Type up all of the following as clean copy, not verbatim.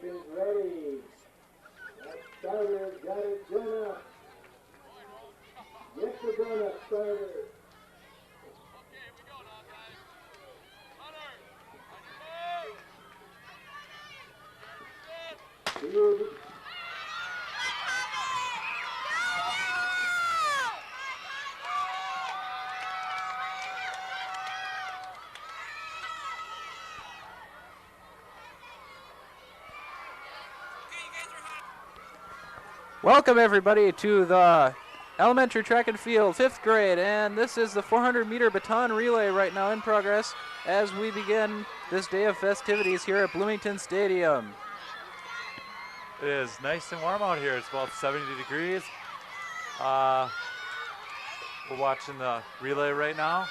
Bloomington's ready. That starter got his gun up. Get the gun up, starter. Welcome everybody to the elementary track and field, 5th grade, and this is the 400-meter baton relay right now in progress as we begin this day of festivities here at Bloomington Stadium. It is nice and warm out here. It's about 70 degrees. We're watching the relay right now.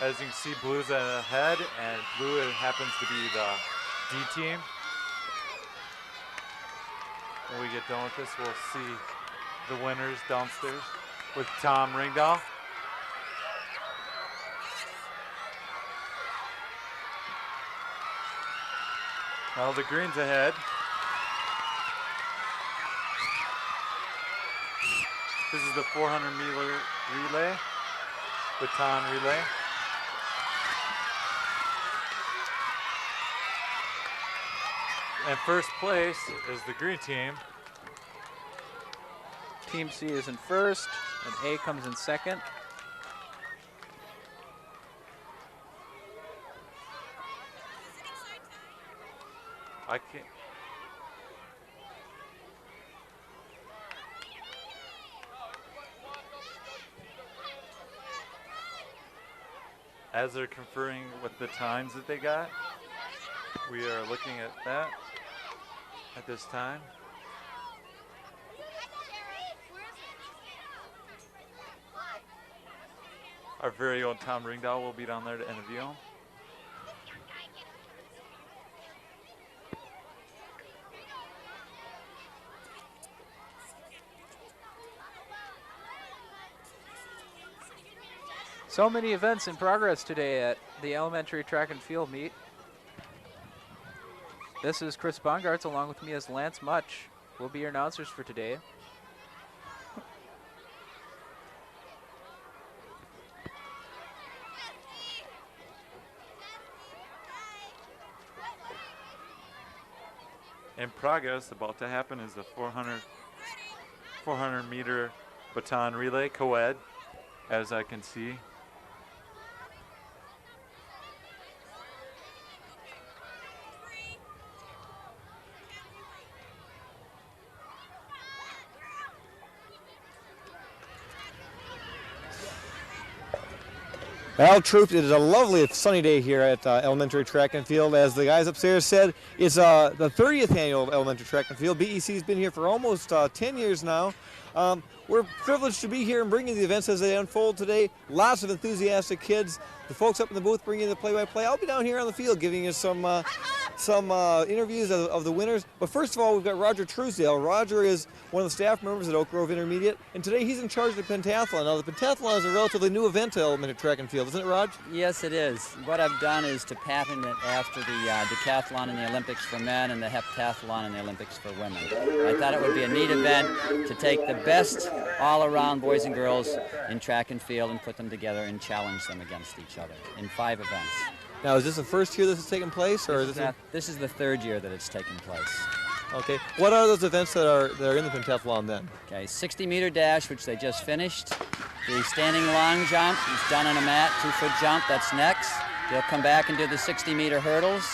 As you can see, blue's ahead, and blue happens to be the D team. When we get done with this, we'll see the winners downstairs with Tom Ringdahl. Now the green's ahead. This is the 400-meter relay, baton relay. And first place is the green team. Team C is in first, and A comes in second. I can't. As they're conferring with the times that they got, we are looking at that at this time. Our very own Tom Ringdahl will be down there to interview him. So many events in progress today at the elementary track and field meet. This is Chris Bongartz, along with me as Lance Much. We'll be your announcers for today. In progress, about to happen is the 400-meter baton relay co-ed, as I can see. Well, troops, it is a lovely sunny day here at elementary track and field. As the guys upstairs said, it's the 30th annual elementary track and field. BEC's been here for almost 10 years now. We're privileged to be here and bringing the events as they unfold today. Lots of enthusiastic kids. The folks up in the booth bringing the play-by-play. I'll be down here on the field giving you some interviews of the winners. But first of all, we've got Roger Truesdale. Roger is one of the staff members at Oak Grove Intermediate, and today he's in charge of the pentathlon. Now, the pentathlon is a relatively new event to elementary track and field, isn't it, Raj? Yes, it is. What I've done is to pattern it after the decathlon in the Olympics for men and the heptathlon in the Olympics for women. I thought it would be a neat event to take the best all-around boys and girls in track and field and put them together and challenge them against each other in 5 events. Now, is this the first year this has taken place, or this is the 3rd year that it's taken place. Okay. What are those events that are in the pentathlon then? Okay, 60-meter dash, which they just finished. The standing long jump is done on a mat, 2-foot jump, that's next. They'll come back and do the 60-meter hurdles.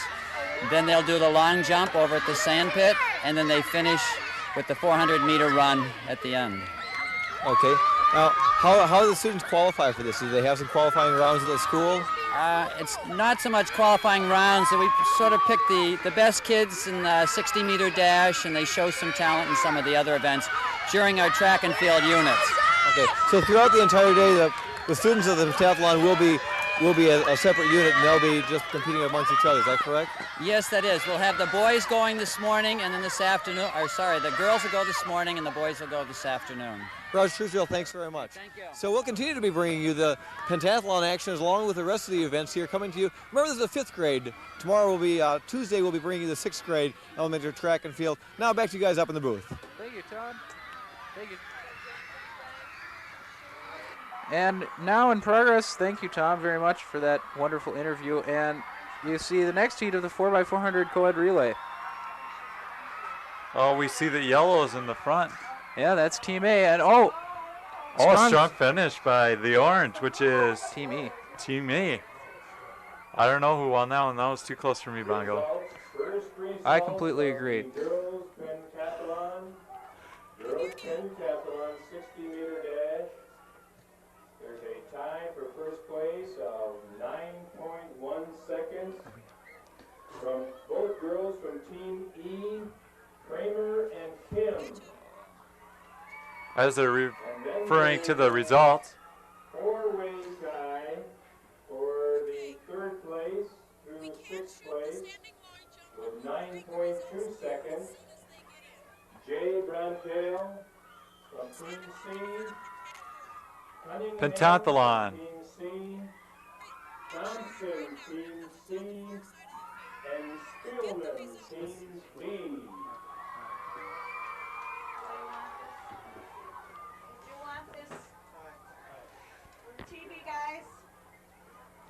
Then they'll do the long jump over at the sand pit, and then they finish with the 400-meter run at the end. Okay. Now, how do the students qualify for this? Do they have some qualifying rounds at the school? It's not so much qualifying rounds. So we sort of pick the best kids in the 60-meter dash, and they show some talent in some of the other events during our track and field units. Okay. So throughout the entire day, the students of the pentathlon will be will be a separate unit, and they'll be just competing amongst each other. Is that correct? Yes, that is. We'll have the boys going this morning, and then this afternoon, or sorry, the girls will go this morning, and the boys will go this afternoon. Roger Truesdale, thanks very much. Thank you. So we'll continue to be bringing you the pentathlon actions along with the rest of the events here coming to you. Remember, this is the 5th grade. Tomorrow will be, Tuesday, we'll be bringing you the 6th grade elementary track and field. Now back to you guys up in the booth. Thank you, Tom. Thank you. And now in progress, thank you, Tom, very much for that wonderful interview. And you see the next heat of the 4x400 co-ed relay. Oh, we see the yellows in the front. Yeah, that's Team A. And strong finish by the orange, which is Team E. Team E. I don't know who won that one. That was too close for me, Bongo. I completely agree. Girls pentathlon, 60-meter dash. There's a tie for first place of 9.1 seconds from both girls from Team E, Kramer and Kim. As they're referring to the results. Four-way tie for the 3rd place through 6th place with 9.2 seconds. Jay Brontail from Team C. Cunningham Pentathlon. Team C. Thompson Team C. And Spielman Team B. TV guys,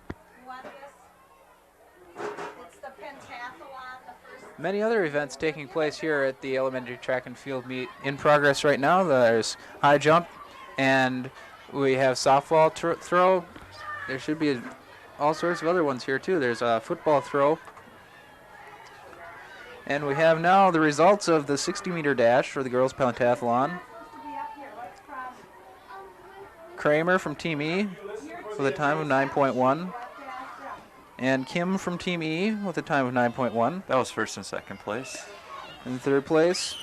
you want this? It's the pentathlon, the first. Many other events taking place here at the elementary track and field meet in progress right now. There's high jump, and we have softball throw. There should be all sorts of other ones here too. There's a football throw. And we have now the results of the 60-meter dash for the girls pentathlon. Kramer from Team E with a time of 9.1. And Kim from Team E with a time of 9.1. That was 1st and 2nd place. In 3rd place,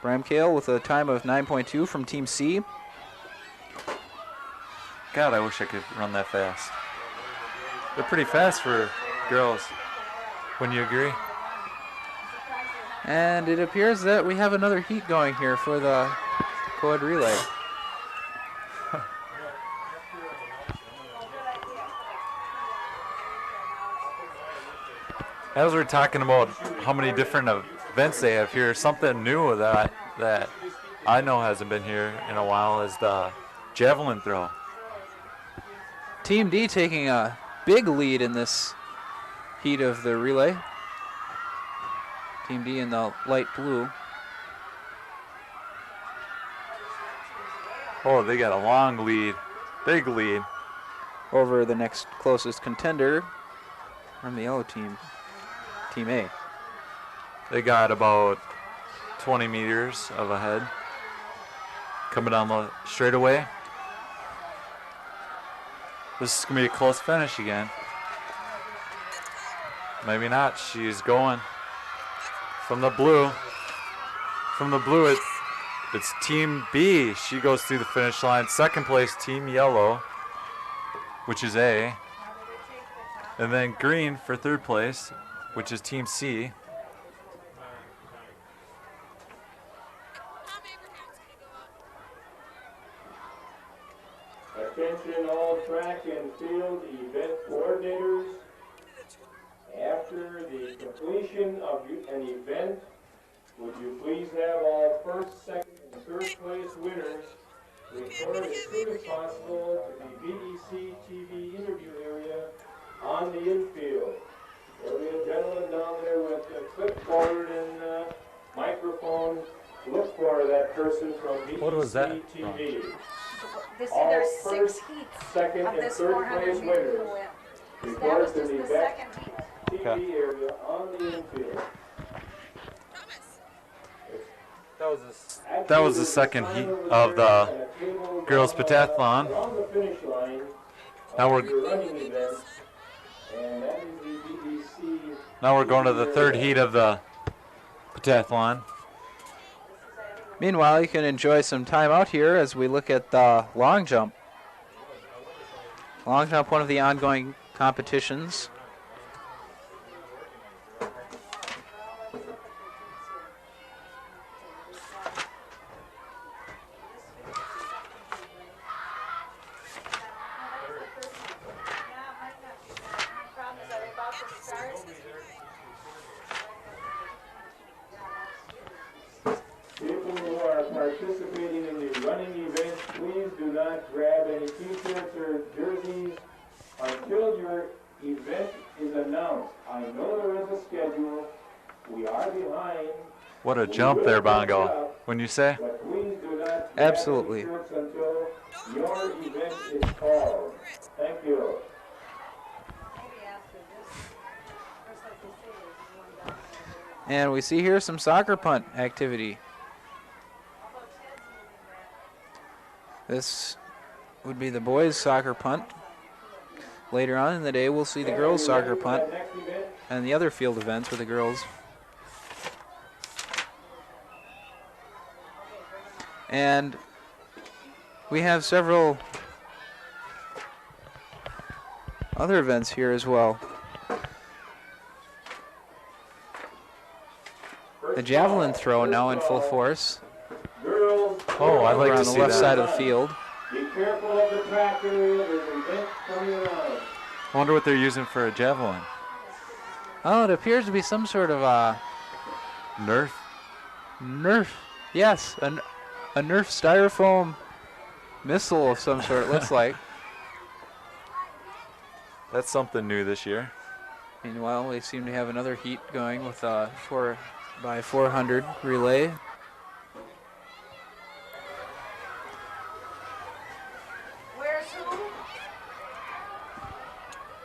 Bram Kale with a time of 9.2 from Team C. God, I wish I could run that fast. They're pretty fast for girls. Wouldn't you agree? And it appears that we have another heat going here for the co-ed relay. As we're talking about how many different events they have here, something new that I know hasn't been here in a while is the javelin throw. Team D taking a big lead in this heat of the relay. Team D in the light blue. Oh, they got a long lead, big lead. Over the next closest contender from the yellow team, Team A. They got about 20 meters of a head coming down the straightaway. This is going to be a close finish again. Maybe not. She's going from the blue. From the blue, it's Team B. She goes through the finish line. 2nd place, Team Yellow, which is A. And then green for 3rd place, which is Team C. Attention all track and field event coordinators. After the completion of an event, would you please have all 1st, 2nd, and 3rd place winners report as soon as possible to the BEC-TV interview area on the infield. There'll be a gentleman down there with a clipboard and microphone. Look for that person from BEC-TV. What was that? There's All 6 first, heats 2nd, of and this 3rd 400 place meter winners. relay. That Report was to just the the BEC 2nd heat. TV area on the infield. That was the 2nd heat of the girls pentathlon. On the finish line. Now we're Running event, and that is the BBC. Now we're going to the 3rd heat of the pentathlon. Meanwhile, you can enjoy some time out here as we look at the long jump. Long jump, one of the ongoing competitions. People who are participating in the running event, please do not grab any t-shirts or jerseys until your event is announced. I know there is a schedule. We are behind. What a jump there, Bongo. When you say? But please do not grab Absolutely. any shirts until your event is called. Thank you. And we see here some soccer punt activity. This would be the boys' soccer punt. Later on in the day, we'll see the girls' soccer punt and the other field events with the girls. And we have several other events here as well. The javelin throw now in full force. Oh, I'd like Around to the see left that. side of the field. Be careful of the track area. There's an event coming around. I wonder what they're using for a javelin. Oh, it appears to be some sort of Nerf? Nerf. Yes, a Nerf styrofoam missile of some sort, it looks like. That's something new this year. Meanwhile, we seem to have another heat going with a 4x400 relay. Where's who?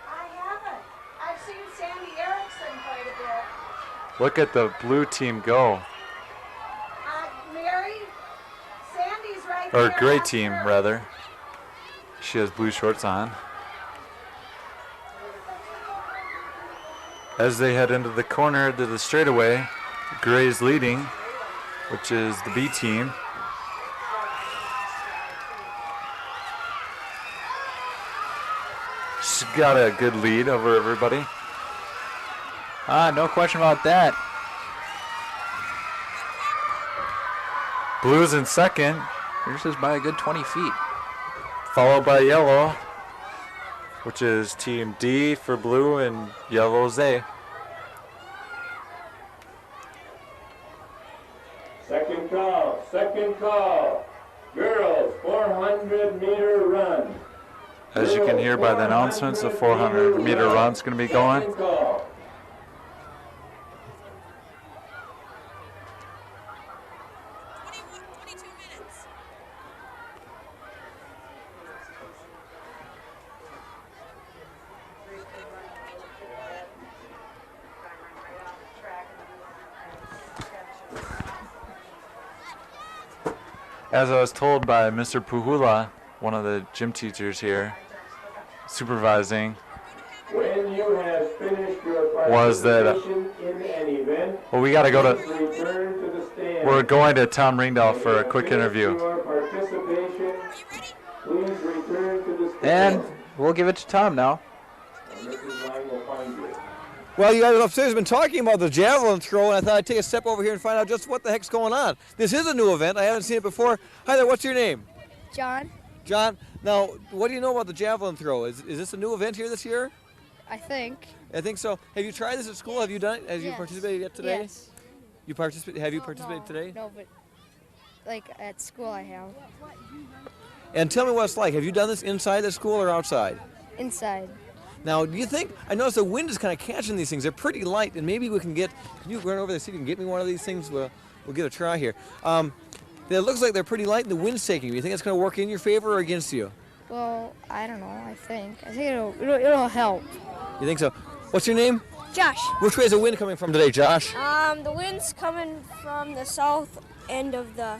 I haven't. I've seen Sandy Erickson quite a bit. Look at the blue team go. Mary, Sandy's right there. Or gray Ask team, her. rather. She has blue shorts on. As they head into the corner to the straightaway, Gray's leading, which is the B team. She's got a good lead over everybody. No question about that. Blue's in second, Yours is by a good 20 feet. followed by yellow, which is team D for blue and yellow's A. Second call, second call. Girls, 400-meter run. As you can hear by the announcements, the 400-meter run's going to be going. Second call. As I was told by Mr. Puhula, one of the gym teachers here, supervising, When you have finished your was that participation in an event, well, we got to go to. return to the stand. We're going to Tom Ringdahl for a quick interview. Your participation, please return to the And stand. we'll give it to Tom now. And Mrs. Lang will find you. Well, you guys upstairs have been talking about the javelin throw, and I thought I'd take a step over here and find out just what the heck's going on. This is a new event. I haven't seen it before. Hi there, what's your name? John, John. Now, what do you know about the javelin throw? Is this a new event here this year? I think. I think so. Have you tried this at school? Have you done it? Have you Yes. participated yet today? Yes. You participate? Have you participated today? No, but like at school I have. And tell me what it's like. Have you done this inside the school or outside? Inside. Now, do you think, I notice the wind is kind of catching these things. They're pretty light, and maybe we can get, can you run over there and see if you can get me one of these things? We'll give it a try here. It looks like they're pretty light and the wind's taking you. You think it's going to work in your favor or against you? Well, I don't know. I think it'll help. You think so? What's your name? Josh, Which way is the wind coming from today, Josh? the wind's coming from the south end of the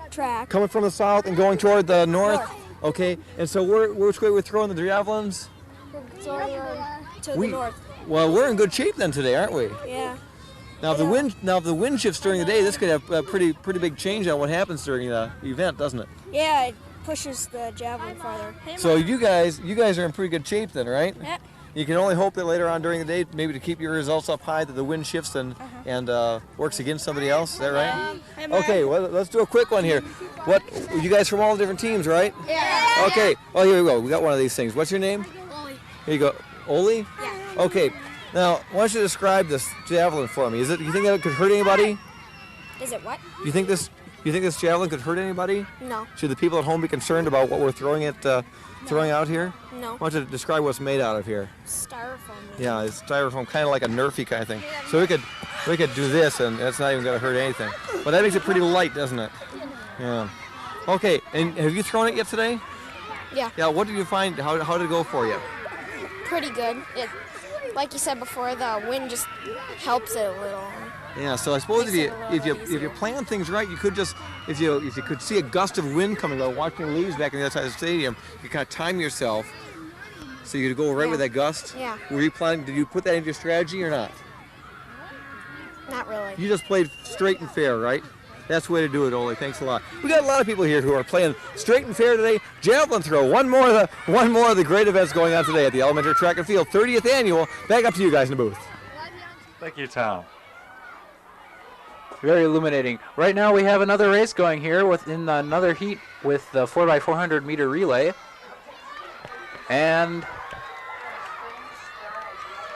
track. Coming from the south and going toward the north? Okay, and so which way we're throwing the javelins? So, to We- the north. Well, we're in good shape then today, aren't we? Yeah. Now, if the wind shifts during the day, this could have a pretty big change on what happens during the event, doesn't it? Yeah, pushes the javelin farther. So you guys are in pretty good shape then, right? Yeah. You can only hope that later on during the day, maybe to keep your results up high, that the wind shifts and works against somebody else. Is that right? Okay, well, let's do a quick one here. What, you guys from all the different teams, right? Yeah. Okay. Oh, here we go. We got one of these things. What's your name? Oli. Here you go. Oli? Yeah. Okay. Now, why don't you describe this javelin for me? Do you think that it could hurt anybody? Is it what? Do you think this javelin could hurt anybody? No. Should the people at home be concerned about what we're throwing out here? No. Why don't you describe what's made out of here? Styrofoam. Yeah, it's styrofoam, kind of like a Nerfy kind of thing. So we could do this, and it's not even going to hurt anything. But that makes it pretty light, doesn't it? Yeah. Okay, and have you thrown it yet today? Yeah. Yeah. What did you find? How did it go for you? Pretty good. Like you said before, the wind just helps it a little. Yeah. So I suppose if you plan things right, you could just if you could see a gust of wind coming by watching leaves back on the other side of the stadium, you kind of time yourself so you could go right with that gust. Yeah. Were you planning? Did you put that into your strategy or not? Not really. You just played straight and fair, right? That's the way to do it, Ole. Thanks a lot. We got a lot of people here who are playing straight and fair today. Javelin throw, one more of the great events going on today at the Elementary Track and Field 30th Annual. Back up to you guys in the booth. Thank you, Tom. Very illuminating. Right now we have another race going here within another heat with the 4x400 meter relay. And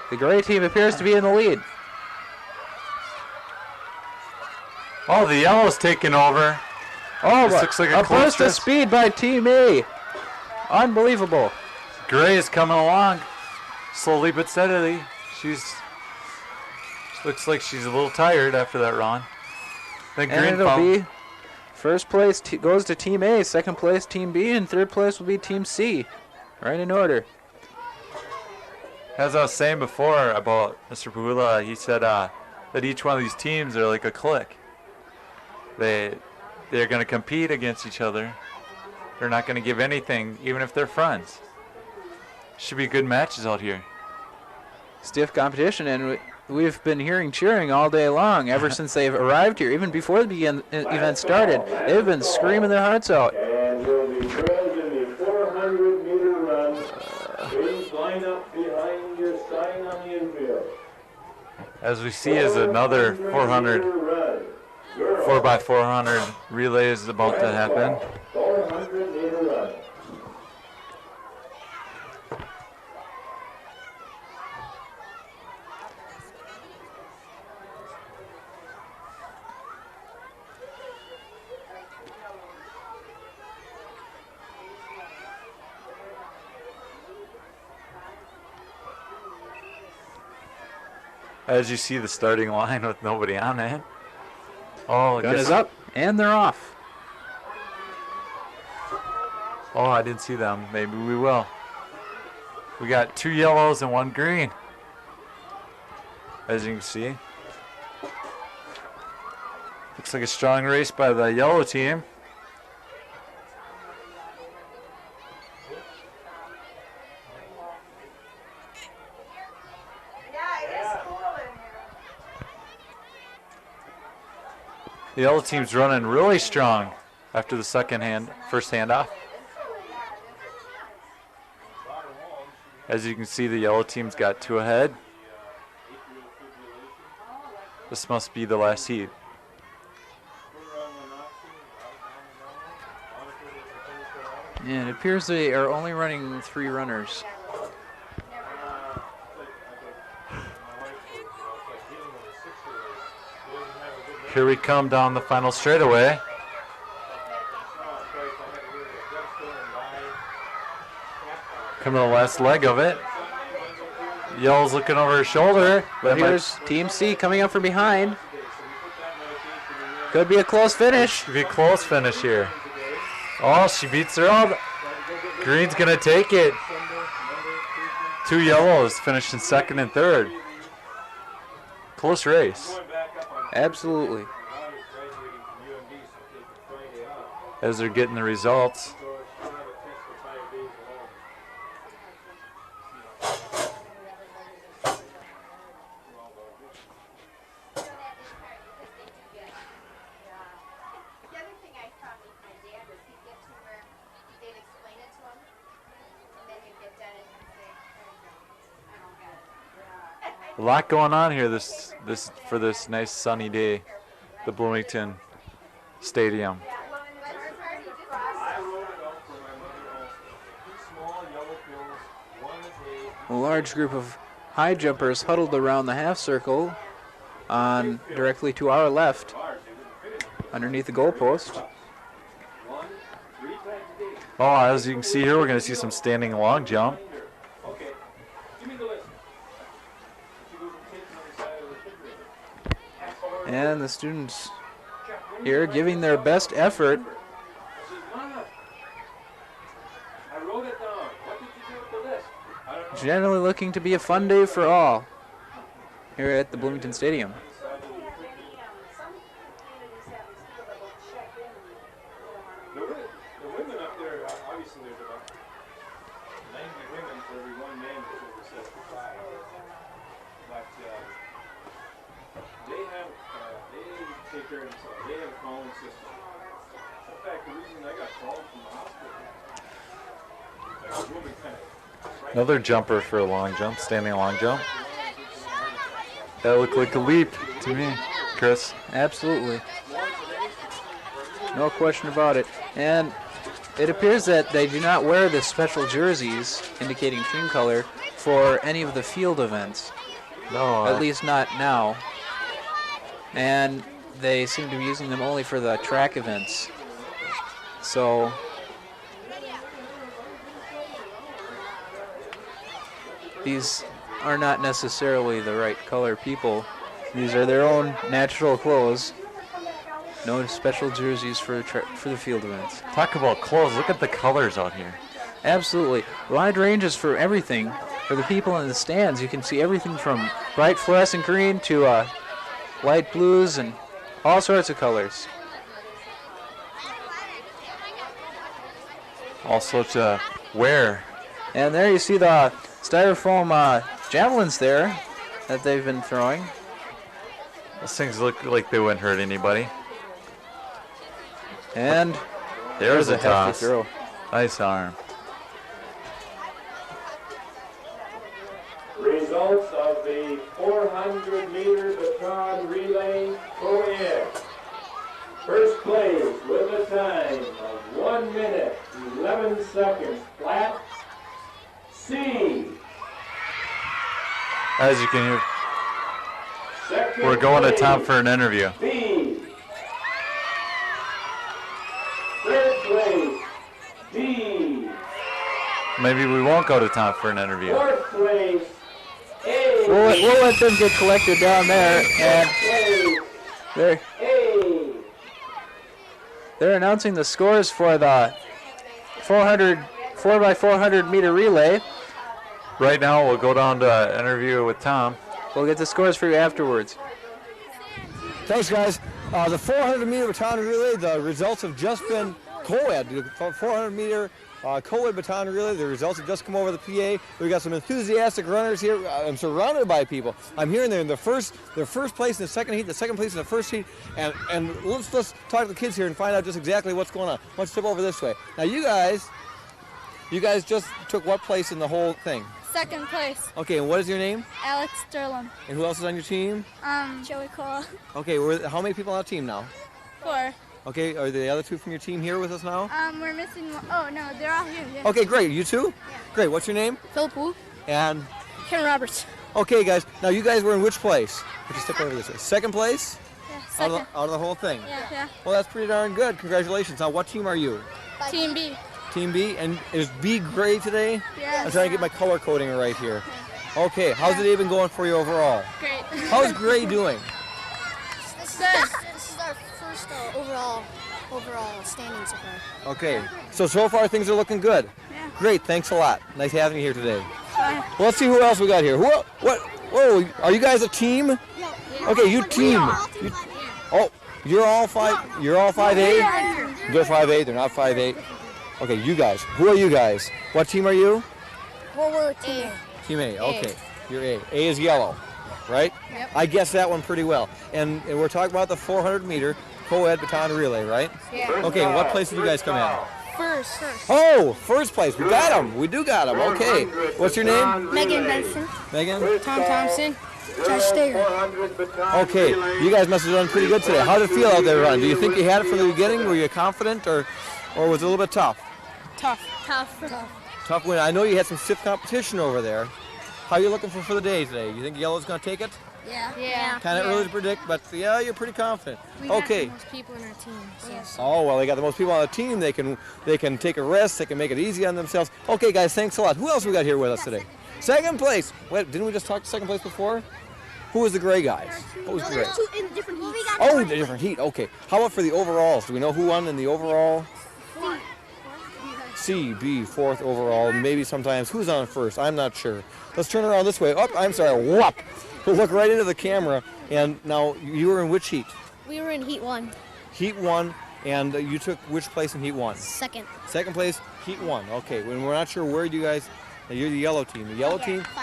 the gray team appears to be in the lead. Oh, the yellow's taking over. Oh, this looks like a burst of close race. speed by Team A. Unbelievable. Gray is coming along slowly but steadily. Looks like she's a little tired after that run. Then And green it'll be first place goes to Team A, second place Team B, and third place will be Team C. Right in order. As I was saying before about Mr. Pahula, he said that each one of these teams are like a clique. They're going to compete against each other. They're not going to give anything, even if they're friends. Should be good matches out here. Stiff competition, and we've been hearing cheering all day long ever since they've arrived here. Even before the event started, they've been screaming their hearts out. And will be drilled in the 400 meter run. Please line up behind your sign on the infield. As we see is another 4x400 relay is about to happen. 400 meter run. As you see the starting line with nobody on it. Oh, Gun is up, and they're off. Oh, I didn't see them. Maybe we will. We got 2 yellows and 1 green. As you can see. Looks like a strong race by the yellow team. The yellow team's running really strong after the first handoff. As you can see, the yellow team's got 2 ahead. This must be the last heat. And it appears they are only running 3 runners. Here we come down the final straightaway. Coming to the last leg of it. Yellow's looking over her shoulder. But here's Team C coming up from behind. Could be a close finish. Could be a close finish here. Oh, she beats her up. Green's going to take it. 2 yellows finishing second and third. Close race. Absolutely. As they're getting the results. A lot going on here for this nice sunny day, the Bloomington Stadium. A large group of high jumpers huddled around the half circle on directly to our left underneath the goalpost. Oh, as you can see here, we're going to see some standing long jump. And the students here giving their best effort. Generally looking to be a fun day for all here at the Bloomington Stadium. The women up there, obviously there's about 90 women for every one man that's over 75. But they take care of themselves. They have a phone system. In fact, the reason I got called from the hospital, a woman kind of Another jumper for a long jump, standing long jump. That looked like a leap to me, Chris. Absolutely. No question about it. And it appears that they do not wear the special jerseys indicating team color for any of the field events. No. At least not now. And they seem to be using them only for the track events. So these are not necessarily the right color people. These are their own natural clothes. No special jerseys for the field events. Talk about clothes. Look at the colors out here. Absolutely. Wide ranges for everything. For the people in the stands, you can see everything from bright fluorescent green to light blues and all sorts of colors. Also to wear. And there you see the styrofoam javelins there that they've been throwing. Those things look like they wouldn't hurt anybody. And there's a hefty toss. throw. Nice arm. results of the 400-meter baton relay co-ed. First place with a time of 1 minute, 11 seconds flat, C. As you can hear, Second we're going to place, Tom for an interview. B. Third place, D. Maybe we won't go to Tom for an interview. Fourth place, A. We'll let them get collected down there, and Fifth place, A. they're announcing the scores for the 4x400 meter relay. Right now, we'll go down to interview with Tom. We'll get the scores for you afterwards. Thanks, guys. The 400-meter baton relay, the results have just been co-ed. The 400-meter co-ed baton relay, the results have just come over the PA. We've got some enthusiastic runners here. I'm surrounded by people. I'm hearing they're in the first place in the second heat, the second place in the first heat, and let's talk to the kids here and find out just exactly what's going on. Let's step over this way. Now, you guys just took what place in the whole thing? Second place, Okay, and what is your name? Alex Sterling. And who else is on your team? Joey Cole. Okay, how many people on the team now? 4. Okay, are the other two from your team here with us now? We're missing one. Oh, no, they're all here. Yeah. Okay, great. You too? Yeah. Great. What's your name? Philip Wu. And, Kevin Roberts. okay, guys. Now, you guys were in which place? Would you step over this way? Second place? Yeah, Out second. of the whole thing? Yeah. Well, that's pretty darn good. Congratulations. Now, what team are you? Team B. Team B? And is B gray today? Yeah. I'm trying to get my color coding right here. Okay, how's the day been going for you overall? Great. How's gray doing? This is our first overall standing so far. Okay, so far things are looking good. Yeah. Great, thanks a lot. Nice having you here today. Bye. Well, let's see who else we got here. Whoa, are you guys a team? Okay, you team. You're all 5A? They're 5A, they're not 5A. Okay, you guys. Who are you guys? What team are you? Well, we're team A. Team A, okay. You're A. A is yellow, right? Yep. I guessed that one pretty well. And we're talking about the 400-meter co-ed baton relay, right? Yeah. Okay, what place did you guys come in? First. Oh, first place. We got them. We do got them. Okay. What's your name? Megan Benson. Megan? Tom Thompson. Okay, you guys must have done pretty good today. How did it feel out there running? Do you think you had it from the beginning? Were you confident, or was it a little bit tough? Tough. Tough win. I know you had some stiff competition over there. How are you looking for the day today? You think Yellow's going to take it? Yeah. Kind of early to predict, but yeah, you're pretty confident. We got Okay. the most people in our team. So. Oh, well, they got the most people on the team. They can take a rest. They can make it easy on themselves. Okay, guys, thanks a lot. Who else we got here with us today? Second place. Wait, didn't we just talk second place before? Who was the gray guys? What was the gray? In different heats. Oh, the different heat. Okay. How about for the overalls? Do we know who won in the overall? C, B, fourth overall. Maybe sometimes. Who's on first? I'm not sure. Let's turn around this way. Oh, I'm sorry. Whoop. We'll look right into the camera. And now, you were in which heat? We were in heat 1. Heat 1. And you took which place in heat 1? Second. Second place, heat 1. Okay. When we're not sure where you guys. You're the yellow team. The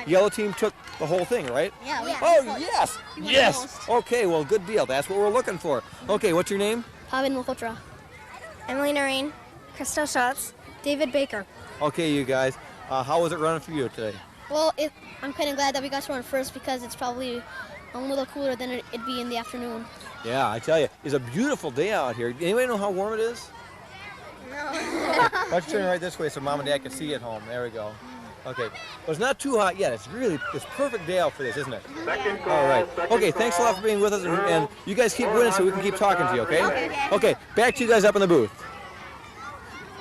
yellow team took the whole thing, right? Yeah. Oh, yes. Yes. Okay, well, good deal. That's what we're looking for. Okay, what's your name? Pavin Malhotra. Emily Noreen. Crystal Schatz. David Baker. Okay, you guys. How was it running for you today? Well, I'm kind of glad that we got to run first because it's probably a little cooler than it'd be in the afternoon. Yeah, I tell you, it's a beautiful day out here. Anybody know how warm it is? No. Why don't you turn right this way so Mom and Dad can see you at home? There we go. Okay. Well, it's not too hot yet. It's perfect day out for this, isn't it? All right. Okay, thanks a lot for being with us, and you guys keep winning so we can keep talking to you, okay? Okay, back to you guys up in the booth.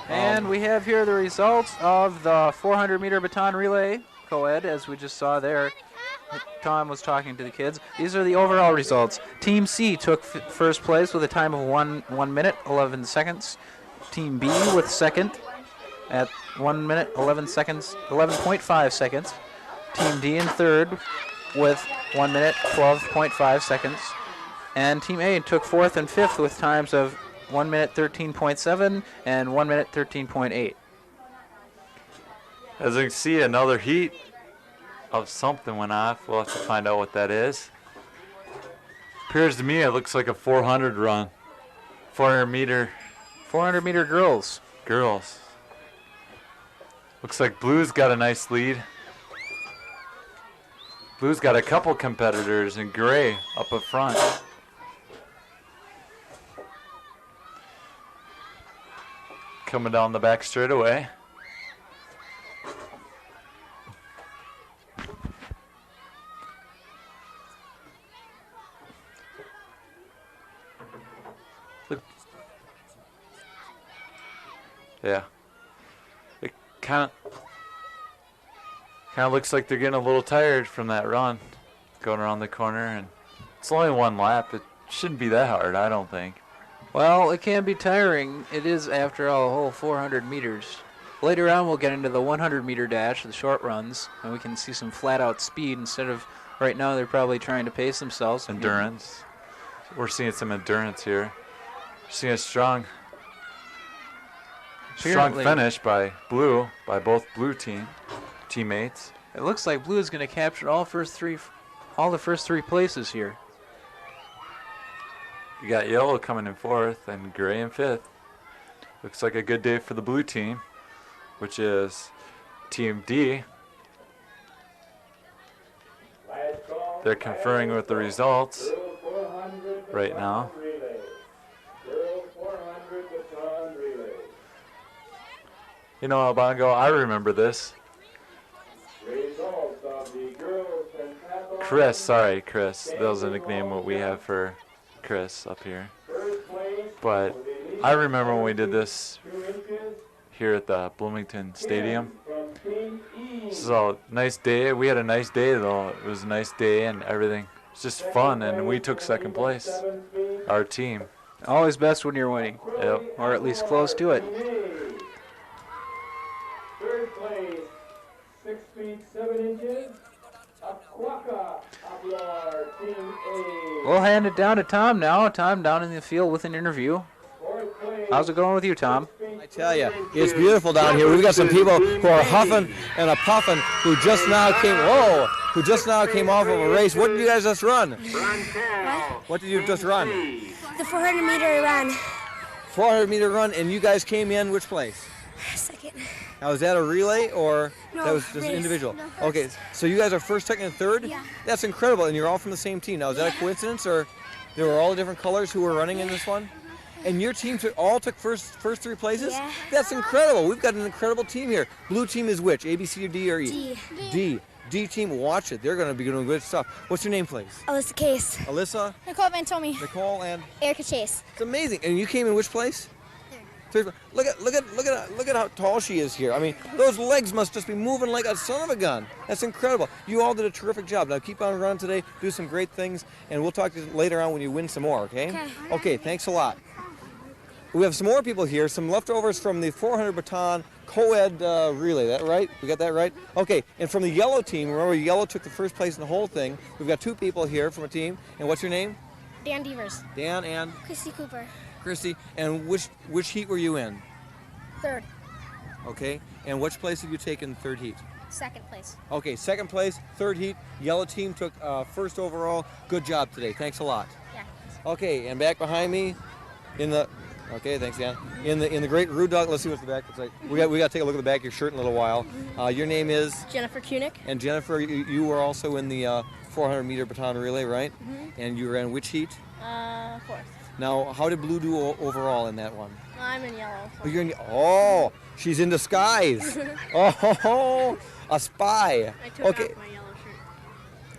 And we have here the results of the 400-meter baton relay co-ed, as we just saw there. Tom was talking to the kids. These are the overall results. Team C took first place with a time of 1 minute, 11 seconds. Team B with second at 1 minute, 11 seconds, 11.5 seconds. Team D in third with 1 minute, 12.5 seconds. And Team A took fourth and fifth with times of 1 minute, 13.7 and 1 minute, 13.8. As you can see, another heat of something went off. We'll have to find out what that is. Appears to me it looks like a 400 run. 400 meter girls. Looks like Blue's got a nice lead. Blue's got a couple competitors in gray up front. Coming down the back straightaway. Look. Yeah. It kind of looks like they're getting a little tired from that run, going around the corner, and it's only one lap. It shouldn't be that hard, I don't think. Well, it can be tiring. It is, after all, a whole 400 meters. Later on, we'll get into the 100-meter dash, the short runs, and we can see some flat-out speed instead of right now they're probably trying to pace themselves. Endurance. We're seeing some endurance here. We're seeing a strong finish by Blue, by both Blue teammates. It looks like Blue is going to capture all the first three places here. You got Yellow coming in fourth and Gray in fifth. Looks like a good day for the Blue team, which is Team D. They're conferring with the results right now. You know, Albongo, I remember this. Chris. That was a nickname what we have for Chris up here. But I remember when we did this here at the Bloomington Stadium. This is a nice day. We had a nice day though. It was a nice day and everything. It's just fun, and we took second place. Our team. Always best when you're winning. Yep. Or at least close to it. Third place, 6 feet 7 inches. Aquaka Ablar, Team A. We'll hand it down to Tom now. Tom down in the field with an interview. How's it going with you, Tom? I tell you, it's beautiful down here. We've got some people who are huffing and a puffing who just now came off of a race. What did you guys just run? What did you just run? The 400-meter run. 400-meter run, and you guys came in which place? Second. Now, is that a relay or No, that was just race. individual? No, first. Okay, so you guys are first, second, and third? Yeah. That's incredible, and you're all from the same team. Now, is that a coincidence, or they were all different colors who were running in this one? And your team all took first three places? Yeah. That's incredible. We've got an incredible team here. Blue team is which? A, B, C, or D, or E? D. D. D team, watch it. They're going to be doing good stuff. What's your name, please? Alyssa Case. Alyssa, Nicole Van Tomey. Nicole, and Erica Chase. it's amazing. And you came in which place? Third. Look at how tall she is here. I mean, those legs must just be moving like a son of a gun. That's incredible. You all did a terrific job. Now keep on running today. Do some great things, and we'll talk to you later on when you win some more. Okay? Okay. Thanks a lot. We have some more people here. Some leftovers from the 400 baton co-ed relay. That right? We got that right? Okay. And from the yellow team, remember yellow took the first place in the whole thing. We've got 2 people here from a team. And what's your name? Dan Devers. Dan and Christy Cooper. Christy. And which heat were you in? Third. Okay. And which place have you taken third heat? Second place. Okay, second place, third heat. Yellow team took first overall. Good job today. Thanks a lot. Yeah. Okay, and back behind me, in the. Okay, thanks, Dan. In the great Rude Dog. Let's see what's the back looks like. We got to take a look at the back of your shirt in a little while. Your name is. Jennifer Kunick. And Jennifer, you were also in the 400 meter baton relay, right? And you were in which heat? Fourth. Now, how did Blue do overall in that one? I'm in yellow. Oh, you're in. Oh, she's in disguise. Oh, a spy. I took Okay. off my yellow shirt.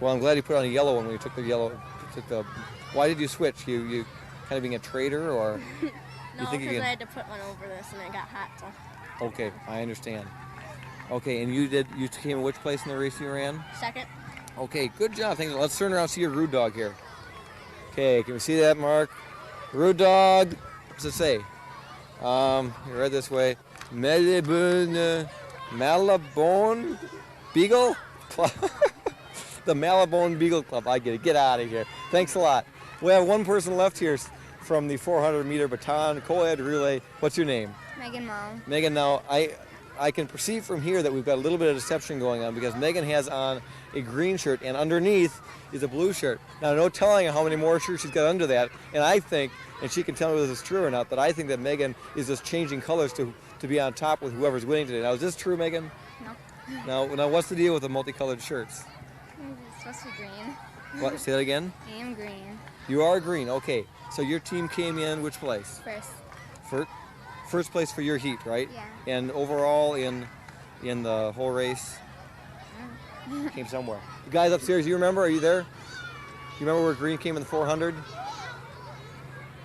Well, I'm glad you put on a yellow one when you took the yellow. Why did you switch? You kind of being a traitor, or? No, think you because can- I had to put one over this and it got hot. So. Okay, I understand. Okay, and you came in which place in the race you ran? Second. Okay, good job. Thanks. Let's turn around and see your Rude Dog here. Okay, can we see that, Mark? Rude Dog. What's it say? Right this way. Malibone Beagle Club. The Malibone Beagle Club. I get it. Get out of here. Thanks a lot. We have one person left here from the 400 meter baton co-ed relay. What's your name? Megan Mom. Megan, now I can perceive from here that we've got a little bit of deception going on because Megan has on a green shirt and underneath is a blue shirt. Now, no telling how many more shirts she's got under that, and I think, and she can tell me whether this is true or not, but I think that Megan is just changing colors to be on top with whoever's winning today. Now, is this true, Megan? No. Now, what's the deal with the multicolored shirts? It's supposed to be green. What? Say that again? I am green. You are green. Okay. So your team came in which place? First. First place for your heat, right? Yeah. And overall in the whole race? Came somewhere. The guys upstairs, you remember? Are you there? You remember where green came in the 400?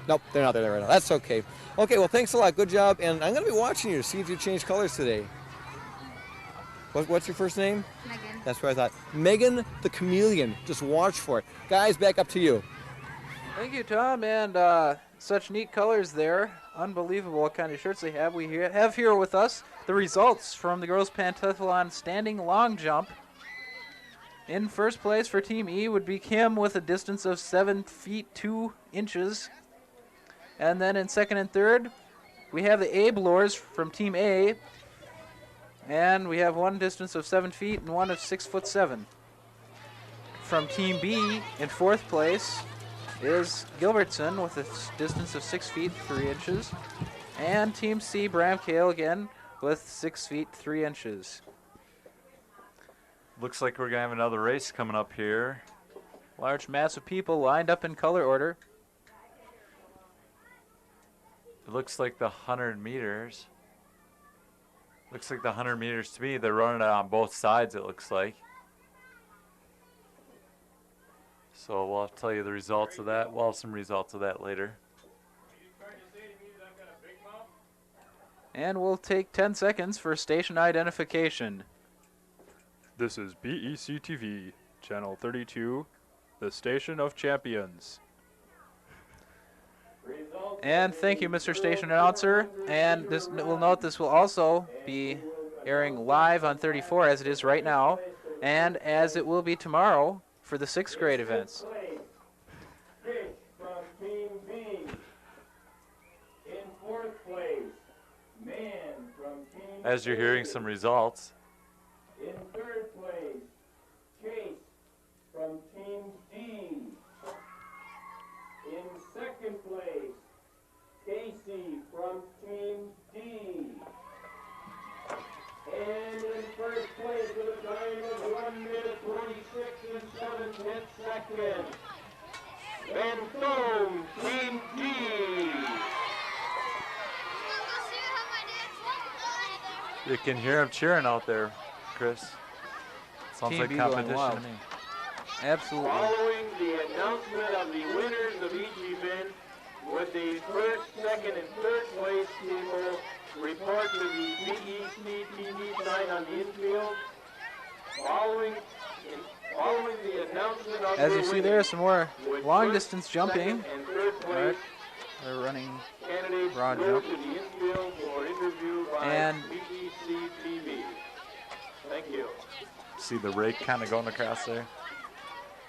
Nope, they're not there right now. That's okay. Okay, well, thanks a lot. Good job. And I'm going to be watching you to see if you change colors today. What's your first name? Megan. That's what I thought. Megan the Chameleon. Just watch for it. Guys, back up to you. Thank you, Tom, and such neat colors there. Unbelievable what kind of shirts they have. We have here with us the results from the girls' pentathlon standing long jump. In first place for Team E would be Kim with a distance of 7 feet 2 inches. And then in second and third, we have the A-blowers from Team A. And we have one distance of 7 feet and one of 6'7". From Team B in fourth place is Gilbertson with a distance of 6 feet 3 inches. And Team C, Bramcale again with 6 feet 3 inches. Looks like we're going to have another race coming up here. Large mass of people lined up in color order. It looks like the 100 meters. Looks like the 100 meters to me. They're running it on both sides, it looks like. So we'll tell you the results of that. We'll have some results of that later. And we'll take 10 seconds for station identification. This is BEC-TV, Channel 32, the Station of Champions. And thank you, Mr. Station Announcer. And we'll note this will also be airing live on 34 as it is right now, and as it will be tomorrow for the 6th grade events. From Team B. In fourth place, Man from Team As you're hearing some results, In third place, Chase from Team D. In second place, Casey from Team D. Boom, Team D. You can hear them cheering out there, Chris. Sounds Team like B going competition wild. to me. Absolutely. Following the announcement of the winners of each event, would the first, second, and third place people report to the BEC-TV sign on the infield? Following the announcement of As your you see winners, there, some more would long first, distance jumping. second, and third All right. place They're running candidates broad go jump. to the infield for interview by And BEC-TV. Thank you. See the rake kind of going across there.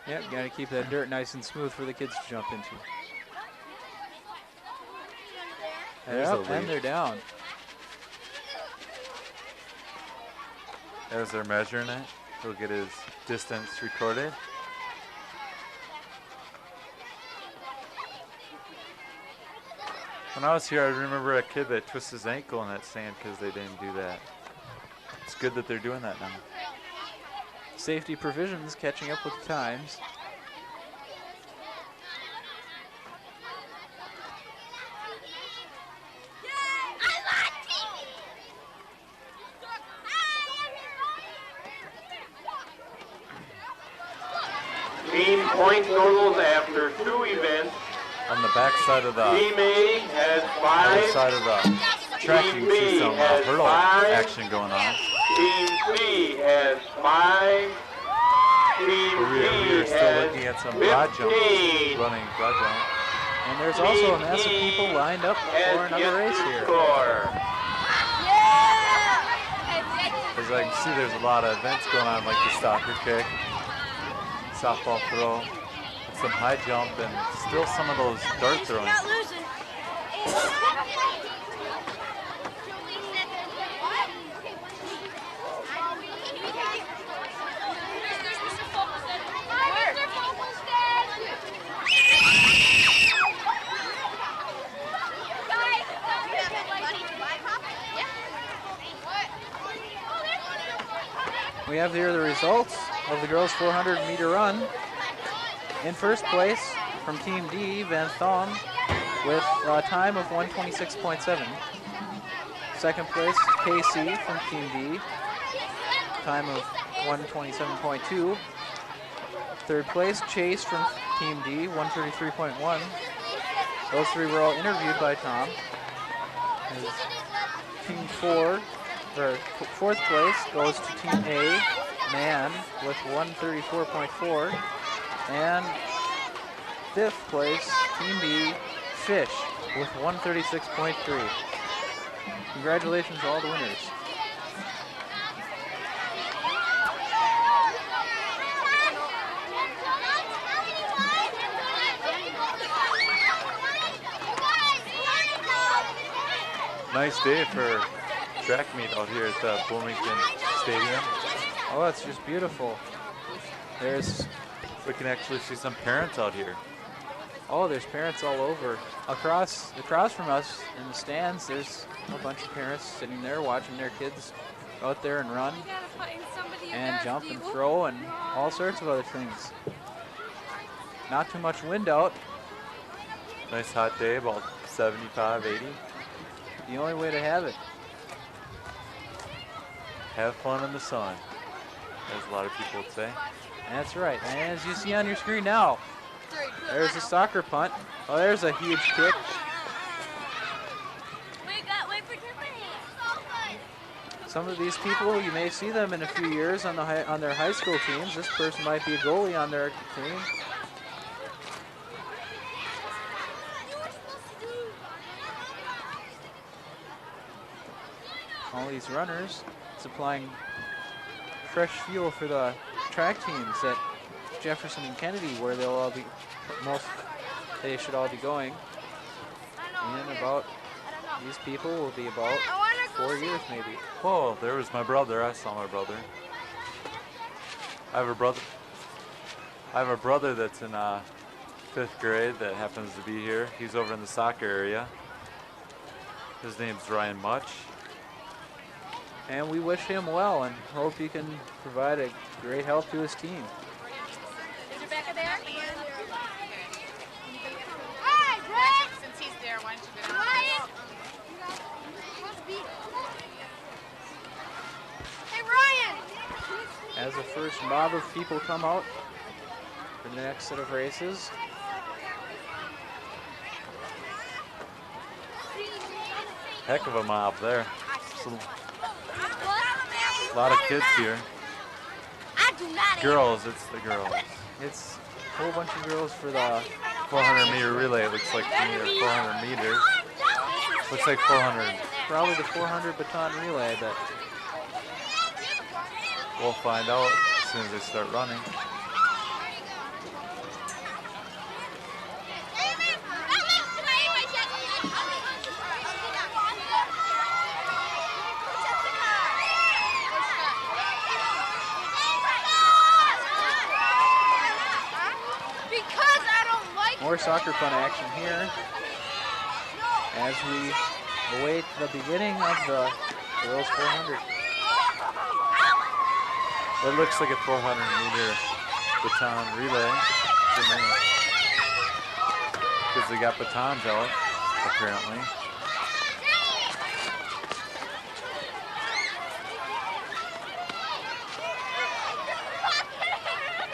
yep, got to keep that dirt nice and smooth for the kids to jump into. There's Yep, the and lead. they're down. As they're measuring it, he'll get his distance recorded. When I was here, I remember a kid that twisted his ankle in that sand because they didn't do that. It's good that they're doing that now. Safety provisions catching up with the times. Team point totals after 2 events. On the back side of the Team A has other 5. side of the track, you can see some hurdle action going on. Team C has 5. Team But we D are still has looking at some broad jumps, 15. running broad jump. And there's also a mass of Team people lined up for Has another yet race to here. score. As I can see, there's a lot of events going on, like the soccer kick, softball throw, and some high jump, and still some of those dart throwing. We have here the results of the girls' 400-meter run. In first place from Team D, Van Thom, with a time of 1:26.7. Second place, KC from Team D, time of 1:27.2. Third place, Chase from Team D, 1:33.1. Those three were all interviewed by Tom. As Team 4, or fourth place goes to Team A, Man, with 1:34.4. And fifth place, Team B, Fish, with 1:36.3. Congratulations to all the winners. Nice day for track meet out here at the Bloomington Stadium. Oh, it's just beautiful. We can actually see some parents out here. Oh, there's parents all over. Across from us in the stands, there's a bunch of parents sitting there watching their kids go out there and run and jump and throw and all sorts of other things. Not too much wind out. Nice hot day, about 75, 80. The only way to have it. Have fun in the sun, as a lot of people would say. That's right. And as you see on your screen now, there's a soccer punt. Oh, there's a huge kick. Some of these people, you may see them in a few years on their high school teams. This person might be a goalie on their team. All these runners supplying fresh fuel for the track teams at Jefferson and Kennedy, where they'll all be, they should all be going. And about, these people will be about 4 years maybe. Oh, there was my brother. I saw my brother. I have a brother that's in 5th grade that happens to be here. He's over in the soccer area. His name's Ryan Much. And we wish him well and hope he can provide a great help to his team. Is Rebecca there? first mob of people come out for the next set of races. Heck of a mob there. A lot of kids here. Girls, it's the girls. It's a whole bunch of girls for the 400-meter relay, it looks like to me, or 400 meters. Looks like 400. probably the 400 baton relay, but We'll find out as soon as they start running. more soccer fun action here as we await the beginning of the girls 400. It looks like a 400-meter baton relay to me, because they got batons out, apparently.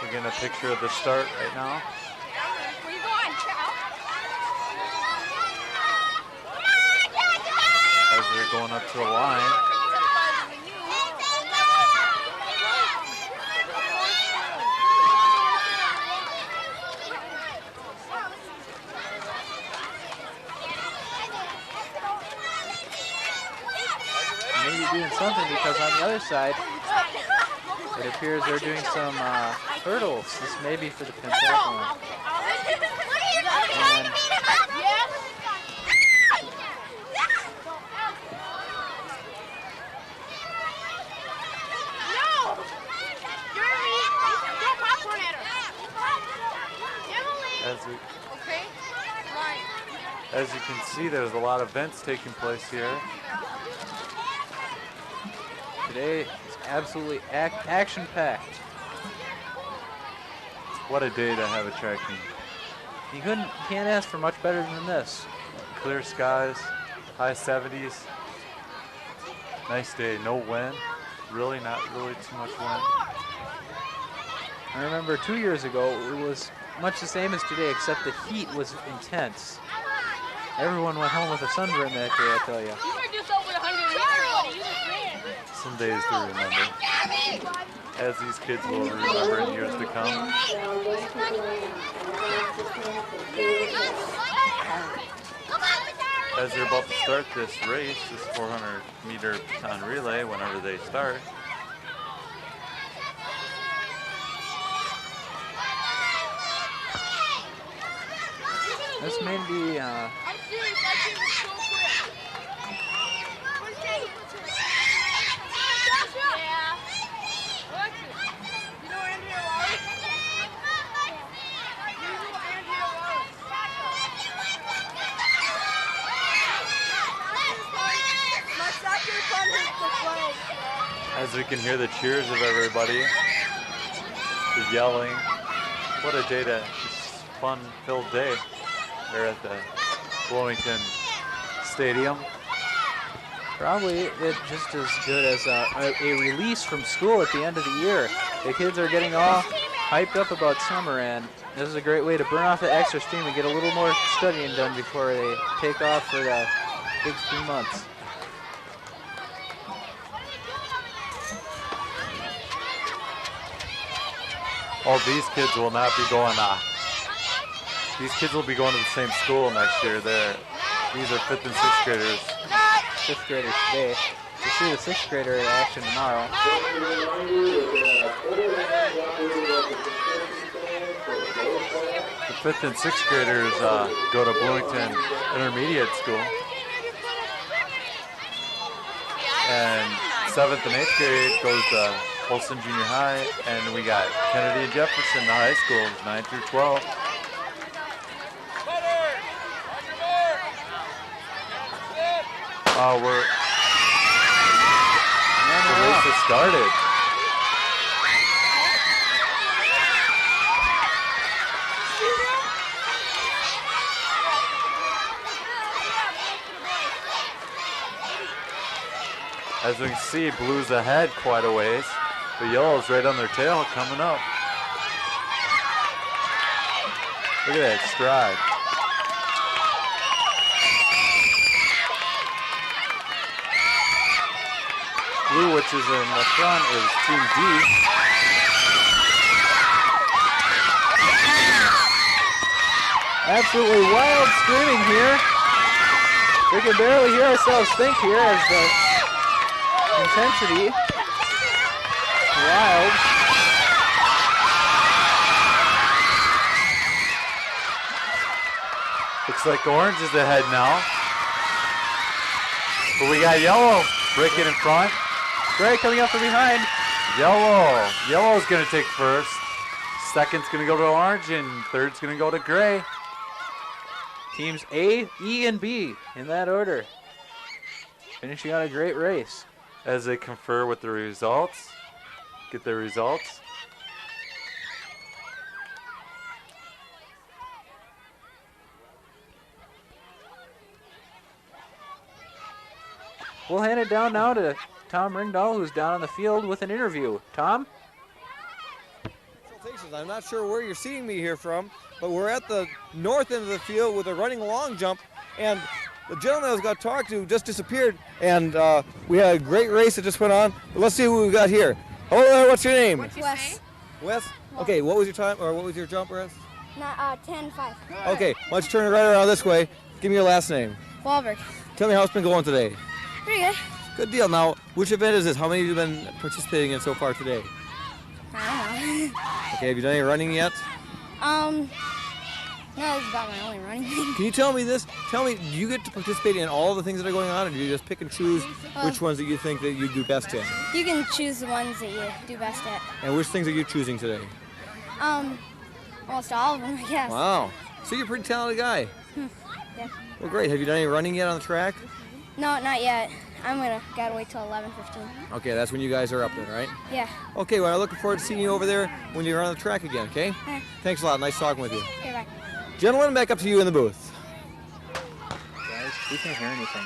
We're getting a picture of the start right now. As they're going up to the line. Maybe doing something, because on the other side, it appears they're doing some hurdles. This may be for the pentathlon. And as you can see, there's a lot of events taking place here. today is absolutely action-packed. What a day to have a track meet. You can't ask for much better than this. Clear skies, high 70s. Nice day, no wind. Really not really too much wind. I remember 2 years ago, it was much the same as today, except the heat was intense. Everyone went home with a sunburn that day, I tell you. Some days to remember, as these kids will remember in years to come. As they're about to start this race, this 400-meter baton relay, whenever they start. This may be as we can hear the cheers of everybody, the yelling. What a day fun-filled day there at the Bloomington Stadium. probably just as good as a release from school at the end of the year. The kids are getting all hyped up about summer, and this is a great way to burn off the extra steam and get a little more studying done before they take off for the big 3 months. Oh, these kids will not be going these kids will be going to the same school next year. These are 5th and 6th graders. 5th graders today. We'll see the 6th grader in action tomorrow. The 5th and 6th graders go to Bloomington Intermediate School. And 7th and 8th grade goes to Holston Junior High, and we got Kennedy and Jefferson, the high schools, 9 through 12. The race has started. As we can see, Blue's ahead quite a ways. The yellow's right on their tail coming up. Look at that stride. Blue, which is in the front, is Team D. Absolutely wild screaming here. We can barely hear ourselves think here as the intensity wild. Looks like orange is ahead now. But we got yellow breaking in front. Gray coming up from behind. Yellow. Yellow's going to take first. Second's going to go to orange, and third's going to go to gray. Teams A, E, and B in that order. Finishing out a great race. As they confer with the results, get their results. We'll hand it down now to Tom Ringdahl, who's down on the field with an interview. Tom? I'm not sure where you're seeing me here from, but we're at the north end of the field with a running long jump, and the gentleman I was going to talk to just disappeared, and we had a great race that just went on. But let's see who we've got here. Hello there, what's your name? Wes. Wes? Okay, what was your time, or what was your jump, Wes? 10-5. Okay, why don't you turn it right around this way. Give me your last name. Wahlberg. Tell me how it's been going today. Pretty good. Good deal. Now, which event is this? How many have you been participating in so far today? I don't know. Okay, have you done any running yet? No, this is about my only running. Can you tell me this? Tell me, do you get to participate in all the things that are going on, or do you just pick and choose which ones that you think that you do best in? You can choose the ones that you do best at. And which things are you choosing today? Almost all of them, I guess. Wow. So you're a pretty talented guy. Yeah. Well, great. Have you done any running yet on the track? No, not yet. Gotta wait till 11:15. Okay, that's when you guys are up there, right? Yeah. Okay, well, I'm looking forward to seeing you over there when you're on the track again, okay? Yeah. Thanks a lot. Nice talking with you. Okay, bye. Gentlemen, back up to you in the booth. Guys, we can't hear anything.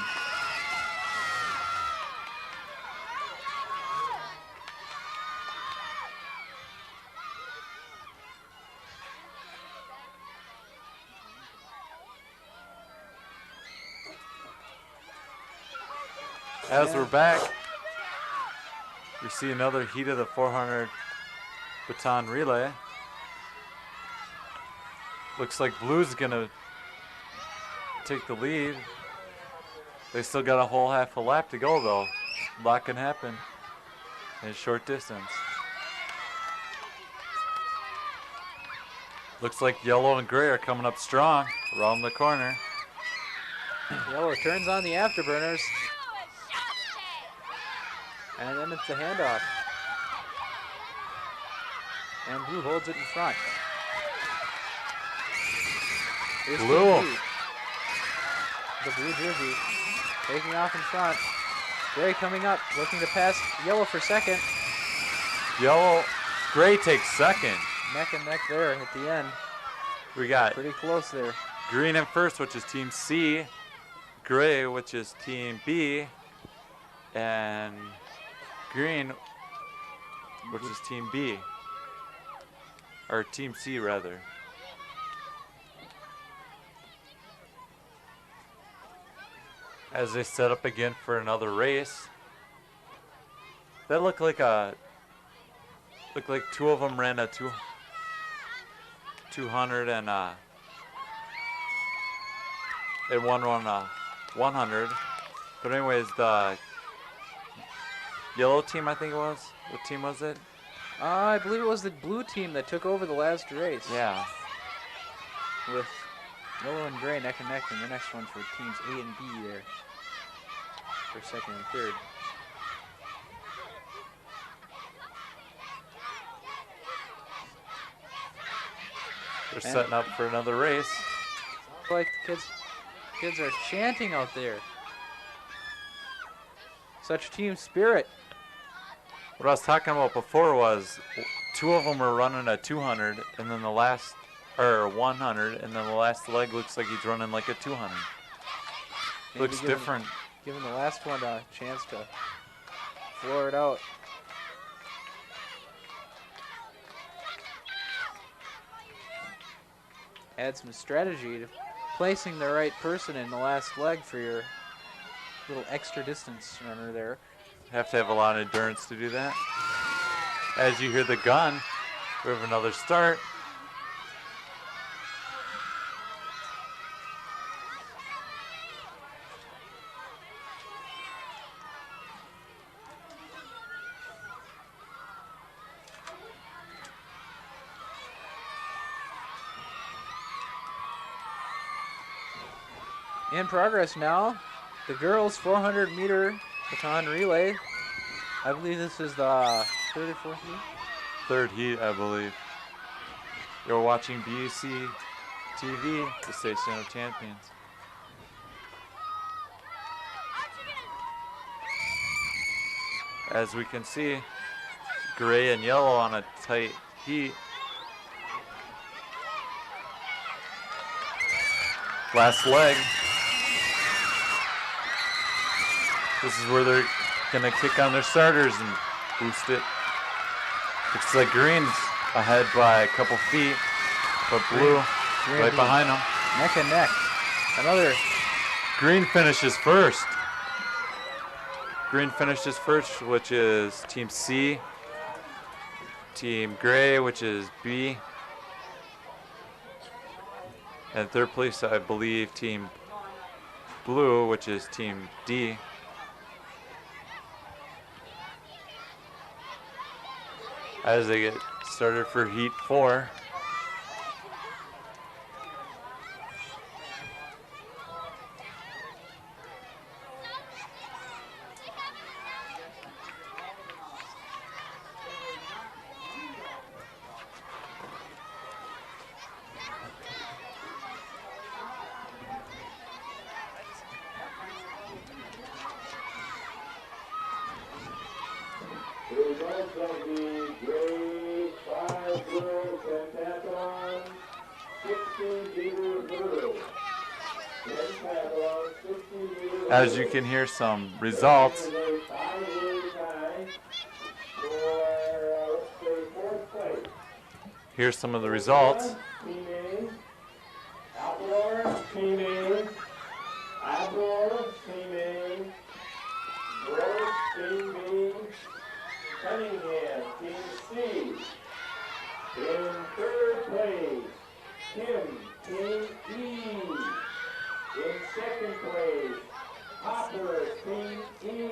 As we're back, we see another heat of the 400 baton relay. Looks like blue's gonna take the lead. They still got a whole half a lap to go though. A lot can happen in a short distance. Looks like yellow and gray are coming up strong around the corner. Yellow turns on the afterburners. And then it's a handoff. And blue holds it in front. Here's Blue. The blue jersey taking off in front. Gray coming up, looking to pass yellow for second. Yellow, gray takes second. Neck and neck there at the end. We got Pretty close there. green in first, which is team C. Gray, which is team B. And green, which is team B. Or team C, rather. As they set up again for another race. That looked like two of them ran a 200 and one run 100. But anyways, the yellow team, I think it was. What team was it? I believe it was the blue team that took over the last race. Yeah. With yellow and gray neck and neck, and the next one for teams A and B there. For second and third. They're setting up for another race. Sounds like the kids are chanting out there. Such team spirit. What I was talking about before was two of them are running a 200, and then the last, or 100, and then the last leg looks like he's running like a 200. Maybe Looks different. Giving the last one a chance to floor it out. add some strategy to placing the right person in the last leg for your little extra distance runner there. Have to have a lot of endurance to do that. As you hear the gun, we have another start. In progress now, the girls' 400-meter baton relay. I believe this is the third or fourth heat? Third heat, I believe. You're watching BEC-TV, the Station of Champions. As we can see, gray and yellow on a tight heat. Last leg. This is where they're gonna kick on their starters and boost it. Looks like green's ahead by a couple feet, but blue right behind them. Neck and neck. Another. Green finishes first. Green finishes first, which is Team C. Team Gray, which is B. And third place, I believe, Team Blue, which is Team D. As they get started for Heat 4. Results of the grade 5 girls pentathlon, 60-meter hurdle. Pentathlon, 60-meter. As you can hear some results. Here's some of the results. Team A, Outdoor, Team A, Outdoor, Team A, Gross, Team B, Cunningham, Team C. In third place, Kim, Team E. In second place, Hopper, Team E.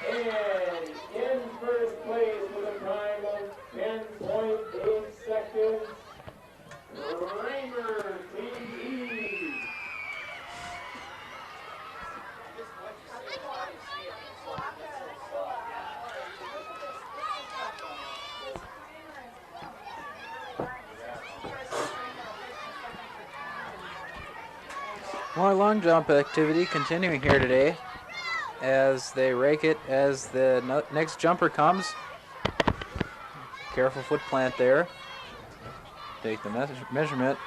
And in first place with a time of 10.8 seconds, Reimer, Team E. More long jump activity continuing here today as they rake it as the next jumper comes. Careful foot plant there. Take the measurement.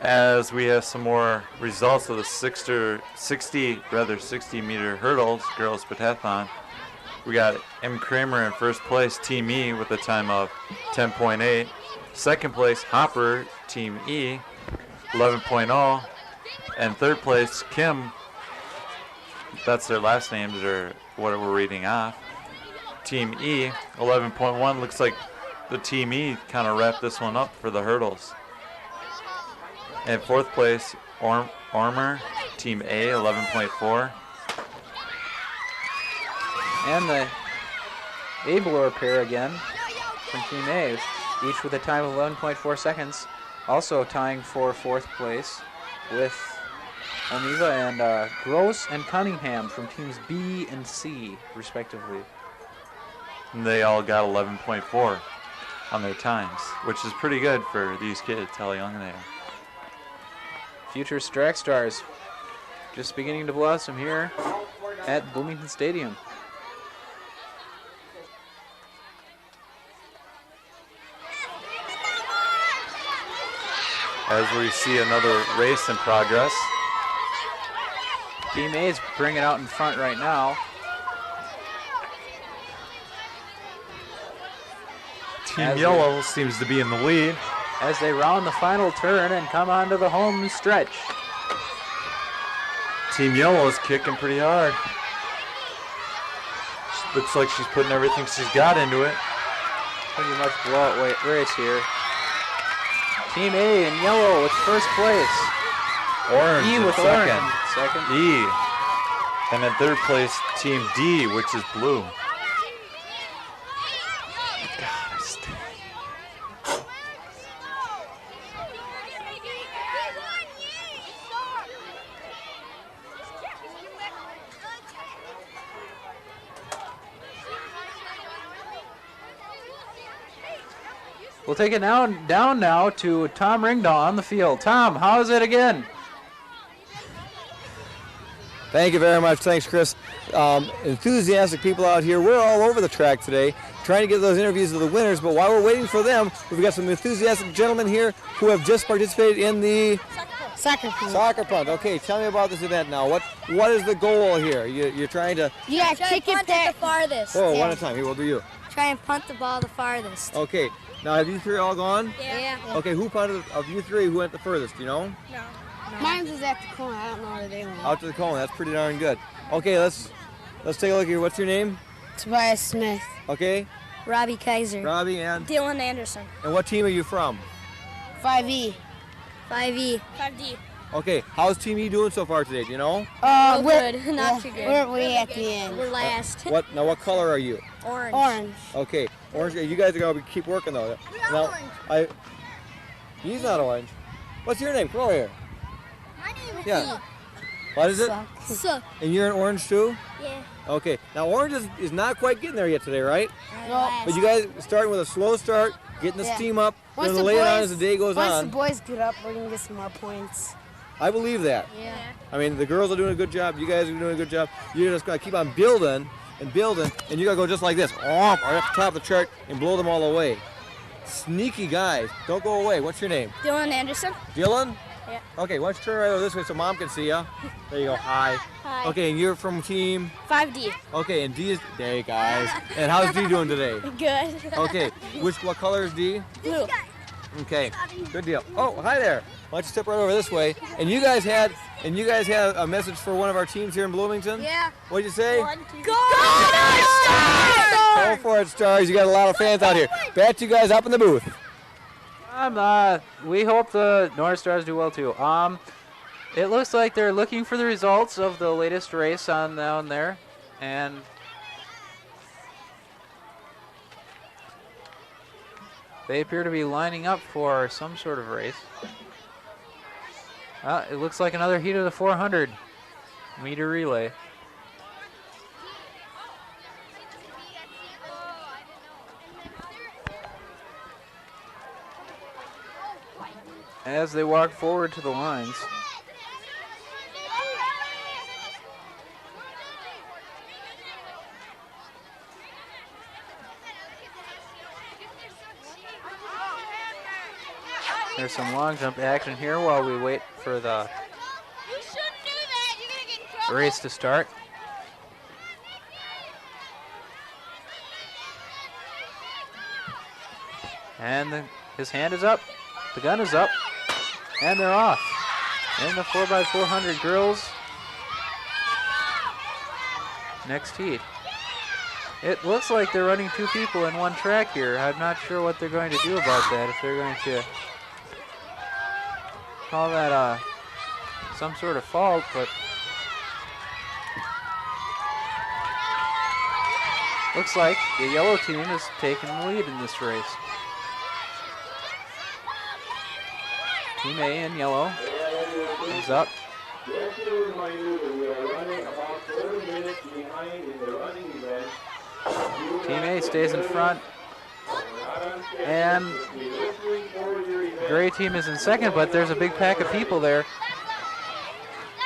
As we have some more results of the 60-meter hurdles, girls pentathlon. We got M. Kramer in first place, Team E, with a time of 10.8. Second place, Hopper, Team E, 11.0. And third place, Kim, that's their last names or what we're reading off. Team E, 11.1. Looks like the Team E kind of wrapped this one up for the hurdles. And fourth place, Ormer, Team A, 11.4. And the Abelor pair again from Team A, each with a time of 11.4 seconds. Also tying for fourth place with Oniva and Gross and Cunningham from teams B and C, respectively. And they all got 11.4 on their times, which is pretty good for these kids, how young they are. Future track stars just beginning to blossom here at Bloomington Stadium. As we see another race in progress. Team A is bringing it out in front right now. Team Yellow seems to be in the lead. as they round the final turn and come onto the home stretch. Team Yellow is kicking pretty hard. Looks like she's putting everything she's got into it. Pretty much blowout race here. Team A in yellow with first place. Orange E in with second. orange. Second. E. And in third place, Team D, which is blue. We'll take it down now to Tom Ringdahl on the field. Tom, how is it again? Thank you very much. Thanks, Chris. Enthusiastic people out here. We're all over the track today trying to get those interviews of the winners, but while we're waiting for them, we've got some enthusiastic gentlemen here who have just participated in the Soccer punt. soccer punt. Okay, tell me about this event now. What is the goal here? You're trying to... Yeah, kick it the farthest. Oh, one at a time. Here, we'll do you. Try and punt the ball the farthest. Okay, now have you three all gone? Yeah. Okay, who punted of you three? Who went the furthest, do you know? No. Mine was at the corner. I don't know where they went. Out to the cone. That's pretty darn good. Okay, let's take a look here. What's your name? Tobias Smith. Okay, Robbie Kaiser. Robbie, and Dylan Anderson. what team are you from? 5E. 5E. 5D. Okay, how's Team E doing so far today? Do you know? We're good. Not too good. We're way at the end. We're last. What color are you? Orange. Orange. Okay, orange. You guys are gonna keep working though. Now, he's not orange. What's your name? Come over here. My name is Yeah. What is it? So. And you're in orange too? Yeah. Okay. Now orange is not quite getting there yet today, right? No. But you guys starting with a slow start, getting the steam up, then lay it on as the day goes Once on. the boys get up, we're going to get some more points. I believe that. Yeah. I mean, the girls are doing a good job. You guys are doing a good job. You're just going to keep on building, and you got to go just like this. Right up the top of the chart and blow them all away. Sneaky guys. Don't go away. What's your name? Dylan Anderson. Dylan? Yeah. Okay, why don't you turn right over this way so Mom can see you. There you go. Hi. Hi. Okay, and you're from team? 5D. Okay, and D is... There, guys. And how's D doing today? Good. Okay, what color is D? Blue. Okay, good deal. Oh, hi there. Why don't you step right over this way? And you guys had a message for one of our teams here in Bloomington? Yeah. What'd you say? Go Stars! Go for it, Stars. You got a lot of fans out here. Bet you guys up in the booth. We hope the North Stars do well too. It looks like they're looking for the results of the latest race on down there, and they appear to be lining up for some sort of race. It looks like another heat of the 400-meter relay. As they walk forward to the lines. There's some long jump action here while we wait for the race to start. And his hand is up, the gun is up, and they're off. In the 4x400 girls, next heat. It looks like they're running two people in one track here. I'm not sure what they're going to do about that, if they're going to call that some sort of fault, but looks like the yellow team is taking the lead in this race. Team A in yellow is up. Just a reminder that we are running about 4 minutes behind in the running event. Team A stays in front, and gray team is in second, but there's a big pack of people there.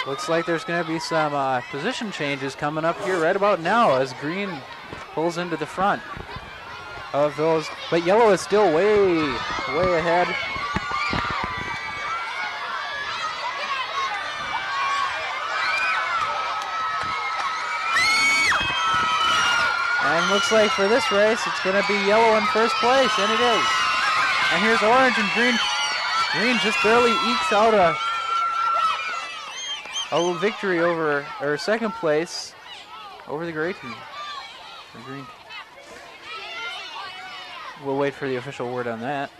Looks like there's going to be some position changes coming up here right about now as green pulls into the front of those, but yellow is still way ahead. And looks like for this race, it's going to be yellow in first place, and it is. And here's orange and green. Green just barely ekes out a little victory over, or second place over the gray team. The green. We'll wait for the official word on that.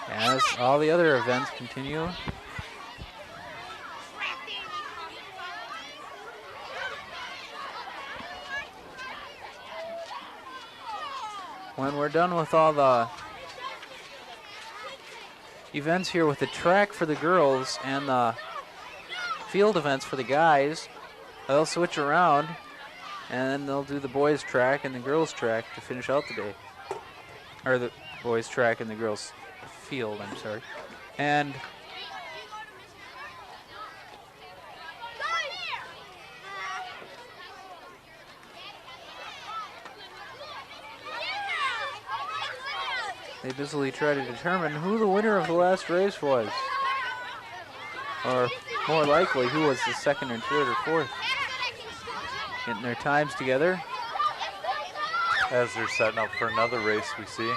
As all the other events continue. When we're done with all the events here with the track for the girls and the field events for the guys, they'll switch around and then they'll do the boys track and the girls track to finish out the day. Or the boys track and the girls field, I'm sorry. And they busily try to determine who the winner of the last race was. Or more likely, who was the second and third or fourth. Getting their times together. As they're setting up for another race, we see.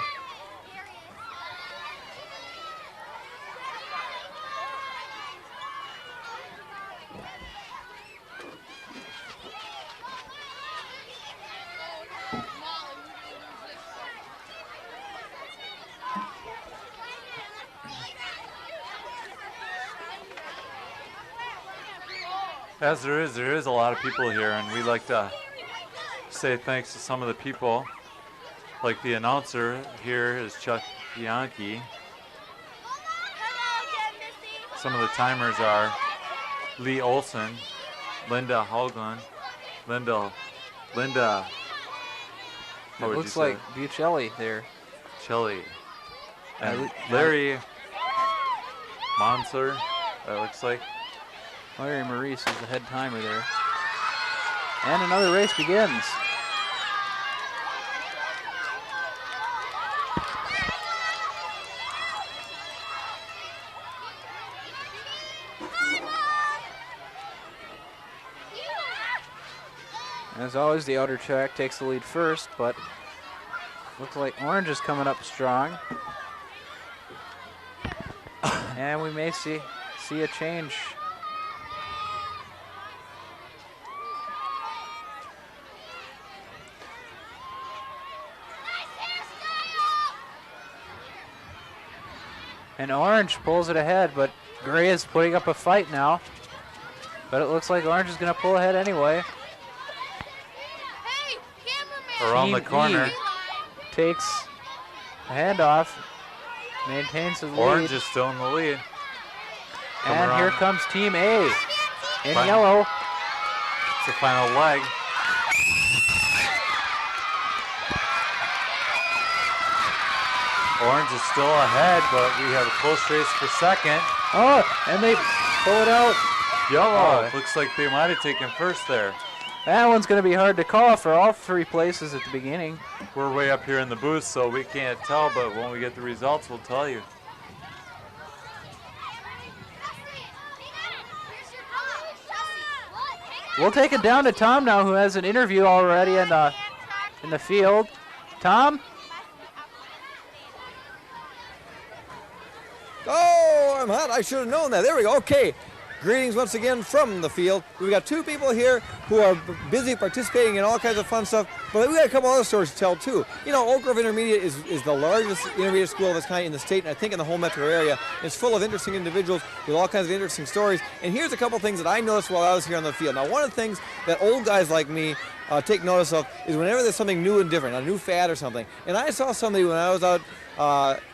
As there is a lot of people here, and we like to say thanks to some of the people. Like the announcer here is Chuck Bianchi. Some of the timers are Lee Olson, Linda Hoagland, Linda. It looks like Buccelli there. Buccelli. And Larry Monsler, that looks like. Larry Maurice is the head timer there. And another race begins. As always, the outer track takes the lead first, but looks like orange is coming up strong. And we may see a change. And orange pulls it ahead, but gray is putting up a fight now. But it looks like orange is going to pull ahead anyway. Around the corner. Takes a handoff, maintains his lead. Orange is still in the lead. And here comes Team A in yellow. It's the final leg. Orange is still ahead, but we have a close race for second. Oh, and they pull it out. Yellow. Looks like they might have taken first there. That one's going to be hard to call for all three places at the beginning. We're way up here in the booth, so we can't tell, but when we get the results, we'll tell you. We'll take it down to Tom now, who has an interview already in the field. Tom? Oh, I'm hot. I should have known that. There we go. Okay. Greetings once again from the field. We've got two people here who are busy participating in all kinds of fun stuff, but we got a couple other stories to tell too. You know, Oak Grove Intermediate is the largest intermediate school of its kind in the state, and I think in the whole metro area. It's full of interesting individuals with all kinds of interesting stories. And here's a couple things that I noticed while I was here on the field. Now, one of the things that old guys like me take notice of is whenever there's something new and different, a new fad or something. And I saw somebody when I was out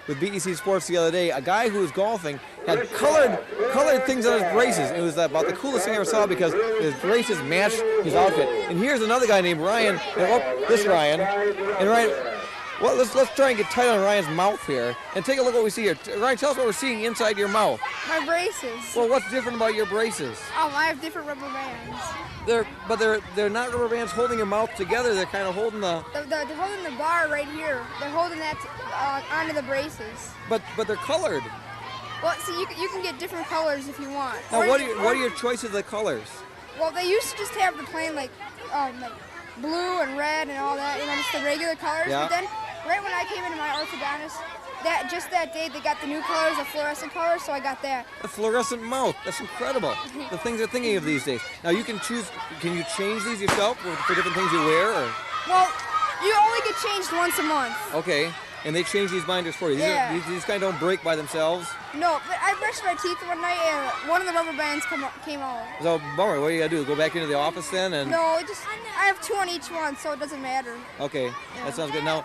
with BEC Sports the other day, a guy who was golfing had colored things on his braces. It was about the coolest thing I ever saw because his braces matched his outfit. And here's another guy named Ryan. This Ryan. And Ryan, well, let's try and get tight on Ryan's mouth here and take a look at what we see here. Ryan, tell us what we're seeing inside your mouth. My braces. Well, what's different about your braces? I have different rubber bands. They're not rubber bands holding your mouth together. They're kind of holding They're holding the bar right here. They're holding that onto the braces. But they're colored. Well, see, you can get different colors if you want. Now, what are your choices of the colors? Well, they used to just have the plain like blue and red and all that, just the regular colors. Yeah. But then right when I came into my orthodontist, just that day they got the new colors, the fluorescent colors, so I got that. A fluorescent mouth. That's incredible. The things they're thinking of these days. Now you can choose. Can you change these yourself for different things you wear? Or? Well, you only get changed once a month. Okay. And they change these binders for you. These kind of don't break by themselves. No, but I brushed my teeth one night and one of the rubber bands came out. So, bummer. What do you got to do? Go back into the office then? And no, I have 2 on each one, so it doesn't matter. Okay, that sounds good. Now,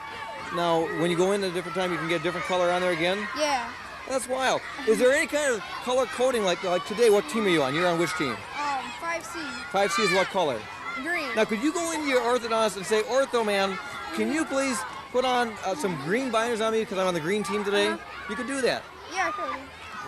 when you go in at a different time, you can get a different color on there again? Yeah. That's wild. Is there any kind of color coding like today? What team are you on? You're on which team? 5C. 5C is what color? Green. Now, could you go into your orthodontist and say, Ortho man, can you please put on some green binders on me because I'm on the green team today? You could do that. Yeah, I could.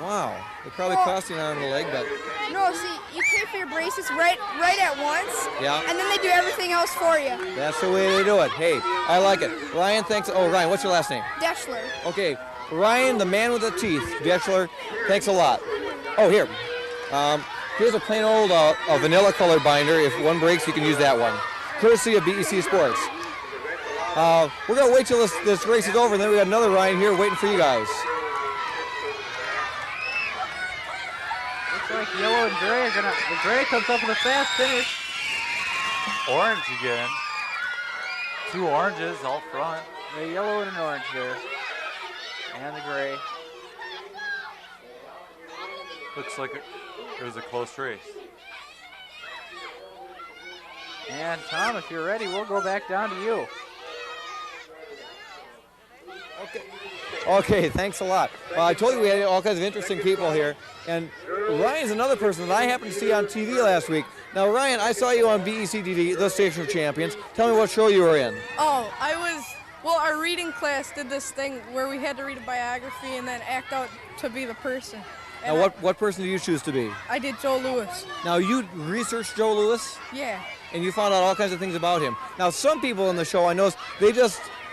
Wow. It probably cost you an arm and a leg, but... No, see, you pay for your braces right at once. Yeah. And then they do everything else for you. That's the way to do it. Hey, I like it. Ryan, thanks. Oh, Ryan, what's your last name? Deschler. Okay, Ryan, the man with the teeth. Deschler, thanks a lot. Oh, here. Here's a plain old vanilla color binder. If one breaks, you can use that one. Courtesy of BEC Sports. We're going to wait till this race is over, and then we got another Ryan here waiting for you guys. Looks like yellow and gray are gonna. The gray comes up with a fast finish. Orange again. 2 oranges all front. The yellow and an orange there. And the gray. Looks like it was a close race. And Tom, if you're ready, we'll go back down to you. Okay, thanks a lot. I told you we had all kinds of interesting people here, and Ryan's another person that I happened to see on TV last week. Now, Ryan, I saw you on BEC-TV, the Station of Champions. Tell me what show you were in. Oh, our reading class did this thing where we had to read a biography and then act out to be the person. And now, what person do you choose to be? I did Joe Louis. Now, you researched Joe Louis? Yeah. And you found out all kinds of things about him. Now, some people in the show, I noticed, they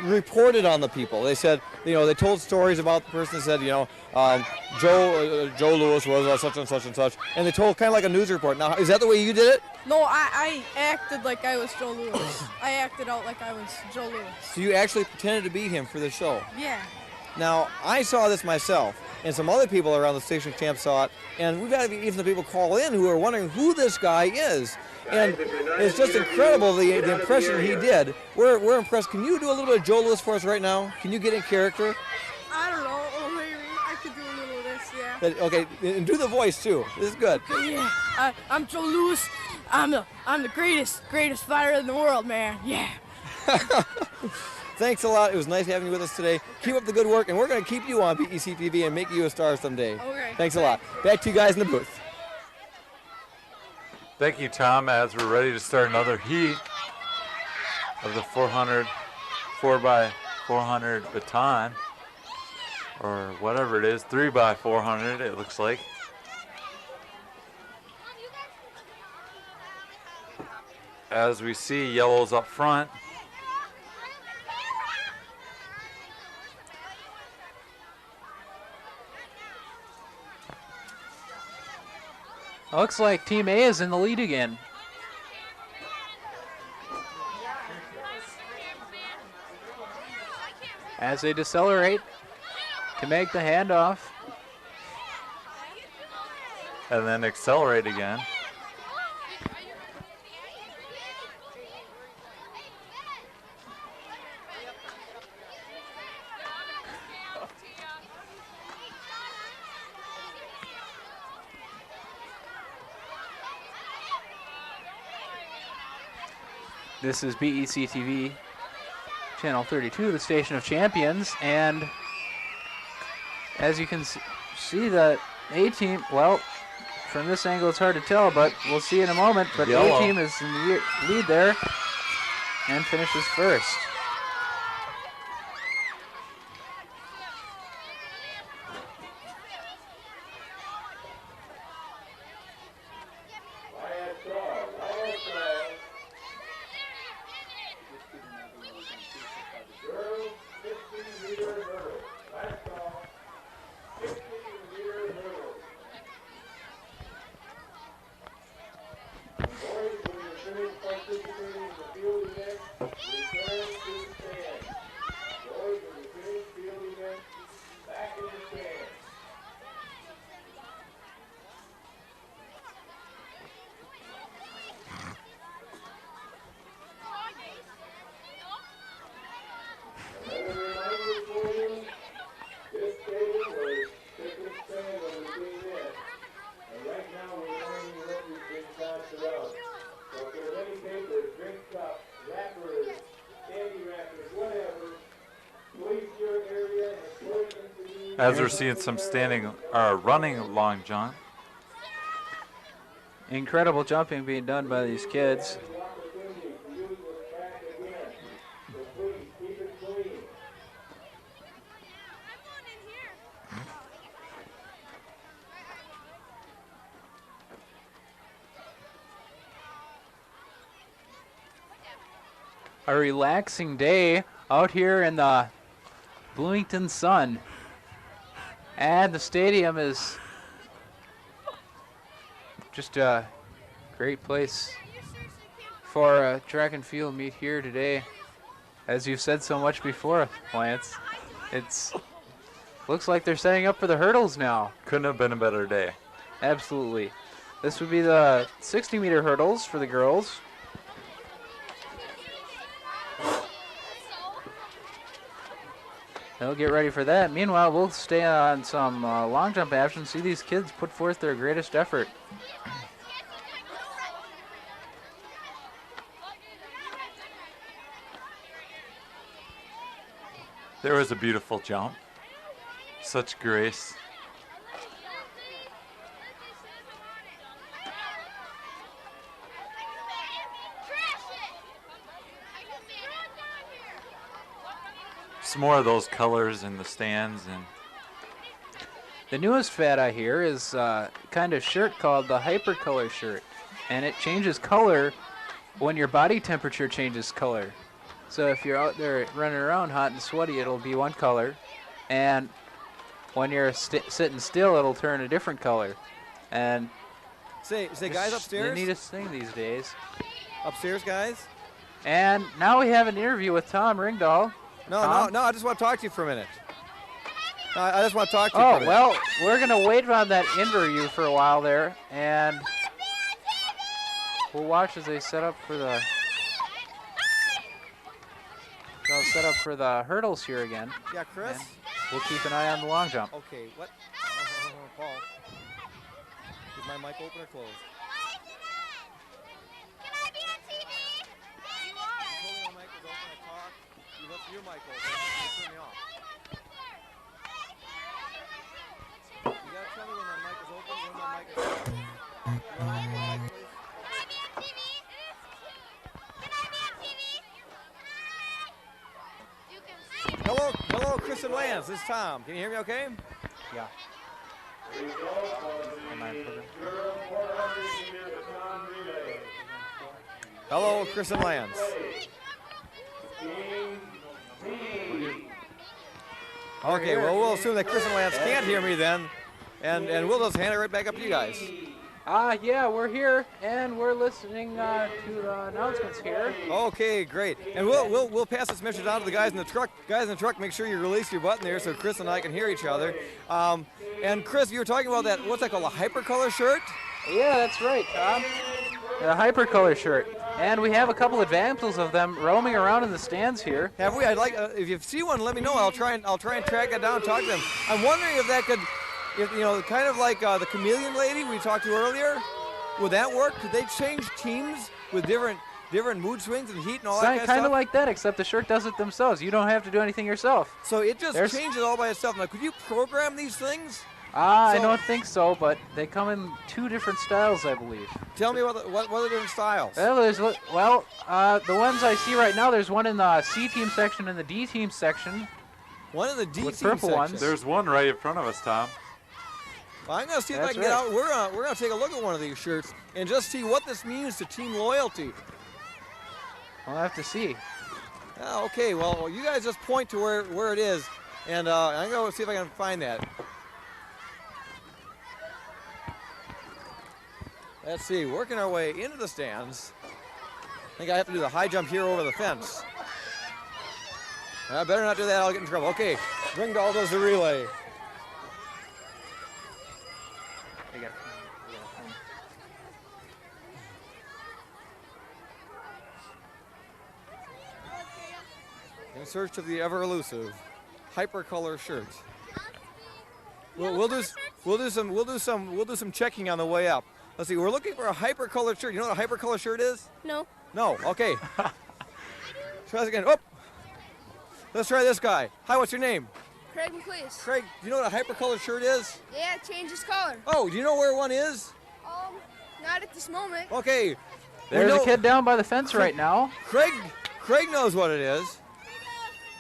reported on the people. They said, they told stories about the person. They said, Joe Louis was such and such and such. And they told kind of like a news report. Now, is that the way you did it? No, I acted like I was Joe Louis. I acted out like I was Joe Louis. So you actually pretended to be him for the show? Yeah. Now, I saw this myself, and some other people around the Station of Champs saw it, and we've had even the people call in who are wondering who this guy is. And it's just incredible the impression he did. We're impressed. Can you do a little bit of Joe Louis for us right now? Can you get in character? I don't know. Oh, maybe I could do a little of this, yeah. Okay, and do the voice too. This is good. Yeah, I'm Joe Louis. I'm the greatest fighter in the world, man. Yeah. Thanks a lot. It was nice having you with us today. Keep up the good work, and we're going to keep you on BEC-TV and make you a star someday. Okay. Thanks a lot. Back to you guys in the booth. Thank you, Tom, as we're ready to start another heat of the 4x400 baton, or whatever it is, 3x400 it looks like. As we see, yellow's up front. Looks like Team A is in the lead again. As they decelerate to make the handoff. And then accelerate again. This is BEC-TV, Channel 32, the Station of Champions, and as you can see, the A-team, well, from this angle it's hard to tell, but we'll see in a moment, but the A-team is in the lead there and finishes first. Participating in the field event, return to As we're seeing some running long jump. Incredible jumping being done by these kids. A relaxing day out here in the Bloomington sun. And the stadium is just a great place for a track and field meet here today. As you've said so much before, Lance, it's looks like they're setting up for the hurdles now. Couldn't have been a better day. Absolutely. This would be the 60-meter hurdles for the girls. They'll get ready for that. Meanwhile, we'll stay on some long jump action, see these kids put forth their greatest effort. There was a beautiful jump. Such grace. Some more of those colors in the stands. And the newest fad I hear is kind of shirt called the hypercolor shirt, and it changes color when your body temperature changes color. So if you're out there running around hot and sweaty, it'll be one color, and when you're sitting still, it'll turn a different color. And say guys upstairs? The neatest thing these days. Upstairs, guys? And now we have an interview with Tom Ringdahl. No, Tom? no, I just want to talk to you for a minute. I just want to talk to you for a minute. Oh, well, we're going to wait on that interview for a while there, and we'll watch as they set up for the hurdles here again. Yeah, Chris? And we'll keep an eye on the long jump. Okay, what? Paul. Is my mic open or closed? Can I be on TV? You are. You told me my mic was open to talk. You left your mic open. You turned me off. You gotta tell me when my mic is open, when my mic is open. You wanna open my mic, please? Can I be on TV? Can I be on TV? You can see me. Hello, Chris and Lance. This is Tom. Can you hear me okay? Yeah. Hello, Chris and Lance. Okay, well, we'll assume that Chris and Lance can't hear me then, and we'll just hand it right back up to you guys. Yeah, we're here, and we're listening to the announcements here. Okay, great. And we'll pass this message on to the guys in the truck. Guys in the truck, make sure you release your button there so Chris and I can hear each other. And Chris, you were talking about that, what's that called, a hypercolor shirt? Yeah, that's right, Tom. A hypercolor shirt. And we have a couple examples of them roaming around in the stands here. Have we? I'd like, if you see one, let me know. I'll try and track it down and talk to them. I'm wondering if that could, kind of like the chameleon lady we talked to earlier. Would that work? Could they change teams with different mood swings and heat and all that kind of stuff? Kind of like that, except the shirt does it themselves. You don't have to do anything yourself. So it just changes all by itself. Now, could you program these things? I don't think so, but they come in two different styles, I believe. Tell me what are the different styles? Well, the ones I see right now, there's one in the C team section and the D team section. One in the D with team purple section. ones. There's one right in front of us, Tom. Well, I'm going to see if I can get out. We're going to take a look at one of these shirts and just see what this means to team loyalty. We'll have to see. Okay, well, you guys just point to where it is, and I'm going to see if I can find that. Let's see, working our way into the stands. I think I have to do the high jump here over the fence. I better not do that, I'll get in trouble. Okay, Ringdahl does the relay. In search of the ever elusive hypercolor shirt. We'll do some checking on the way up. Let's see, we're looking for a hypercolor shirt. You know what a hypercolor shirt is? No. No, okay. Try this again. Oh! Let's try this guy. Hi, what's your name? Craig, please. Craig, do you know what a hypercolored shirt is? Yeah, it changes color. Oh, do you know where one is? Not at this moment. Okay. There's a kid down by the fence right now. Craig knows what it is.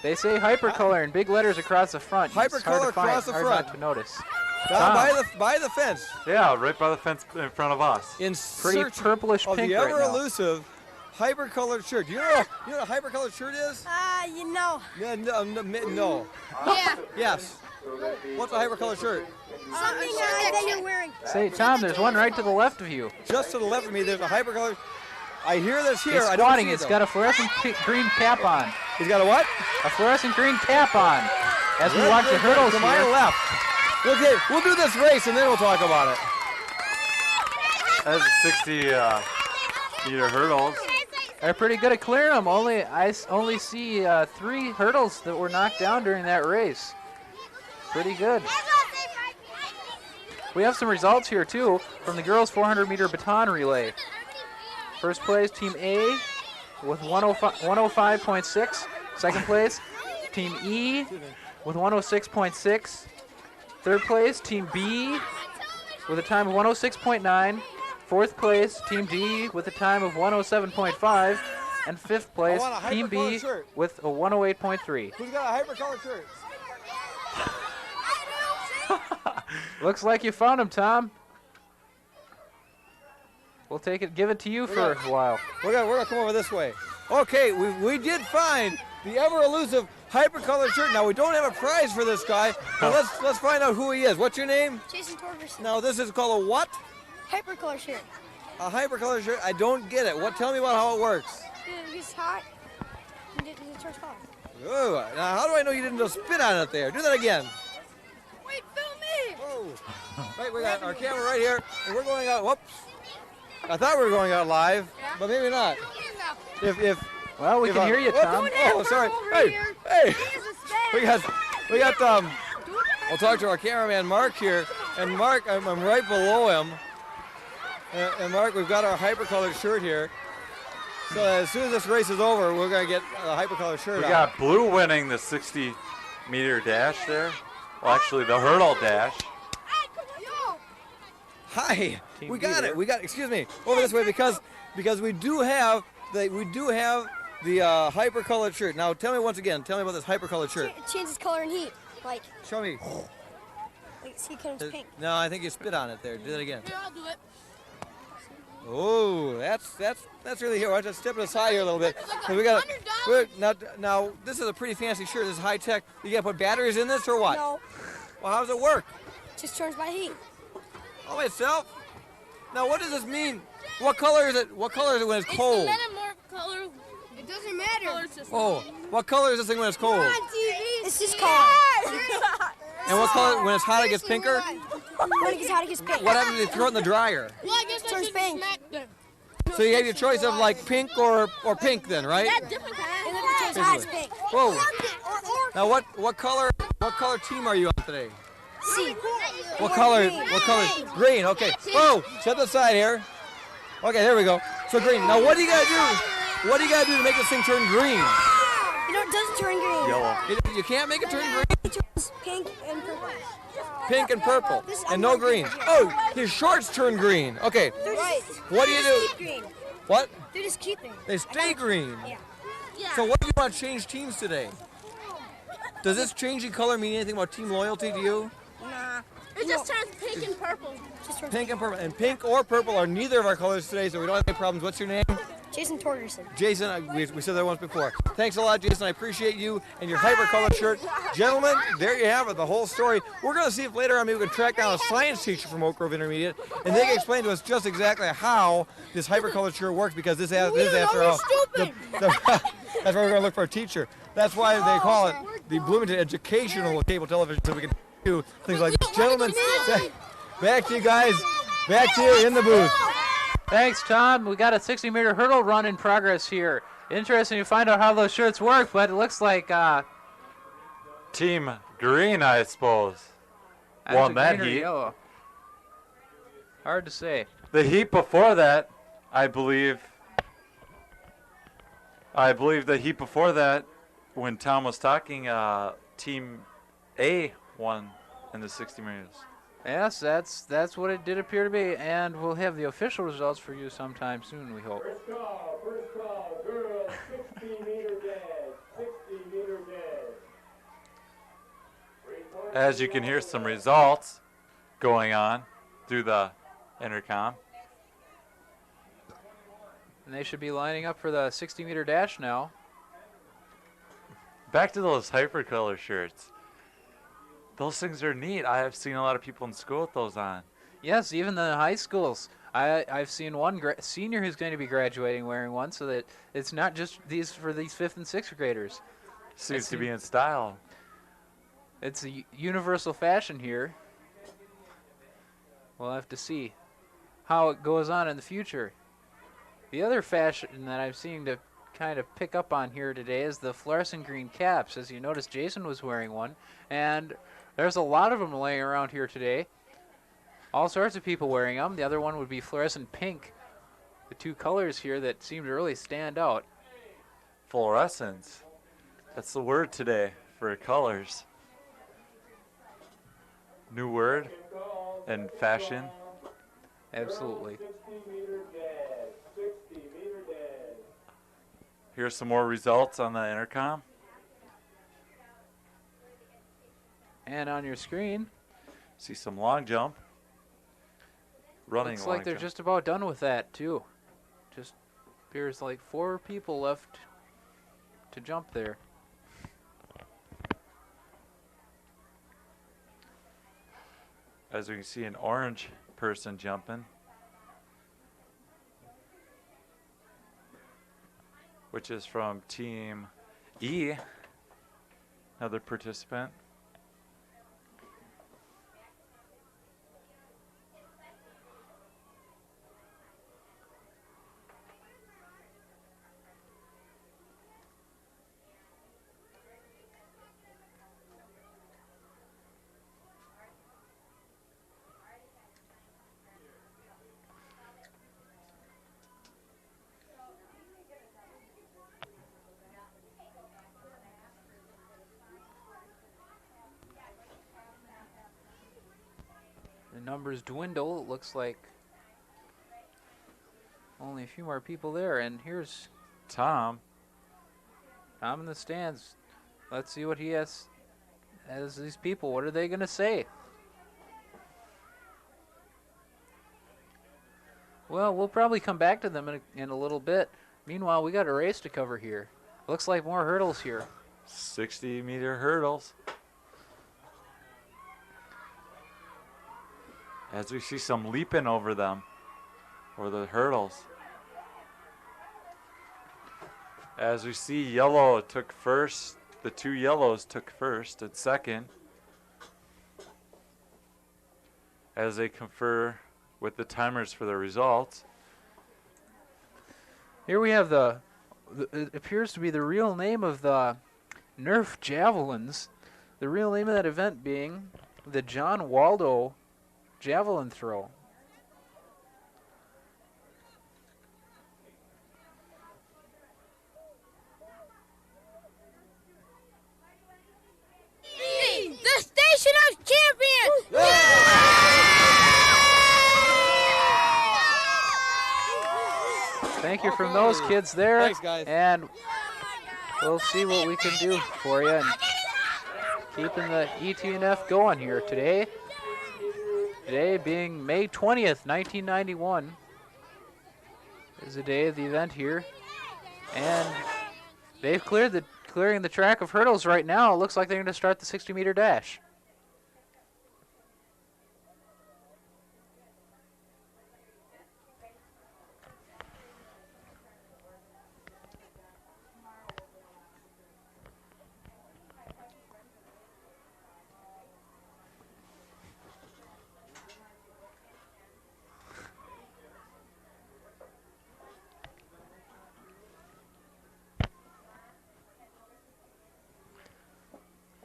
They say hypercolor in big letters across the front. Hypercolor across the front. Hard not to notice. Down by the fence. Yeah, right by the fence in front of us. In pretty search purplish of pink the right now. ever-elusive hypercolored shirt. You know what a hypercolored shirt is? You know. No. Yeah. Yes. What's a hypercolored shirt? Something that you're wearing. Say, Tom, there's one right to the left of you. Just to the left of me, there's a hypercolored. I hear this here. He's I don't squatting. see It's them. got a fluorescent green cap on. He's got a what? A fluorescent green cap on. As we watch the hurdles to here. my left. Okay, we'll do this race and then we'll talk about it. That's a 60-meter hurdles. They're pretty good at clearing them. I only see 3 hurdles that were knocked down during that race. Pretty good. We have some results here too from the girls 400-meter baton relay. First place, Team A with 105.6. Second place, Team E with 106.6. Third place, Team B with a time of 106.9. Fourth place, Team D with a time of 107.5. And fifth place, Team B with a 108.3. Who's got a hypercolored shirt? Looks like you found him, Tom. We'll give it to you for a while. We're gonna come over this way. Okay, we did find the ever-elusive hypercolored shirt. Now, we don't have a prize for this guy, but let's find out who he is. What's your name? Jason Torgerson. Now, this is called a what? Hypercolor shirt. A hypercolored shirt? I don't get it. Tell me about how it works. It's hot. It turns color. Oh, now how do I know you didn't just spit on it there? Do that again. Wait, film me! Whoa. Right, we got our camera right here, and we're going out. Whoops. I thought we were going out live, but maybe not. Well, we can hear you, Tom. Oh, sorry. Hey. We got we'll talk to our cameraman Mark here, and Mark, I'm right below him. And Mark, we've got our hypercolored shirt here. So as soon as this race is over, we're gonna get a hypercolored shirt. We got blue winning the 60-meter dash there. Well, actually, the hurdle dash. Hi, we got it. Excuse me, over this way because we do have the hypercolored shirt. Now tell me once again. Tell me about this hypercolored shirt. It changes color and heat. Like. Show me. Like see, it turns pink. No, I think you spit on it there. Do that again. Yeah, I'll do it. Oh, that's really here. I'll just step it aside here a little bit. We got now. This is a pretty fancy shirt. This is high tech. You got to put batteries in this or what? No. Well, how does it work? Just turns by heat. Oh, itself. Now, what does this mean? What color is it? What color is it when it's cold? Color. It doesn't matter. Oh, what color is this thing when it's cold? It's just color. And what color when it's hot? It gets pinker. When it gets hot, it gets pink. What happens if you throw it in the dryer? Well, I guess it turns pink. So you have your choice of like pink or pink then, right? And then it turns hot, it's pink. Whoa. Now what color team are you on today? C. What color? Green. Okay. Whoa. Step aside here. Okay, there we go. So green. Now what do you gotta do? What do you gotta do to make this thing turn green? You know, it doesn't turn green. Yellow. You can't make it turn green. It turns pink and purple. Pink and purple, and no green. Oh, his shorts turn green. Okay. Right. What do you do? Green. What? They just keep green. They stay green. Yeah. So what do you want to change teams today? Does this changing color mean anything about team loyalty to you? Nah. It just turns pink and purple. Pink and purple. And pink or purple are neither of our colors today, so we don't have any problems. What's your name? Jason Torgerson. Jason, we said that once before. Thanks a lot, Jason. I appreciate you and your hyper-colored shirt. Gentlemen, there you have it, the whole story. We're going to see if later on maybe we can track down a science teacher from Oak Grove Intermediate, and they can explain to us just exactly how this hyper-colored shirt works, because this is, after all, that's why we're going to look for a teacher. That's why they call it the Bloomington Educational Cable Television, so we can do things like this. Gentlemen, back to you guys. Back to you in the booth. Thanks, Tom. We got a 60-meter hurdle run in progress here. Interesting to find out how those shirts work, but it looks like Team Green, I suppose, won that heat. Yellow. Hard to say. The heat before that, I believe the heat before that, when Tom was talking, Team A won in the 60 meters. Yes, that's what it did appear to be, and we'll have the official results for you sometime soon, we hope. First call, girls, 60-meter dash, 60-meter dash. As you can hear some results going on through the intercom. And they should be lining up for the 60-meter dash now. Back to those hypercolor shirts. Those things are neat. I have seen a lot of people in school with those on. Yes, even the high schools. I've seen one senior who's going to be graduating wearing one, so that it's not just these for these 5th and 6th graders. Seems to be in style. It's a universal fashion here. We'll have to see how it goes on in the future. The other fashion that I'm seeing to kind of pick up on here today is the fluorescent green caps. As you notice, Jason was wearing one, and there's a lot of them laying around here today. All sorts of people wearing them. The other one would be fluorescent pink. The two colors here that seem to really stand out. Fluorescence. That's the word today for colors. New word and fashion. Absolutely. 60-meter dash, 60-meter dash. Here's some more results on the intercom. And on your screen, see some long jump. Running looks long like they're jump. just about done with that too. Just appears like 4 people left to jump there. As we can see, an orange person jumping, which is from Team E, another participant. The numbers dwindle. It looks like only a few more people there. And here's Tom. Tom in the stands. Let's see what he has as these people. What are they going to say? Well, we'll probably come back to them in a little bit. Meanwhile, we got a race to cover here. Looks like more hurdles here. 60-meter hurdles. As we see some leaping over them, or the hurdles. As we see, yellow took first. The 2 yellows took first and second. As they confer with the timers for the results. Here we have it appears to be the real name of the Nerf javelins. The real name of that event being the John Waldo javelin throw. The Station of Champions! Thank you from those kids there. Thanks, guys. And we'll see what we can do for you. And keeping the ETNF going here today. Today being May 20th, 1991 is the day of the event here. And they've clearing the track of hurdles right now. It looks like they're going to start the 60-meter dash.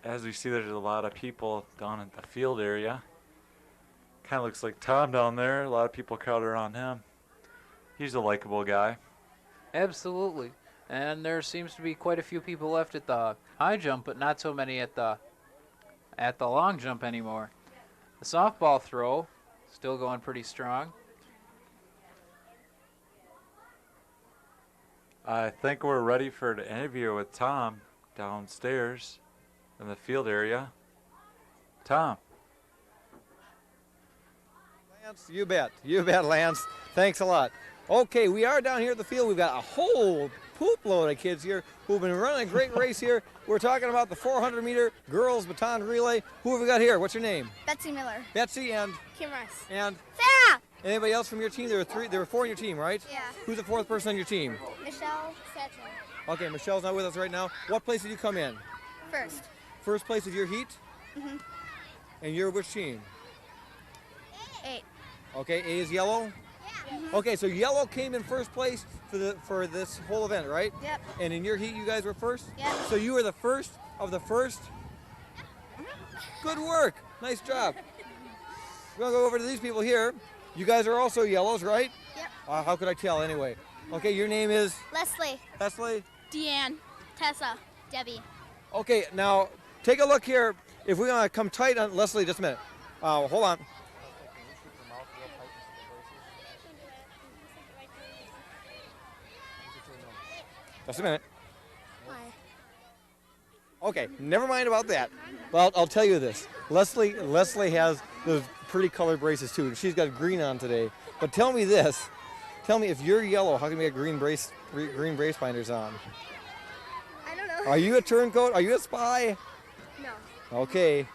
As we see, there's a lot of people down at the field area. Kind of looks like Tom down there. A lot of people crowded around him. He's a likable guy. Absolutely. And there seems to be quite a few people left at the high jump, but not so many at at the long jump anymore. The softball throw still going pretty strong. I think we're ready for the interview with Tom downstairs in the field area. Tom. Lance, you bet, Lance. Thanks a lot. Okay, we are down here at the field. We've got a whole poop load of kids here who've been running a great race here. We're talking about the 400-meter girls baton relay. Who have we got here? What's your name? Betsy Miller. Betsy and? Kim Rice. And? Sarah! Anybody else from your team? There were four on your team, right? Yeah. Who's the fourth person on your team? Michelle Satchel. Okay, Michelle's not with us right now. What place did you come in? First. First place of your heat? Mm-hmm. And you're which team? 8. Okay, A is yellow? Mm-hmm. Okay, so yellow came in first place for this whole event, right? Yep. And in your heat, you guys were first? Yep. So you were the first of the first? Good work. Nice job. We're going to go over to these people here. You guys are also yellows, right? Yep. How could I tell anyway? Okay, your name is? Leslie. Leslie? Deanne. Tessa. Debbie. Okay, now take a look here. If we're going to come tight on Leslie, just a minute. Hold on. Just a minute. Why? Okay, never mind about that. Well, I'll tell you this. Leslie has those pretty colored braces too, and she's got green on today. But tell me this. Tell me, if you're yellow, how come you got green brace binders on? I don't know. Are you a turncoat? Are you a spy? No. Okay,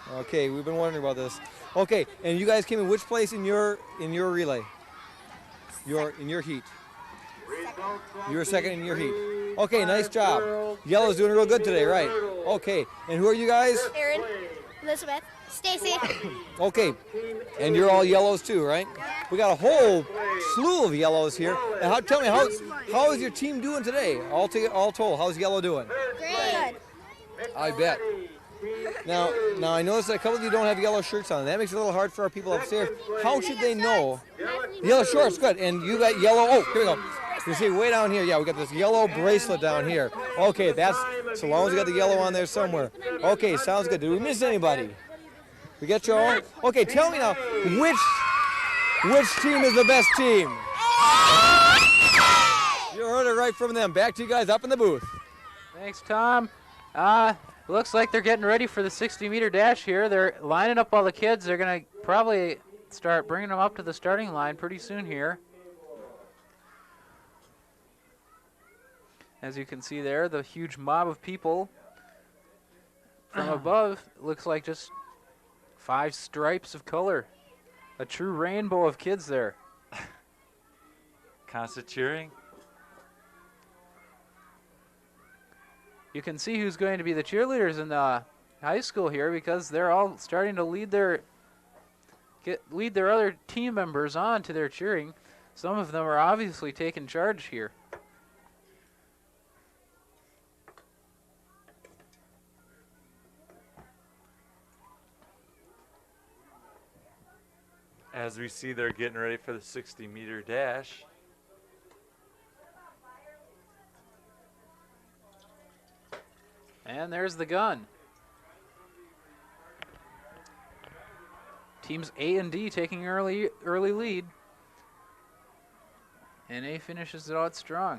we've been wondering about this. Okay, and you guys came in which place in your relay? In your heat. You were second in your heat. Okay, nice job. Yellow's doing real good today, right? Okay, and who are you guys? Aaron. Elizabeth. Stacy. Okay, and you're all yellows too, right? We got a whole slew of yellows here. And tell me, how is your team doing today? All told, how's yellow doing? Great. I bet. Now I noticed that a couple of you don't have yellow shirts on. That makes it a little hard for our people upstairs. How should they know? Yellow shorts, good. And you got yellow. Oh, here we go. You see way down here. Yeah, we got this yellow bracelet down here. Okay, that's so long as we got the yellow on there somewhere. Okay, sounds good. Did we miss anybody? We get you all? Okay, tell me now, which team is the best team? You heard it right from them. Back to you guys up in the booth. Thanks, Tom. Looks like they're getting ready for the 60-meter dash here. They're lining up all the kids. They're going to probably start bringing them up to the starting line pretty soon here. As you can see there, the huge mob of people. From above, looks like just 5 stripes of color. A true rainbow of kids there. Constant cheering. You can see who's going to be the cheerleaders in the high school here, because they're all starting to lead their other team members on to their cheering. Some of them are obviously taking charge here. As we see, they're getting ready for the 60-meter dash. And there's the gun. Teams A and D taking early lead. And A finishes it out strong.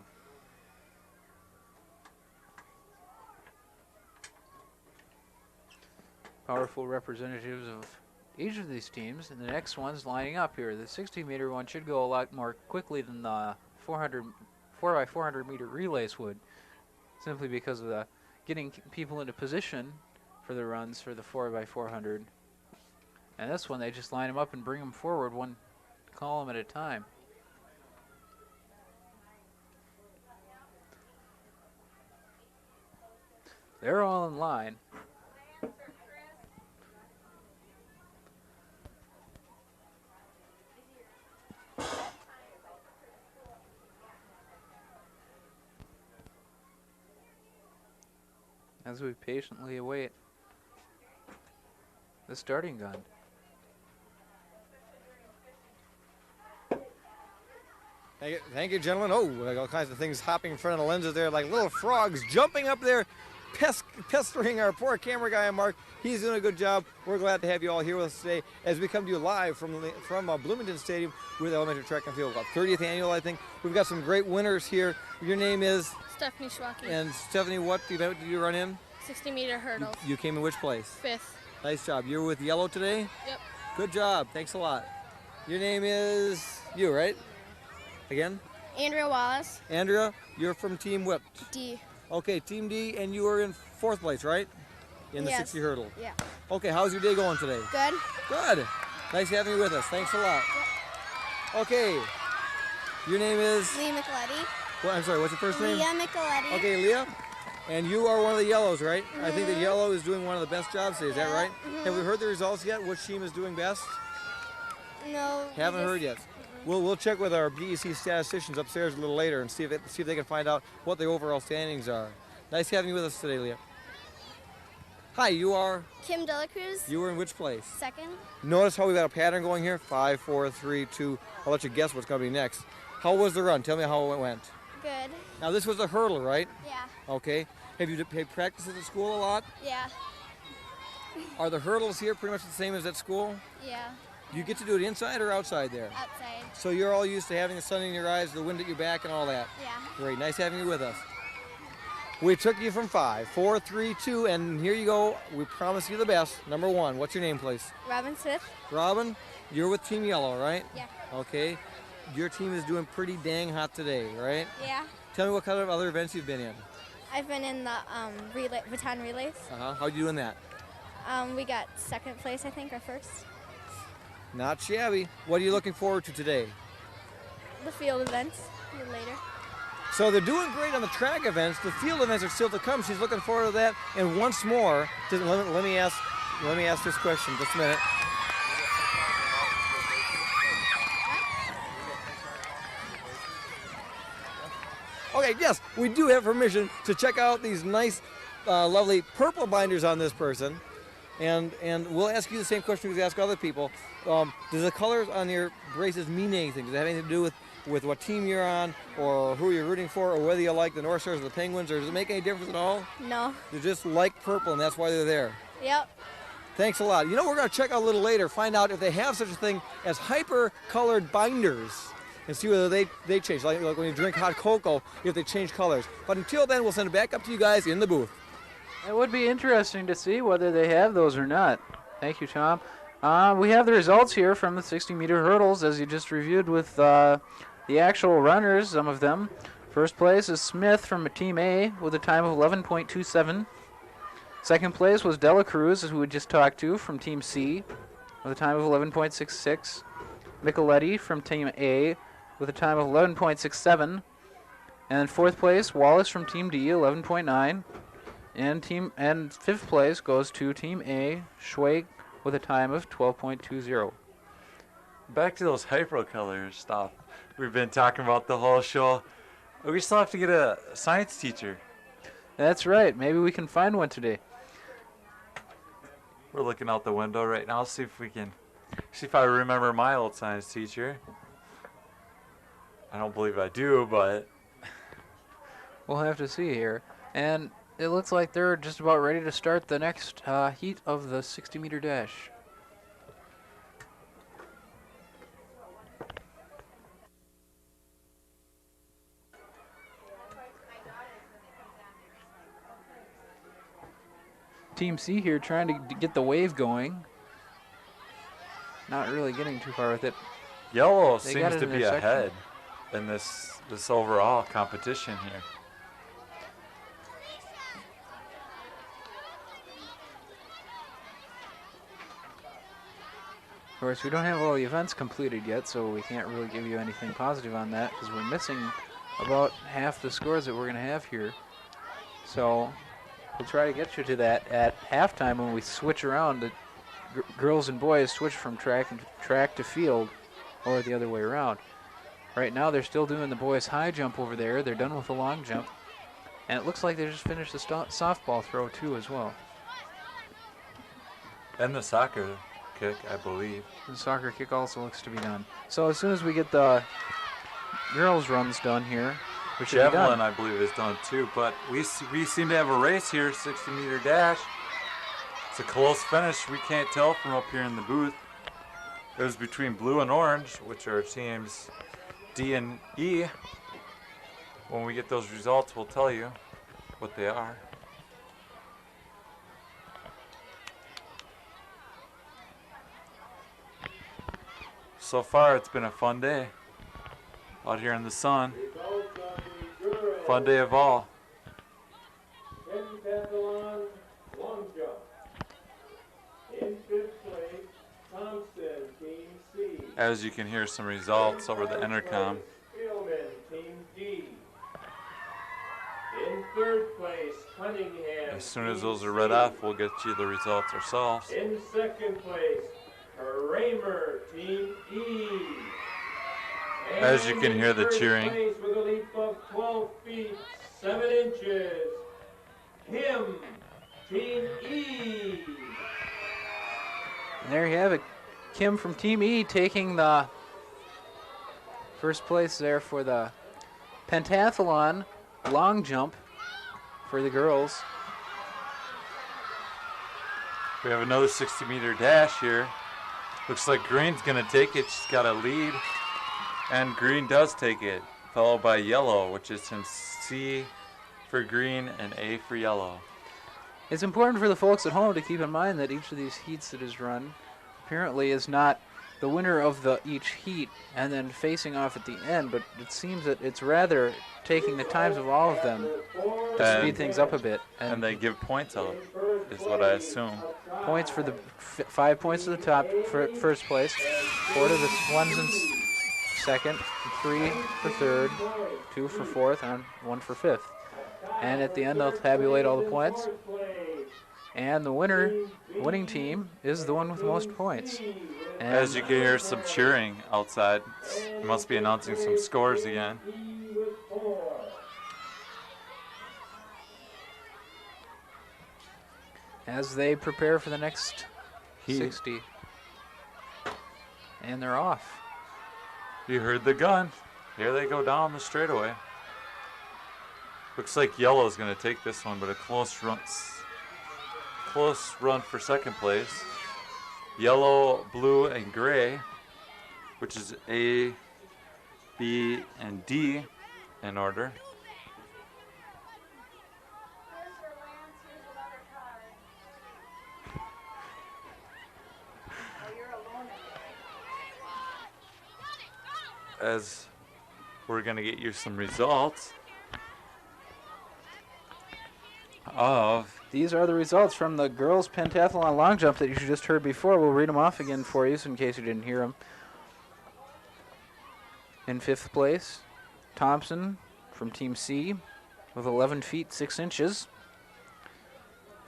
Powerful representatives of each of these teams, and the next one's lining up here. The 60-meter one should go a lot more quickly than the 4x400 meter relays would, simply because of the getting people into position for the runs for the 4x400. And this one, they just line them up and bring them forward one column at a time. They're all in line. As we patiently await the starting gun. Thank you, gentlemen. Oh, like all kinds of things hopping in front of the lenses there, like little frogs jumping up there. pestering our poor camera guy, Mark. He's doing a good job. We're glad to have you all here with us today as we come to you live from Bloomington Stadium with Elementary Track and Field. About 30th annual, I think. We've got some great winners here. Your name is? Stephanie Schwacke. And Stephanie, what event did you run in? 60-meter hurdles. You came in which place? 5th. Nice job. You're with yellow today? Yep. Good job. Thanks a lot. Your name is you, right? Again? Andrea Wallace. Andrea, you're from Team what? D. Okay, Team D, and you were in 4th place, right? In the 60 hurdle. Yeah. Okay, how's your day going today? Good. Good. Nice having you with us. Thanks a lot. Yep. Okay. Your name is? Leah Micheletti. Well, I'm sorry, what's your first name? Leah Micheletti. Okay, Leah. And you are one of the yellows, right? I think the yellow is doing one of the best jobs today. Is that right? Have we heard the results yet? Which team is doing best? No. Haven't heard yet. We'll check with our BEC statisticians upstairs a little later and see if they can find out what the overall standings are. Nice having you with us today, Leah. Hi, you are? Kim Delacruz. You were in which place? 2nd. Notice how we got a pattern going here? 5, 4, 3, 2. I'll let you guess what's going to be next. How was the run? Tell me how it went. Good. Now this was a hurdle, right? Yeah. Okay. Have you practiced at the school a lot? Yeah. Are the hurdles here pretty much the same as at school? Yeah. You get to do it inside or outside there? Outside. So you're all used to having the sun in your eyes, the wind at your back, and all that? Yeah. Great. Nice having you with us. We took you from 5, 4, 3, 2, and here you go. We promise you the best. Number 1. What's your name, please? Robin Smith. Robin, you're with Team Yellow, right? Yeah. Okay. Your team is doing pretty dang hot today, right? Yeah. Tell me what kind of other events you've been in. I've been in the baton relays. How'd you do in that? We got 2nd place, I think, or 1st. Not shabby. What are you looking forward to today? The field events a little later. So they're doing great on the track events. The field events are still to come. She's looking forward to that. And once more, let me ask this question. Just a minute. Okay, yes, we do have permission to check out these nice, lovely purple binders on this person. And we'll ask you the same question we ask other people. Does the colors on your braces mean anything? Does it have anything to do with what team you're on, or who you're rooting for, or whether you like the North Stars or the Penguins, or does it make any difference at all? No. You just like purple, and that's why they're there. Yep. Thanks a lot. You know, we're going to check out a little later, find out if they have such a thing as hyper-colored binders, and see whether they change, like when you drink hot cocoa, if they change colors. But until then, we'll send it back up to you guys in the booth. It would be interesting to see whether they have those or not. Thank you, Tom. We have the results here from the 60-meter hurdles, as you just reviewed with the actual runners, some of them. First place is Smith from Team A with a time of 11.27. Second place was Delacruz, who we just talked to, from Team C with a time of 11.66. Micheletti from Team A with a time of 11.67. And fourth place, Wallace from Team D, 11.9. And fifth place goes to Team A, Schwag, with a time of 12.20. Back to those hypercolor stuff we've been talking about the whole show. We still have to get a science teacher. That's right. Maybe we can find one today. We're looking out the window right now, see if I remember my old science teacher. I don't believe I do, but we'll have to see here. And it looks like they're just about ready to start the next heat of the 60-meter dash. Team C here trying to get the wave going. Not really getting too far with it. Yellow seems to be ahead in this overall competition here. Of course, we don't have all the events completed yet, so we can't really give you anything positive on that because we're missing about half the scores that we're going to have here. So we'll try to get you to that at halftime when we switch around. The girls and boys switch from track to field, or the other way around. Right now, they're still doing the boys' high jump over there. They're done with the long jump, and it looks like they just finished the softball throw too as well. And the soccer kick, I believe. The soccer kick also looks to be done. So as soon as we get the girls' runs done here, which should be Javelin, done. I believe, is done too. But we seem to have a race here, 60-meter dash. It's a close finish. We can't tell from up here in the booth. It was between blue and orange, which are teams D and E. When we get those results, we'll tell you what they are. So far, it's been a fun day out here in the sun. Fun day of all. Pentathlon long jump. In fifth place, Thompson, Team C. As you can hear some results over the intercom. Spielman, Team D. In third place, Cunningham. As soon as those are read off, we'll get you the results ourselves. In second place, Kramer, Team E. As you can hear the cheering. Place with a leap of 12 feet, 7 inches. Kim, Team E. And there you have it. Kim from Team E taking the first place there for the pentathlon long jump for the girls. We have another 60-meter dash here. Looks like green's going to take it. She's got a lead. And green does take it, followed by yellow, which is in C for green and A for yellow. It's important for the folks at home to keep in mind that each of these heats that is run apparently is not the winner of each heat and then facing off at the end, but it seems that it's rather taking the times of all of them to speed things up a bit. And they give points out, is what I assume. Points for the 5 points to the top for first place, 4 to the ones in second, 3 for third, 2 for fourth, and 1 for fifth. And at the end, they'll tabulate all the points. And the winning team is the one with the most points. And as you can hear some cheering outside, you must be announcing some scores again. as they prepare for the next 60. And they're off. You heard the gun. Here they go down the straightaway. Looks like yellow is going to take this one, but a close run for second place. Yellow, blue, and gray, which is A, B, and D in order. As we're going to get you some results of... These are the results from the girls' pentathlon long jump that you just heard before. We'll read them off again for you in case you didn't hear them. In fifth place, Thompson from Team C with 11 feet 6 inches.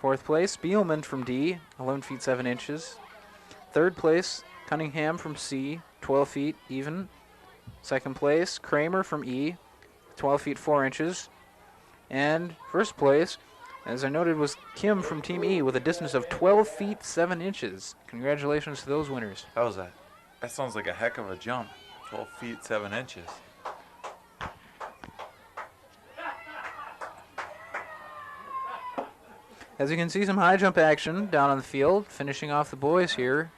Fourth place, Spielman from D, 11 feet 7 inches. Third place, Cunningham from C, 12 feet even. Second place, Kramer from E, 12 feet 4 inches. And first place, as I noted, was Kim from Team E with a distance of 12 feet 7 inches. Congratulations to those winners. How was that? That sounds like a heck of a jump. 12 feet 7 inches. As you can see, some high jump action down on the field, finishing off the boys here.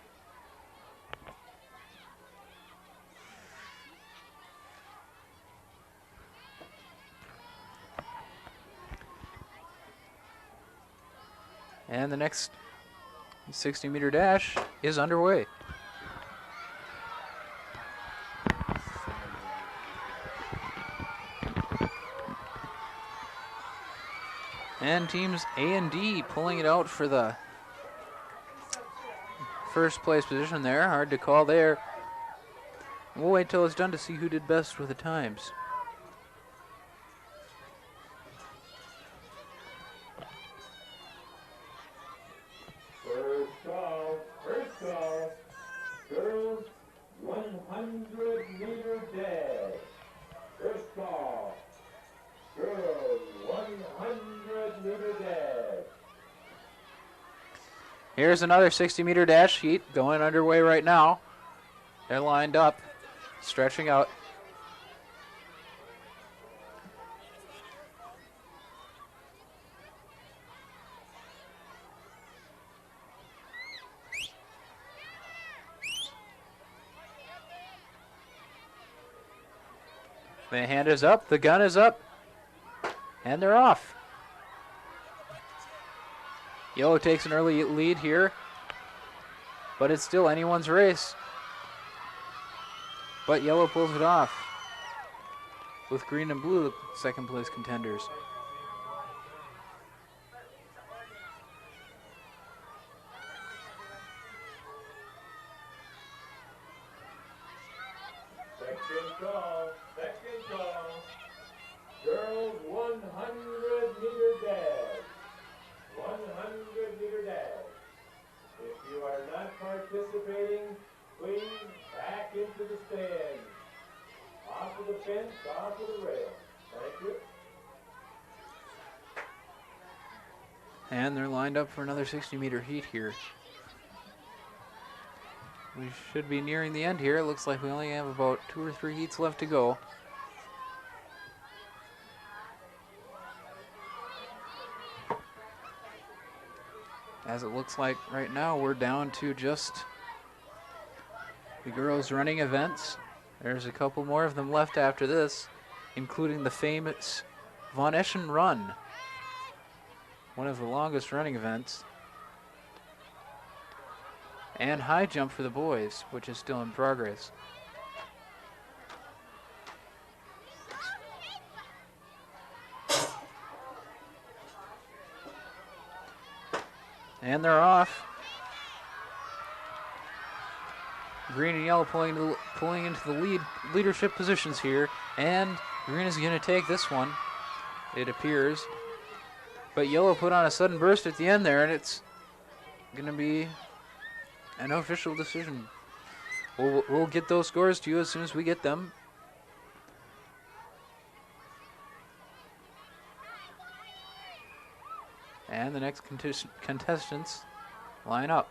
And the next 60-meter dash is underway. And teams A and D pulling it out for the first place position there. Hard to call there. We'll wait till it's done to see who did best with the times. First call, girls 100-meter dash. First call, girls 100-meter dash. Here's another 60-meter dash heat going underway right now. They're lined up, stretching out. The hand is up, the gun is up, and they're off. Yellow takes an early lead here, but it's still anyone's race. But yellow pulls it off, with green and blue the second place contenders. Second call. Girls 100-meter dash. 100-meter dash. If you are not participating, please back into the stand. Off of the fence, off of the rail. Thank you. And they're lined up for another 60-meter heat here. We should be nearing the end here. It looks like we only have about 2 or 3 heats left to go. As it looks like right now, we're down to just the girls' running events. There's a couple more of them left after this, including the famous Von Eschen Run, one of the longest running events, and high jump for the boys, which is still in progress. And they're off. Green and yellow pulling into the leadership positions here, and green is going to take this one, it appears. But yellow put on a sudden burst at the end there, and it's going to be an official decision. We'll get those scores to you as soon as we get them. And the next contestants line up.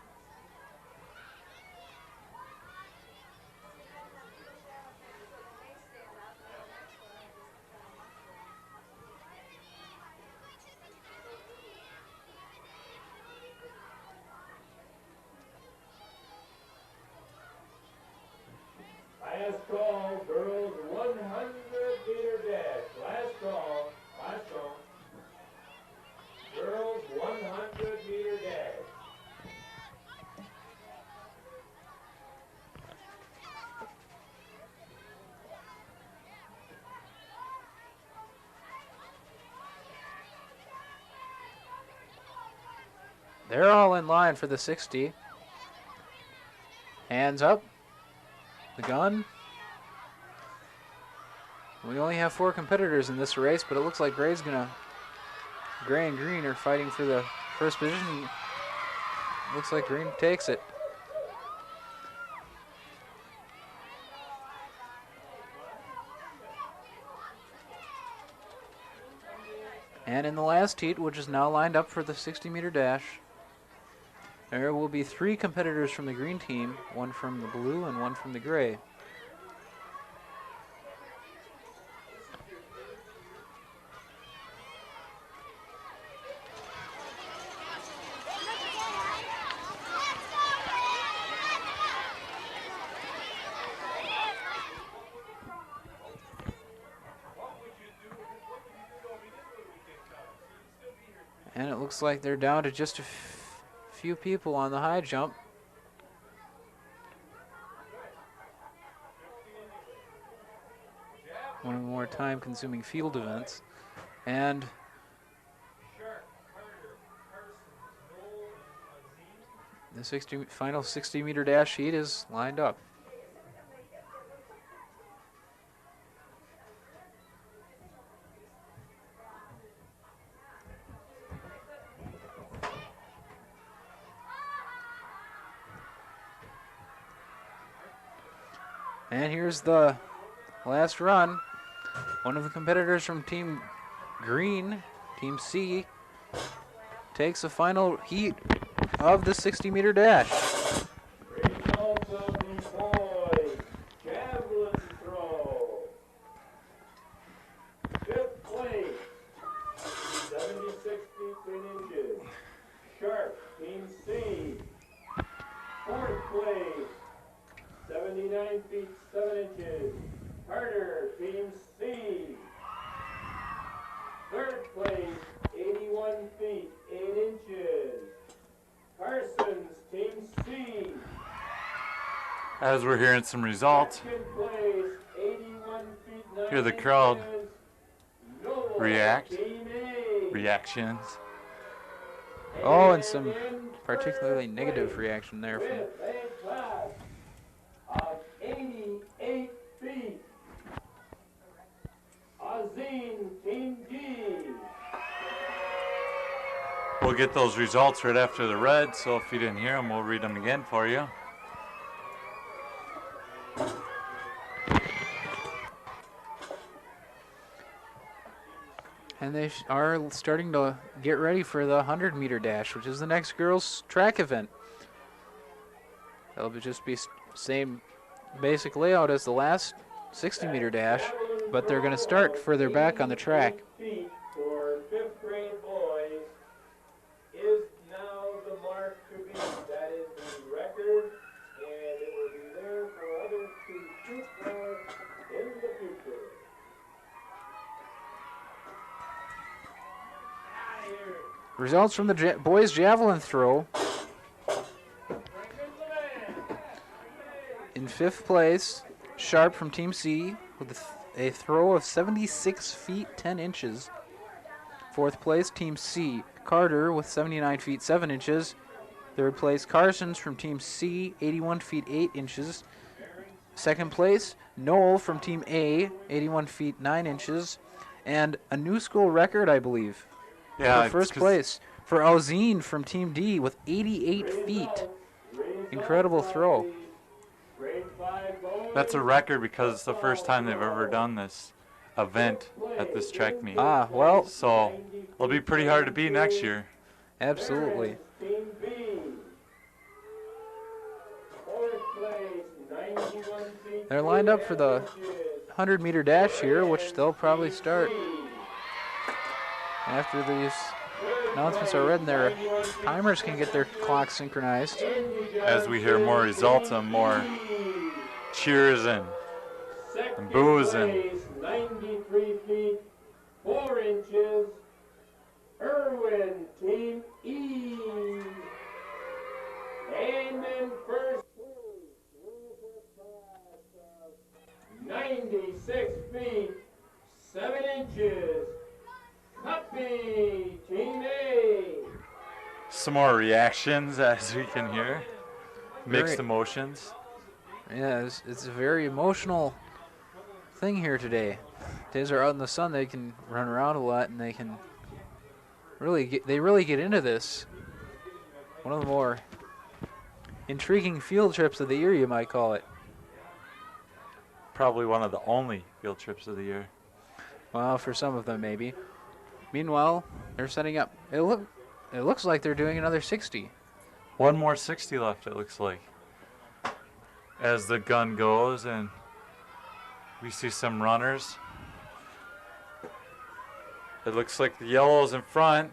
Last call, girls 100-meter dash. Last call. Girls 100-meter dash. They're all in line for the 60. Hands up. The gun. We only have 4 competitors in this race, but it looks like Gray and green are fighting for the first position. Looks like green takes it. And in the last heat, which is now lined up for the 60-meter dash, there will be 3 competitors from the green team, 1 from the blue and 1 from the gray. And it looks like they're down to just a few people on the high jump. One of the more time-consuming field events. And the final 60-meter dash heat is lined up. And here's the last run. One of the competitors from Team Green, Team C, takes the final heat of the 60-meter dash. Results of the boys javelin throw. 5th place, 76 feet 10 inches. Sharp, Team C. 4th place, 79 feet 7 inches. Carter, Team C. As we're hearing some results, hear the crowd reactions. Oh, and some particularly negative reaction there from 88 feet. Azine, Team D. We'll get those results right after the red, so if you didn't hear them, we'll read them again for you. And they are starting to get ready for the 100-meter dash, which is the next girls' track event. It'll just be same basic layout as the last 60-meter dash, but they're going to start further back on the track. For fifth grade boys is now the mark to beat. That is the record, and it will be there for others to shoot for in the future. Results from the boys' javelin throw. In fifth place, Sharp from Team C with a throw of 76 feet 10 inches. Fourth place, Team C, Carter with 79 feet 7 inches. Third place, Carsons from Team C, 81 feet 8 inches. Second place, Noel from Team A, 81 feet 9 inches. And a new school record, I believe. Yeah, for first place for Alzine from Team D with 88 feet. Incredible throw. That's a record because it's the first time they've ever done this event at this track meet. Ah, well. So it'll be pretty hard to beat next year. Absolutely. They're lined up for the 100-meter dash here, which they'll probably start after these announcements are read and their timers can get their clocks synchronized. As we hear more results and more cheers and boos and 93 feet 4 inches. Irwin, Team E. And in first place, 96 feet 7 inches. Happy Team A. some more reactions as we can hear. Mixed emotions. Yeah, it's a very emotional thing here today. Days are out in the sun, they can run around a lot and they can really get into this. One of the more intriguing field trips of the year, you might call it. Probably one of the only field trips of the year. Well, for some of them maybe. Meanwhile, they're setting up. It looks like they're doing another 60. One more 60 left, it looks like. As the gun goes and we see some runners. It looks like the yellow is in front.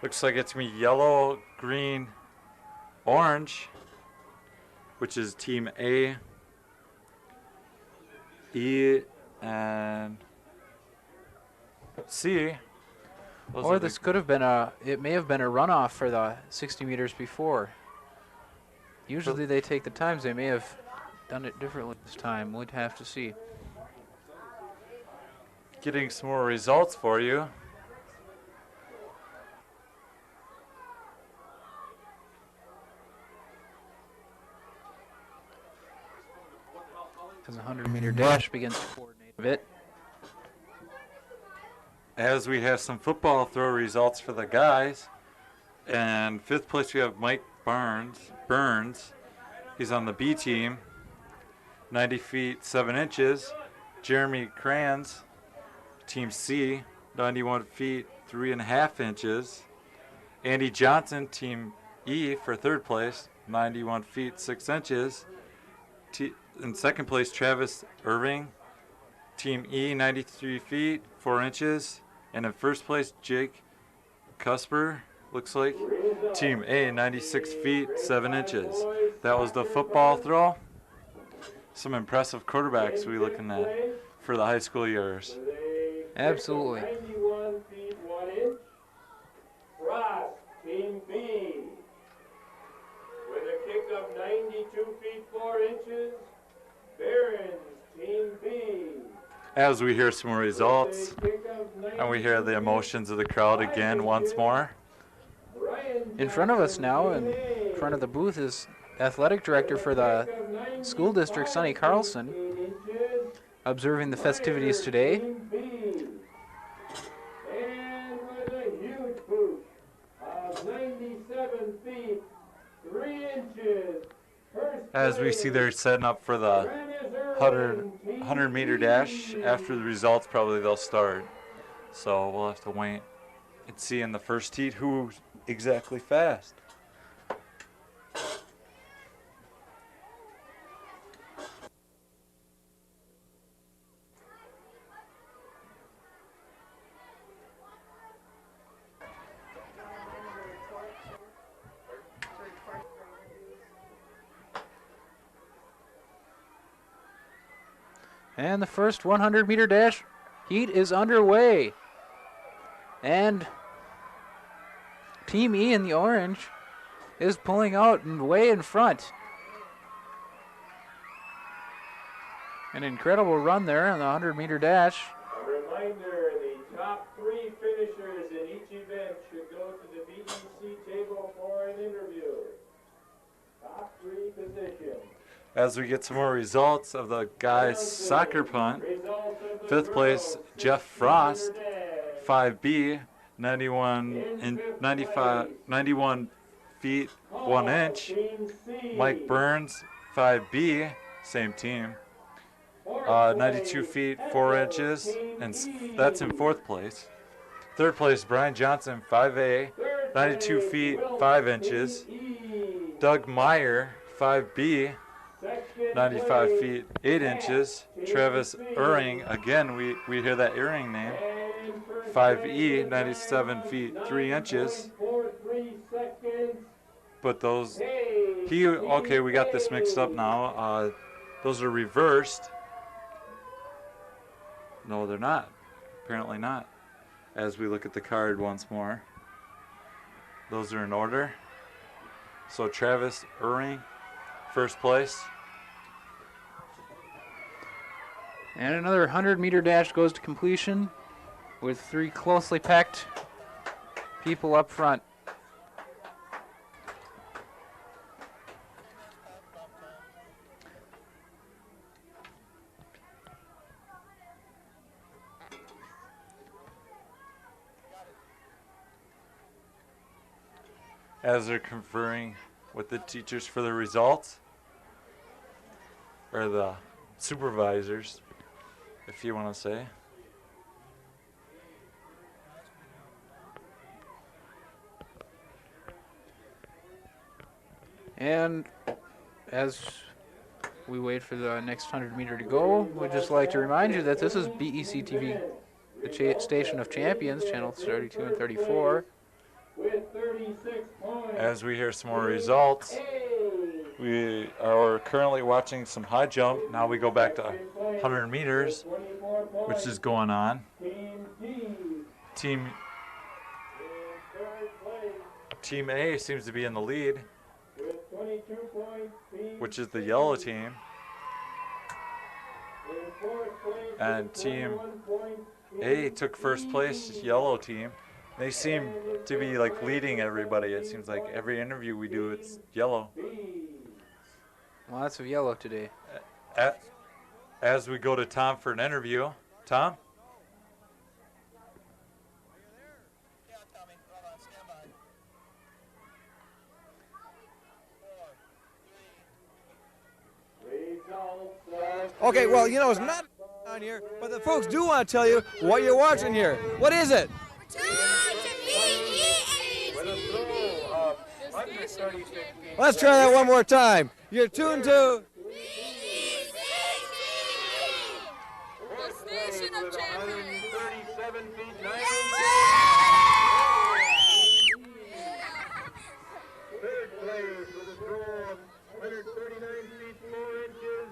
Looks like it's going to be yellow, green, orange, which is Team A, E, and C. Or this could have been it may have been a runoff for the 60 meters before. Usually they take the times. They may have done it differently this time. We'd have to see. Getting some more results for you. As the 100-meter dash begins to coordinate a bit. As we have some football throw results for the guys. And fifth place we have Mike Burns. He's on the B team. 90 feet 7 inches. Jeremy Kranz, Team C, 91 feet 3.5 inches. Andy Johnson, Team E, for third place, 91 feet 6 inches. In second place, Travis Irving, Team E, 93 feet 4 inches. And in first place, Jake Cusper, looks like, Team A, 96 feet 7 inches. That was the football throw. Some impressive quarterbacks we looking at for the high school years. Absolutely. 91 feet 1 inch. Frost, Team B. With a kick of 92 feet 4 inches. As we hear some more results, and we hear the emotions of the crowd again once more. In front of us now, in front of the booth, is athletic director for the school district, Sonny Carlson, observing the festivities today. And with a huge push of 97 feet, 3 inches. As we see they're setting up for the 100 meter dash. After the results, probably they'll start. So we'll have to wait and see in the first heat who's exactly fast. And the first 100 meter dash heat is underway. And Team E in the orange is pulling out and way in front. An incredible run there on the 100 meter dash. A reminder, the top 3 finishers in each event should go to the BEC table for an interview. Top 3 positions. As we get some more results of the guys' soccer punt, 5th place, Jeff Frost, 5B, 91 feet 1 inch. Mike Burns, 5B, same team, 92 feet 4 inches, and that's in 4th place. 3rd place, Brian Johnson, 5A, 92 feet 5 inches. Doug Meyer, 5B, 95 feet 8 inches. Travis Ehring, again we hear that Ehring name, 5E, 97 feet 3 inches. But those, okay, we got this mixed up now. Those are reversed. No, they're not. Apparently not. As we look at the card once more, those are in order. So Travis Ehring, 1st place. And another 100 meter dash goes to completion with 3 closely packed people up front. As they're conferring with the teachers for the results, or the supervisors, if you want to say. And as we wait for the next 100 meter to go, we'd just like to remind you that this is BEC-TV, the station of champions, channels 32 and 34. As we hear some more results, we are currently watching some high jump. Now we go back to 100 meters, which is going on. Team A seems to be in the lead, which is the yellow team. And Team A took 1st place, yellow team. They seem to be like leading everybody. It seems like every interview we do, it's yellow. Lots of yellow today. As we go to Tom for an interview. Tom? Okay, well, you know, it's not on here, but the folks do want to tell you what you're watching here. What is it? Let's try that one more time. You're tuned to The station of champions. 37 feet 9 Third place with a throw of 139 feet 4 inches.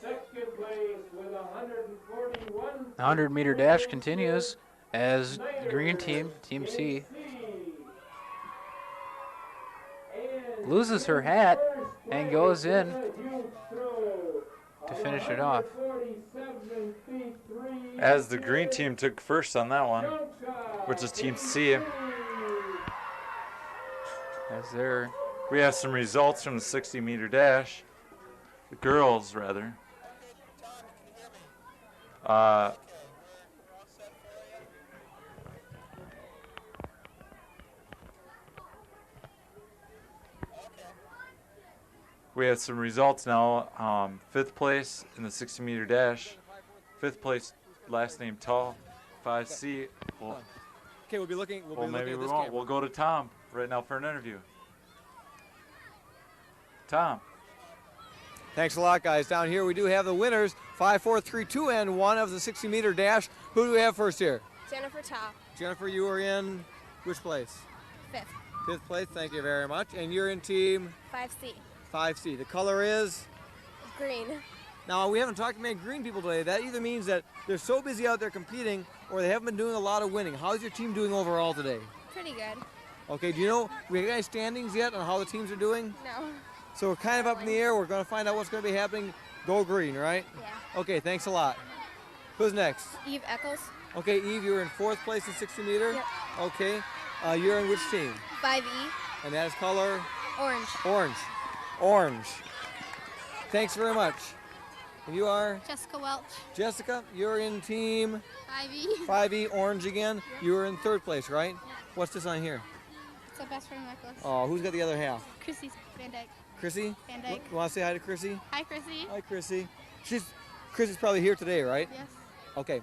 Second place with 141. The 100 meter dash continues as the green team, Team C, loses her hat and goes in to finish it off. As the green team took first on that one, which is Team C. We have some results from the 60-meter dash. The girls, rather. We have some results now. 5th place in the 60-meter dash. 5th place, last name Tall, 5C. Okay, we'll be looking. Maybe at we this won't. camera. We'll go to Tom right now for an interview. Tom. Thanks a lot, guys. Down here we do have the winners, 5, 4, 3, 2, and 1 of the 60-meter dash. Who do we have first here? Jennifer Top. Jennifer, you are in which place? 5th. 5th place. Thank you very much. And you're in team 5C. 5C. The color is? Green. Now, we haven't talked to many green people today. That either means that they're so busy out there competing or they haven't been doing a lot of winning. How's your team doing overall today? Pretty good. Okay, do you know, we have guys standings yet on how the teams are doing? No. So we're kind of up in the air. We're going to find out what's going to be happening. Go green, right? Yeah. Okay, thanks a lot. Who's next? Eve Eccles. Okay, Eve, you're in 4th place in 60 meter? Yep. Okay. You're in which team? 5E. And that is color? Orange. Orange. Orange. Thanks very much. And you are? Jessica Welch. Jessica, you're in team? 5E. 5E, orange again. Yep. You were in 3rd place, right? Yeah. What's this on here? It's a best friend necklace. Oh, who's got the other half? Chrissy Van Dyke. Chrissy? Van Dyke. You want to say hi to Chrissy? Hi, Chrissy. Hi, Chrissy. Chrissy's probably here today, right? Yes. Okay.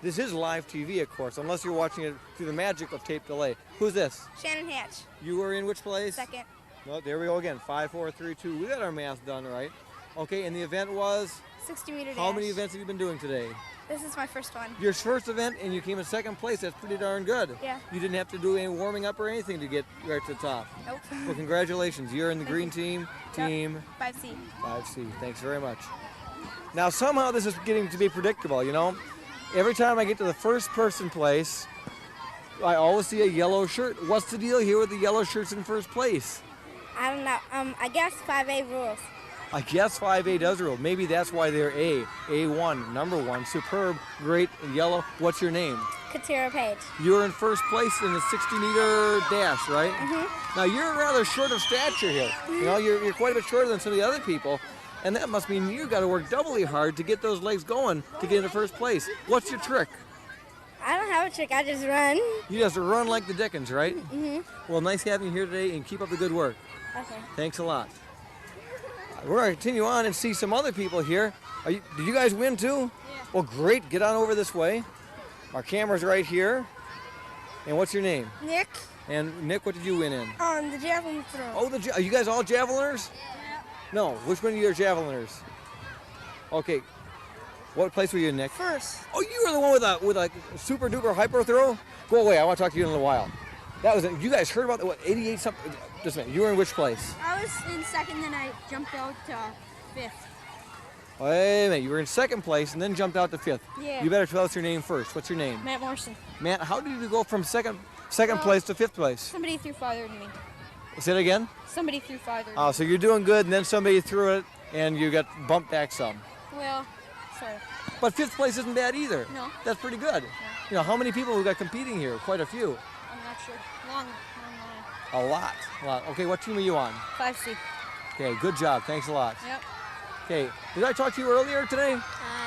This is live TV, of course, unless you're watching it through the magic of tape delay. Who's this? Shannon Hatch. You were in which place? 2nd. Well, there we go again. 5, 4, 3, 2. We got our math done, right? Okay, and the event was? 60-meter dash. How many events have you been doing today? This is my first one. Your first event, and you came in 2nd place. That's pretty darn good. Yeah. You didn't have to do any warming up or anything to get right to the top. Nope. Well, congratulations. You're in the green team, team 5C. 5C. Thanks very much. Now, somehow this is getting to be predictable, you know? Every time I get to the first person place, I always see a yellow shirt. What's the deal here with the yellow shirts in first place? I don't know. I guess 5A rules. I guess 5A does rule. Maybe that's why they're A1, number 1, superb, great, yellow. What's your name? Katira Page. You're in first place in the 60-meter dash, right? Mm-hmm. Now, you're rather short of stature here. You know, you're quite a bit shorter than some of the other people, and that must mean you've got to work doubly hard to get those legs going to get into first place. What's your trick? I don't have a trick. I just run. You just run like the Dickens, right? Mm-hmm. Well, nice having you here today, and keep up the good work. Okay. Thanks a lot. We're going to continue on and see some other people here. Did you guys win too? Yeah. Well, great. Get on over this way. Our camera's right here. And what's your name? Nick. And Nick, what did you win in? On the javelin throw. Oh, are you guys all javeliners? Yeah. No. Which one of you are javeliners? Okay. What place were you in, Nick? First. Oh, you were the one with a super duper hyper throw? Go away. I want to talk to you in a little while. That was it. You guys heard about what 88 something? Just a minute. You were in which place? I was in 2nd, then I jumped out to 5th. Wait a minute. You were in 2nd place and then jumped out to 5th. Yeah. You better tell us your name first. What's your name? Matt Morrison. Matt, how did you go from second place to 5th place? Somebody threw farther than me. Say it again? Somebody threw farther than Oh, so you're doing good, and then somebody threw it, and you got bumped back some. Well, sorry. But 5th place isn't bad either. No. That's pretty good. You know, how many people we got competing here? Quite a few. I'm not sure. Long line. A lot. Okay, what team are you on? 5C. Okay, good job. Thanks a lot. Yep. Okay, did I talk to you earlier today?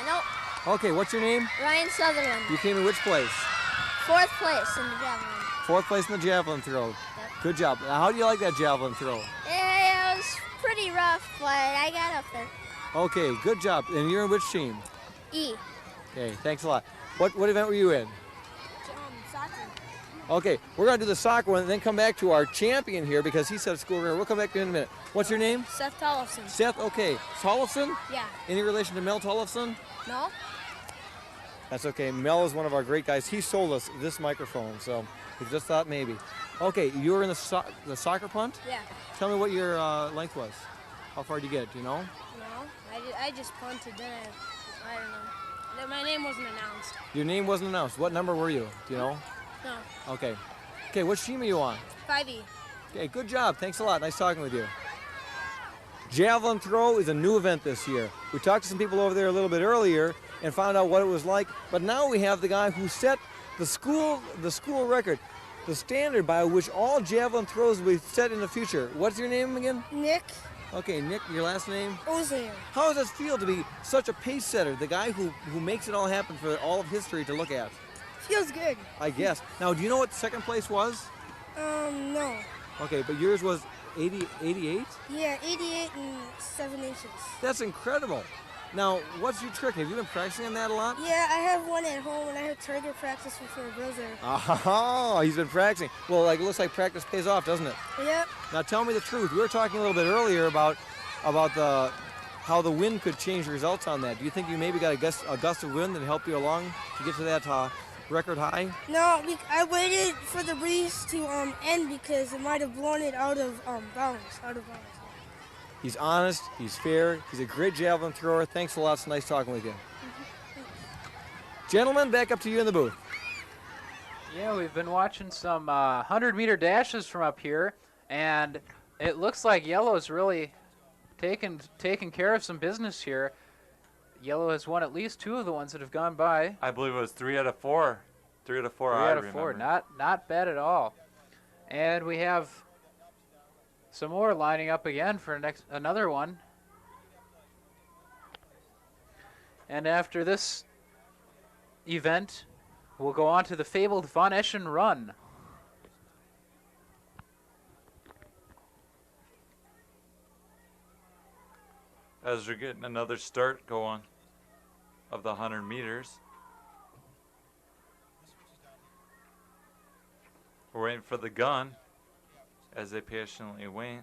Nope. Okay, what's your name? Ryan Sutherland. You came in which place? 4th place in the javelin. 4th place in the javelin throw. Yep. Good job. Now, how do you like that javelin throw? It was pretty rough, but I got up there. Okay, good job. And you're in which team? E. Okay, thanks a lot. What event were you in? Soccer. Okay, we're going to do the soccer one and then come back to our champion here because he said school here. We'll come back to him in a minute. What's your name? Seth Tollefson. Seth, okay. Tollefson? Yeah. Any relation to Mel Tollefson? No? That's okay. Mel is one of our great guys. He sold us this microphone, so we just thought maybe. Okay, you were in the soccer punt? Yeah. Tell me what your length was. How far did you get? Do you know? No, I just punted. Then I don't know. My name wasn't announced. Your name wasn't announced. What number were you? Do you know? No. Okay. Okay, which team are you on? 5E. Okay, good job. Thanks a lot. Nice talking with you. Javelin throw is a new event this year. We talked to some people over there a little bit earlier and found out what it was like, but now we have the guy who set the school record, the standard by which all javelin throws will be set in the future. What's your name again? Nick Okay, Nick, your last name? Ozier. How does it feel to be such a pace setter, the guy who makes it all happen for all of history to look at? Feels good. I guess. Now, do you know what second place was? No. Okay, but yours was 88? Yeah, 88 and 7 inches. That's incredible. Now, what's your trick? Have you been practicing on that a lot? Yeah, I have one at home, and I have target practice with my brother. Oh, he's been practicing. Well, it looks like practice pays off, doesn't it? Yep. Now, tell me the truth. We were talking a little bit earlier about how the wind could change the results on that. Do you think you maybe got a gust of wind that helped you along to get to that record high? No, I waited for the breeze to end because it might have blown it out of bounds. He's honest, he's fair, he's a great javelin thrower. Thanks a lot, it's nice talking with you. Gentlemen, back up to you in the booth. Yeah, we've been watching some 100-meter dashes from up here, and it looks like Yellow's really taken care of some business here. Yellow has won at least 2 of the ones that have gone by. I believe it was 3 out of 4. 3 out of 4. 3 out of 4. Not bad at all. And we have some more lining up again for another one. And after this event, we'll go on to the fabled Von Eschen Run. As we're getting another start going of the 100 meters. We're waiting for the gun as they patiently wait.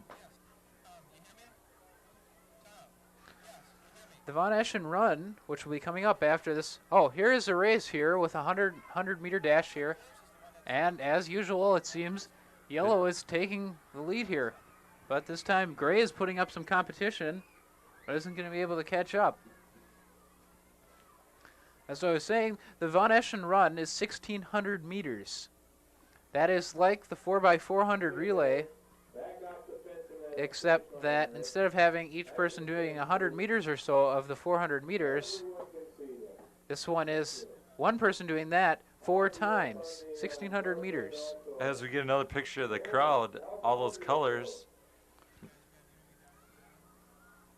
The Von Eschen Run, which will be coming up after this. Oh, here is a race here with a 100-meter dash here. And as usual, it seems Yellow is taking the lead here. But this time, Gray is putting up some competition, but isn't going to be able to catch up. As I was saying, the Von Eschen Run is 1,600 meters. That is like the 4x400 relay, except that instead of having each person doing 100 meters or so of the 400 meters, this one is one person doing that 4 times, 1,600 meters. As we get another picture of the crowd, all those colors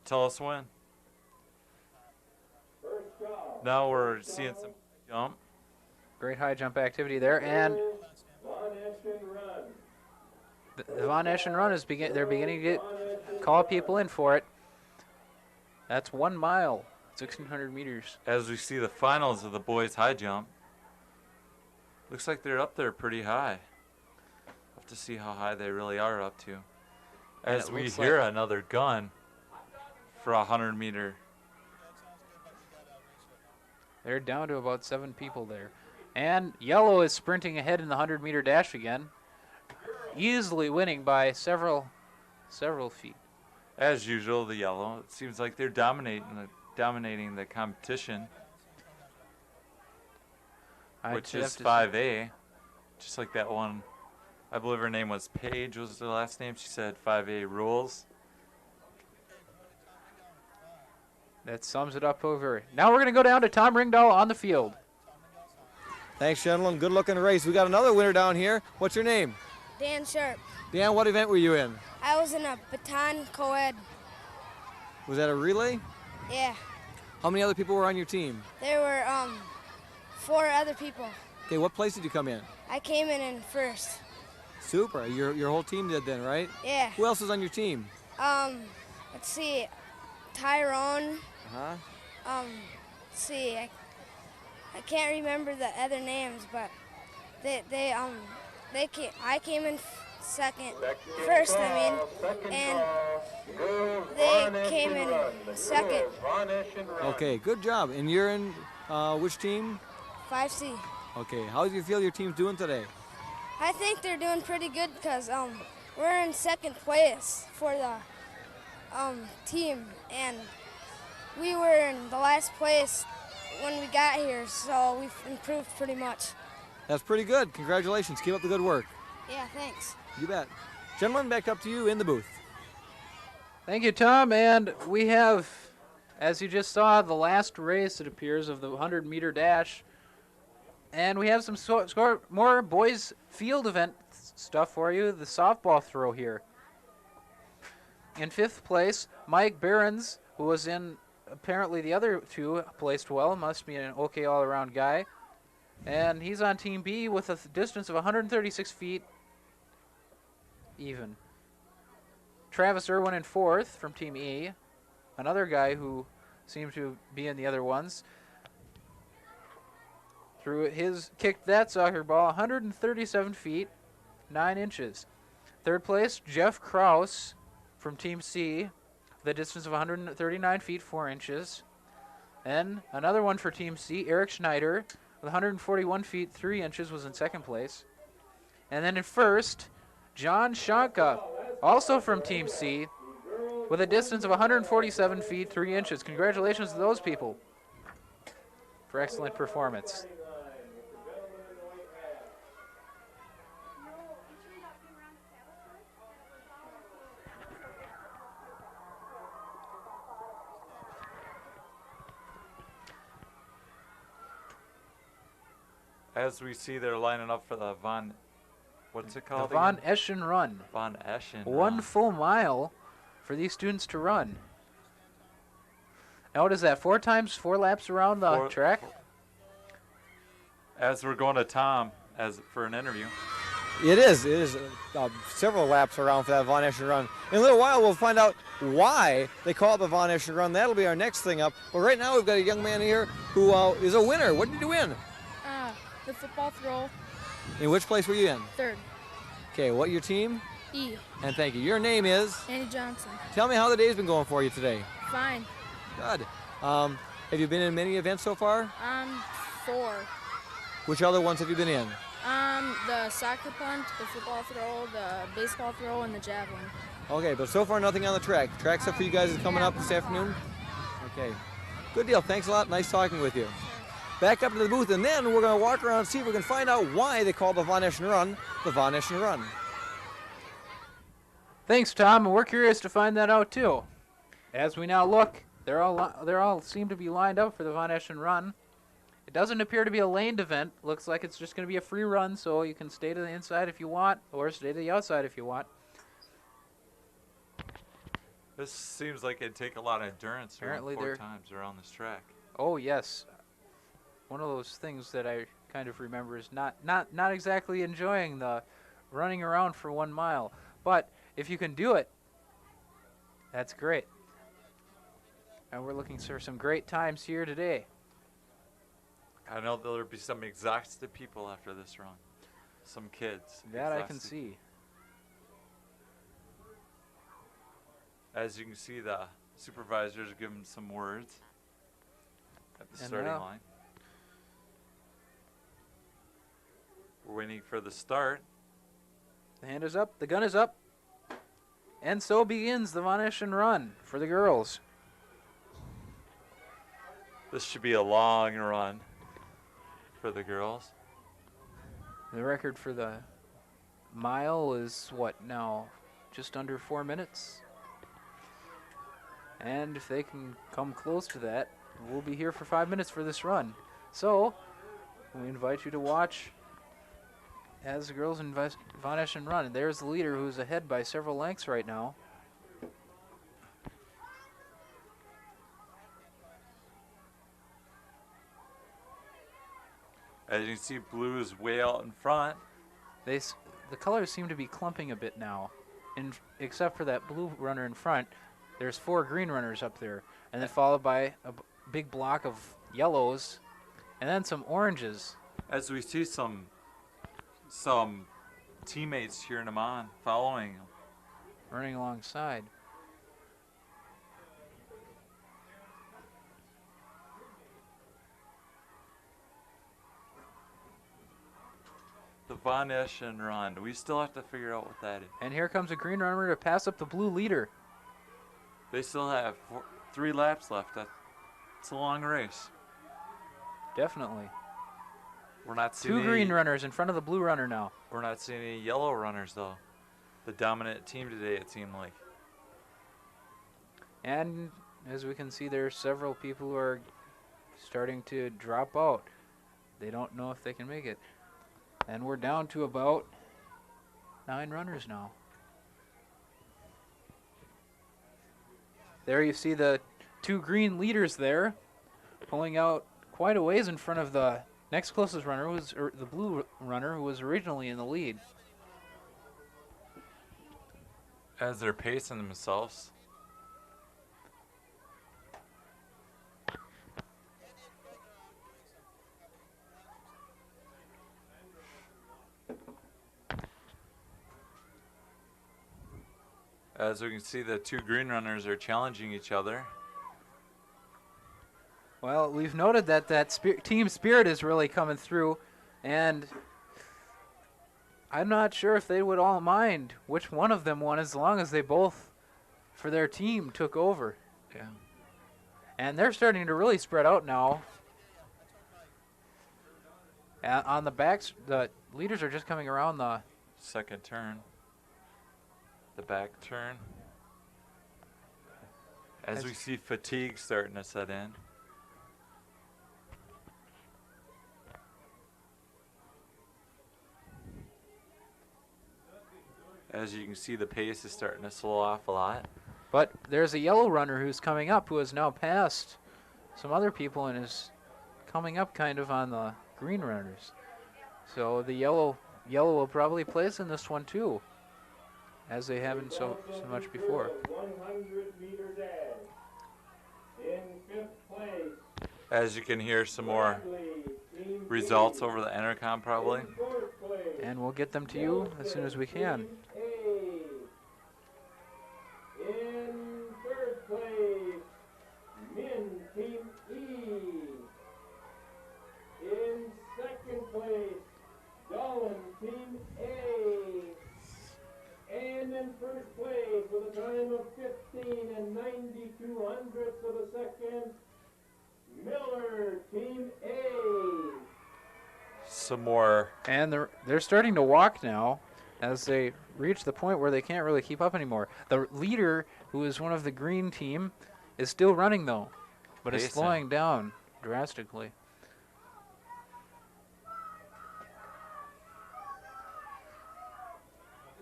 tell us when. Now we're seeing some jump. Great high jump activity there, and the Von Eschen Run is they're beginning to call people in for it. That's 1 mile, 1,600 meters. As we see the finals of the boys high jump, looks like they're up there pretty high. We'll have to see how high they really are up to. As we hear another gun for a 100-meter. They're down to about 7 people there. And Yellow is sprinting ahead in the 100-meter dash again, easily winning by several feet. As usual, the Yellow. It seems like they're dominating the competition, which is 5A. Just like that one, I believe her name was Paige was the last name. She said 5A rules. That sums it up over. Now we're going to go down to Tom Ringdahl on the field. Thanks, gentlemen. Good looking race. We got another winner down here. What's your name? Dan Sharp. Dan, what event were you in? I was in a baton co-ed. Was that a relay? Yeah. How many other people were on your team? There were 4 other people. Okay, what place did you come in? I came in first. Super. Your whole team did then, right? Yeah. Who else is on your team? Let's see. Tyrone. Uh-huh. Let's see. I can't remember the other names, but I came in first, and they came in second. Okay, good job. And you're in which team? 5C. Okay, how do you feel your team's doing today? I think they're doing pretty good because we're in second place for the team, and we were in the last place when we got here, so we've improved pretty much. That's pretty good. Congratulations. Keep up the good work. Yeah, thanks. You bet. Gentlemen, back up to you in the booth. Thank you, Tom. And we have, as you just saw, the last race, it appears, of the 100-meter dash. And we have some more boys field event stuff for you. The softball throw here. In 5th place, Mike Behrens, who was in apparently the other two, placed well. Must be an okay all-around guy. And he's on Team B with a distance of 136 feet even. Travis Irwin in 4th from Team E. Another guy who seemed to be in the other ones. Kicked that soccer ball 137 feet, 9 inches. 3rd place, Jeff Kraus from Team C, the distance of 139 feet, 4 inches. And another one for Team C, Eric Schneider, with 141 feet, 3 inches, was in 2nd place. And then in 1st, John Shanka, also from Team C, with a distance of 147 feet, 3 inches. Congratulations to those people for excellent performance. As we see, they're lining up for the what's it called? The Von Eschen Run. Von Eschen. 1 full mile for these students to run. Now what is that, 4 laps around the track? As we're going to Tom for an interview. It is several laps around for that Von Eschen Run. In a little while, we'll find out why they call it the Von Eschen Run. That'll be our next thing up. But right now, we've got a young man here who is a winner. What did you win? The football throw. In which place were you in? 3rd. Okay, what your team? E. And thank you. Your name is? Andy Johnson. Tell me how the day's been going for you today. Fine. Good. Have you been in many events so far? 4. Which other ones have you been in? The soccer punt, the football throw, the baseball throw, and the javelin. Okay, but so far nothing on the track. Track stuff for you guys is coming up this afternoon? Okay. Good deal. Thanks a lot. Nice talking with you. Back up to the booth, and then we're going to walk around and see if we can find out why they call the Von Eschen Run the Von Eschen Run. Thanks, Tom, and we're curious to find that out too. As we now look, they're all seem to be lined up for the Von Eschen Run. It doesn't appear to be a laned event. Looks like it's just going to be a free run, so you can stay to the inside if you want, or stay to the outside if you want. This seems like it'd take a lot of endurance to run 4 times around this track. Oh yes. One of those things that I kind of remember is not exactly enjoying the running around for 1 mile. But if you can do it, that's great. And we're looking for some great times here today. I know there'll be some exhausted people after this run. Some kids. That I can see. As you can see, the supervisors give them some words at the starting line. We're waiting for the start. The hand is up, the gun is up, and so begins the Von Eschen Run for the girls. This should be a long run for the girls. The record for the mile is what now? Just under 4 minutes? And if they can come close to that, we'll be here for 5 minutes for this run. So, we invite you to watch as the girls in Von Eschen run. And there's the leader, who's ahead by several lengths right now. As you can see, blue is way out in front. The colors seem to be clumping a bit now, except for that blue runner in front. There's 4 green runners up there, and then followed by a big block of yellows, and then some oranges. As we see some teammates cheering them on, following them. Running alongside. The Von Eschen Run. We still have to figure out what that is. And here comes a green runner to pass up the blue leader. They still have 3 laps left. It's a long race. Definitely. We're not seeing 2 green runners in front of the blue runner now. We're not seeing any yellow runners, though. The dominant team today, it seemed like. And as we can see, there are several people who are starting to drop out. They don't know if they can make it. And we're down to about 9 runners now. There you see the 2 green leaders there, pulling out quite a ways in front of the next closest runner, was the blue runner, who was originally in the lead. As they're pacing themselves. As we can see, the 2 green runners are challenging each other. Well, we've noted that team spirit is really coming through, and I'm not sure if they would all mind which one of them won, as long as they both, for their team, took over. Yeah. And they're starting to really spread out now. On the backs, the leaders are just coming around the second turn. The back turn. As we see fatigue starting to set in. As you can see, the pace is starting to slow off a lot. But there's a yellow runner who's coming up, who has now passed some other people and is coming up kind of on the green runners. So the yellow will probably place in this one too, as they haven't so much before. 100-meter dash. In 5th place. As you can hear some more results over the intercom probably. And we'll get them to you as soon as we can. In 3rd place, men team E. In 2nd place, Dolan team A. And in 1st place, with a time of 15 and 92 hundredths of a second, Miller team A. Some more. And they're starting to walk now, as they reach the point where they can't really keep up anymore. The leader, who is one of the green team, is still running though, but is slowing down drastically.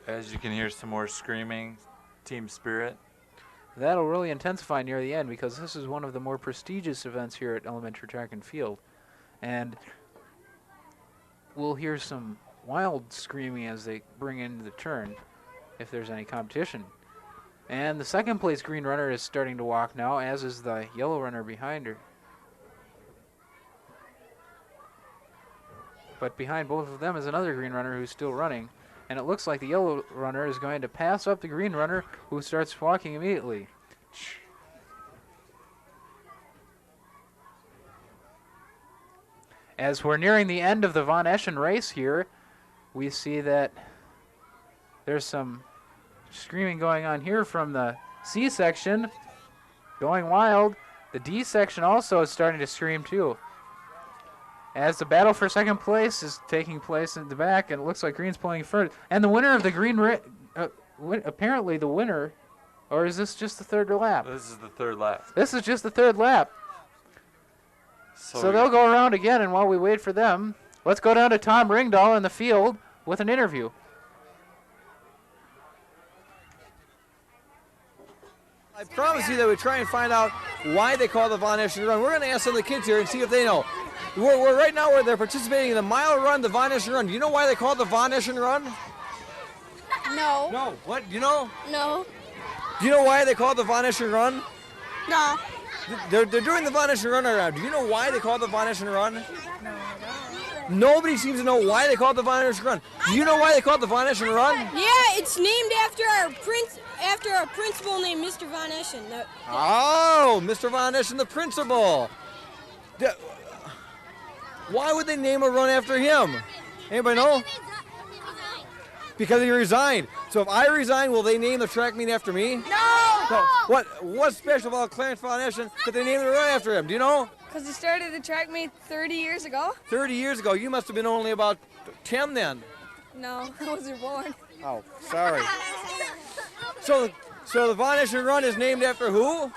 As you can hear some more screaming, team spirit. That'll really intensify near the end, because this is one of the more prestigious events here at Elementary Track and Field. And we'll hear some wild screaming as they bring in the turn, if there's any competition. And the 2nd place green runner is starting to walk now, as is the yellow runner behind her. But behind both of them is another green runner who's still running. And it looks like the yellow runner is going to pass up the green runner, who starts walking immediately. As we're nearing the end of the Von Eschen race here, we see that there's some screaming going on here from the C section, going wild. The D section also is starting to scream too, as the battle for 2nd place is taking place in the back, and it looks like green's pulling first. And the winner of the green, apparently the winner, or is this just the 3rd lap? This is the 3rd lap. This is just the 3rd lap. So they'll go around again, and while we wait for them, let's go down to Tom Ringdahl in the field with an interview. I promise you that we try and find out why they call the Von Eschen run. We're going to ask some of the kids here and see if they know. We're right now where they're participating in the mile run, the Von Eschen run. Do you know why they call it the Von Eschen run? No. No. What? Do you know? No. Do you know why they call it the Von Eschen run? No. They're doing the Von Eschen run around. Do you know why they call it the Von Eschen run? Nobody seems to know why they call it the Von Eschen run. Do you know why they call it the Von Eschen run? Yeah, it's named after our principal named Mr. Von Eschen. Oh, Mr. Von Eschen, the principal. Why would they name a run after him? Anybody know? Because he resigned. So if I resign, will they name the track meet after me? No! What's special about Clarence Von Eschen that they named the run after him? Do you know? Because he started the track meet 30 years ago. 30 years ago. You must have been only about 10 then. No, I wasn't born. Oh, sorry. So So the Von Eschen run is named after who?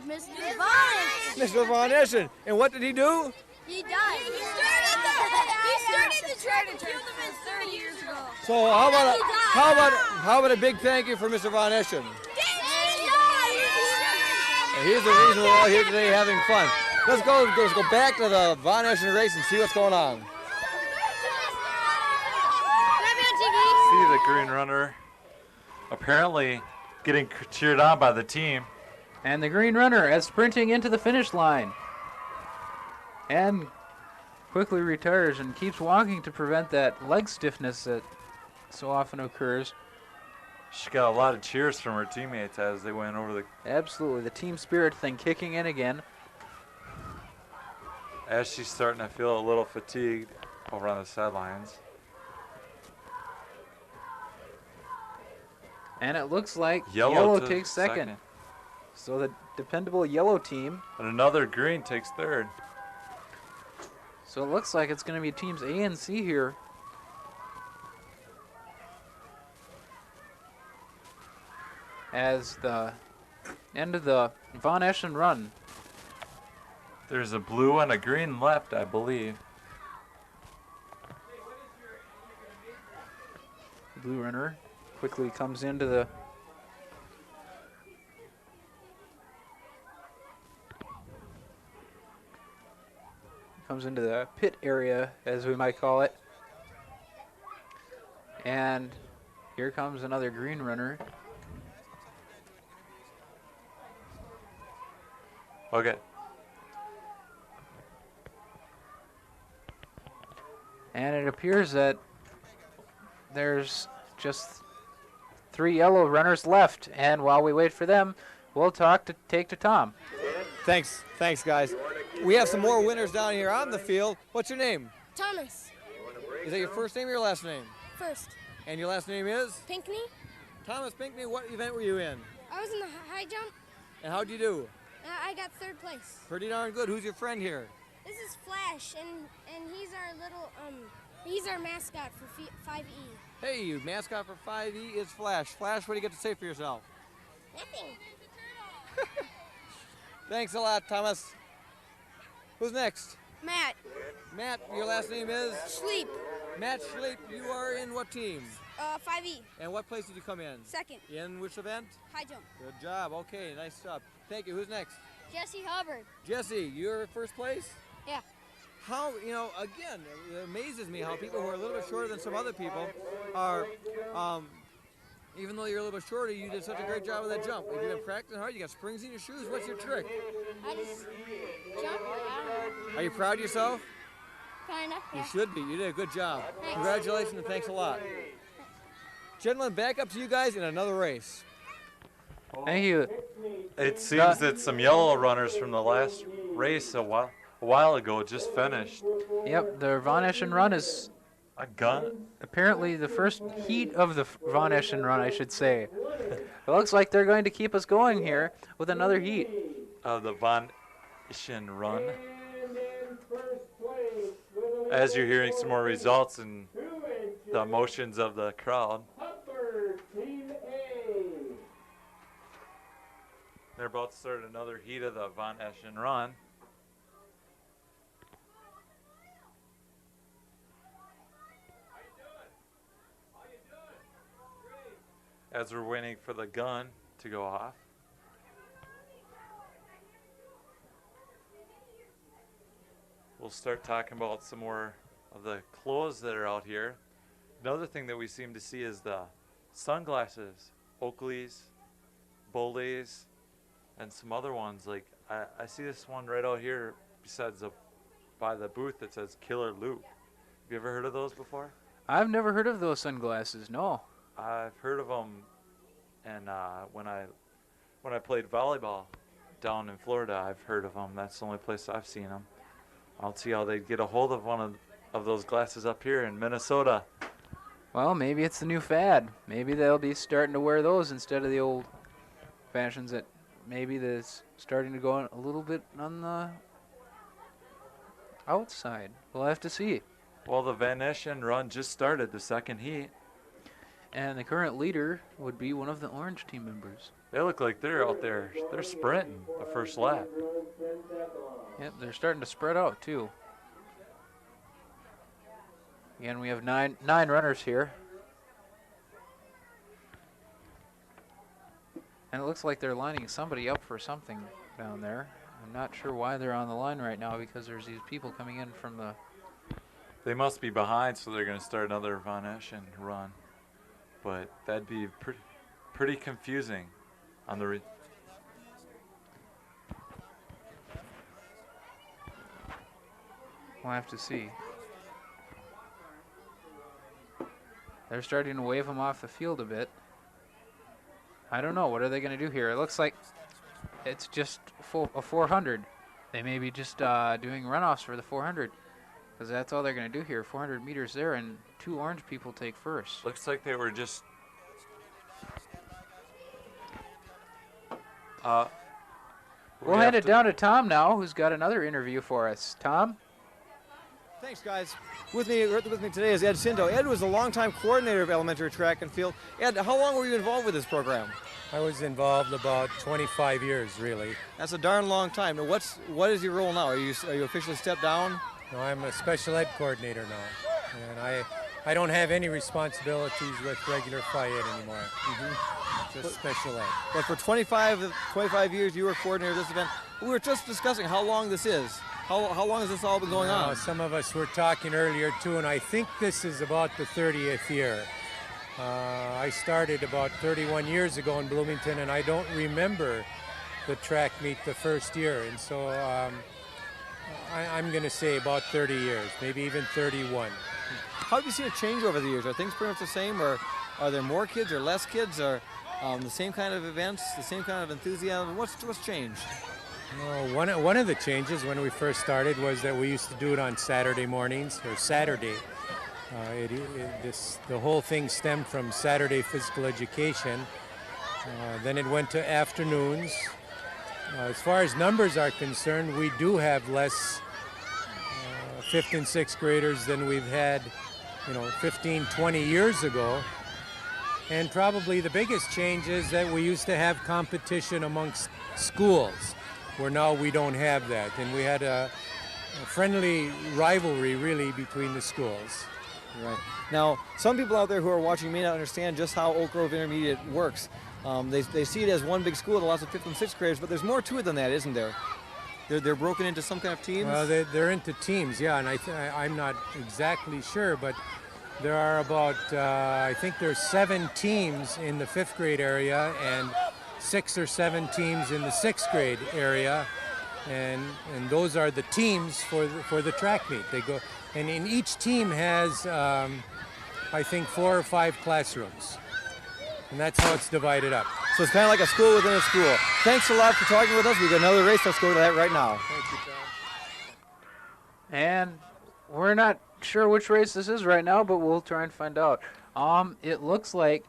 Mr. Vaughn. Mr. Von Eschen. And what did he do? He died. He started the track and field event 30 years ago. So how about a big thank you for Mr. Von Eschen? And he's the reason we're all here today having fun. Let's go back to the Von Eschen race and see what's going on. See the green runner apparently getting cheered on by the team. And the green runner is sprinting into the finish line. And quickly retires and keeps walking to prevent that leg stiffness that so often occurs. She got a lot of cheers from her teammates as they went over the... Absolutely, the team spirit thing kicking in again. As she's starting to feel a little fatigued over on the sidelines. And it looks like Yellow takes second. So the dependable yellow team. And another green takes third. So it looks like it's going to be teams A and C here. As the end of the Von Eschen run. There's a blue and a green left, I believe. Blue runner quickly comes into the pit area, as we might call it. And here comes another green runner. Okay. And it appears that there's just 3 yellow runners left. And while we wait for them, we'll take to Tom. Thanks, guys. We have some more winners down here on the field. What's your name? Thomas. Is that your first name or your last name? First. And your last name is? Pinckney. Thomas Pinckney, what event were you in? I was in the high jump. And how'd you do? I got 3rd place. Pretty darn good. Who's your friend here? This is Flash, and he's our little, he's our mascot for 5E. Hey, your mascot for 5E is Flash. Flash, what do you get to say for yourself? Nothing. Thanks a lot, Thomas. Who's next? Matt. Matt, your last name is? Sleep. Matt Schleep, you are in what team? 5E. And what place did you come in? 2nd. In which event? High jump. Good job. Okay, nice job. Thank you. Who's next? Jesse Hubbard. Jesse, you're first place? Yeah. How, again, it amazes me how people who are a little bit shorter than some other people are, even though you're a little bit shorter, you did such a great job with that jump. Have you been practicing hard? You got springs in your shoes? What's your trick? I just jump around. Are you proud of yourself? Kind of, yeah. You should be. You did a good job. Thanks. Congratulations and thanks a lot. Gentlemen, back up to you guys in another race. Thank you. It seems that some yellow runners from the last race a while ago just finished. Yep, the Von Eschen run is a gun. Apparently the first heat of the Von Eschen run, I should say. It looks like they're going to keep us going here with another heat. Of the Von Eschen run. As you're hearing some more results and the emotions of the crowd. They're about to start another heat of the Von Eschen run. As we're waiting for the gun to go off. We'll start talking about some more of the clothes that are out here. Another thing that we seem to see is the sunglasses, Oakley's, Bole's, and some other ones. Like I see this one right out here besides by the booth that says Killer Luke. Have you ever heard of those before? I've never heard of those sunglasses, no. I've heard of them, and when I played volleyball down in Florida, I've heard of them. That's the only place I've seen them. I'll see how they get a hold of one of those glasses up here in Minnesota. Well, maybe it's the new fad. Maybe they'll be starting to wear those instead of the old fashions that maybe that's starting to go a little bit on the outside. We'll have to see. Well, the Van Eschen run just started, the second heat. And the current leader would be one of the orange team members. They look like they're out there. They're sprinting the first lap. Yep, they're starting to spread out too. Again, we have nine runners here. And it looks like they're lining somebody up for something down there. I'm not sure why they're on the line right now because there's these people coming in from the... They must be behind, so they're going to start another Von Eschen run. But that'd be pretty confusing on the... We'll have to see. They're starting to wave them off the field a bit. I don't know. What are they going to do here? It looks like it's just a 400. They may be just doing runoffs for the 400 because that's all they're going to do here. 400 meters there, and 2 orange people take first. Looks like they were just... we'll hand it down to Tom now, who's got another interview for us. Tom? Thanks, guys. With me today is Ed Cinto. Ed was a longtime coordinator of elementary track and field. Ed, how long were you involved with this program? I was involved about 25 years, really. That's a darn long time. Now, what is your role now? Are you officially stepped down? No, I'm a special ed coordinator now, and I don't have any responsibilities with regular Phi Ed anymore. Just special ed. But for 25 years, you were coordinator of this event. We were just discussing how long this is. How long has this all been going on? Some of us were talking earlier too, and I think this is about the 30th year. I started about 31 years ago in Bloomington, and I don't remember the track meet the first year, and so I'm going to say about 30 years, maybe even 31. How have you seen a change over the years? Are things pretty much the same, or are there more kids or less kids, or the same kind of events, the same kind of enthusiasm? What's changed? Well, one of the changes when we first started was that we used to do it on Saturday mornings, or Saturday. The whole thing stemmed from Saturday physical education. Then it went to afternoons. As far as numbers are concerned, we do have less 5th and 6th graders than we've had, 15, 20 years ago. And probably the biggest change is that we used to have competition amongst schools, where now we don't have that. And we had a friendly rivalry, really, between the schools. Right. Now, some people out there who are watching may not understand just how Oak Grove Intermediate works. They see it as one big school with lots of 5th and 6th graders, but there's more to it than that, isn't there? They're broken into some kind of teams? Well, they're into teams, yeah, and I'm not exactly sure, but there are about, I think there's 7 teams in the 5th grade area and 6 or 7 teams in the 6th grade area, and those are the teams for the track meet. They go, and in each team has, I think, 4 or 5 classrooms, and that's how it's divided up. So it's kind of like a school within a school. Thanks a lot for talking with us. We've got another race. Let's go to that right now. Thank you, Tom. And we're not sure which race this is right now, but we'll try and find out. It looks like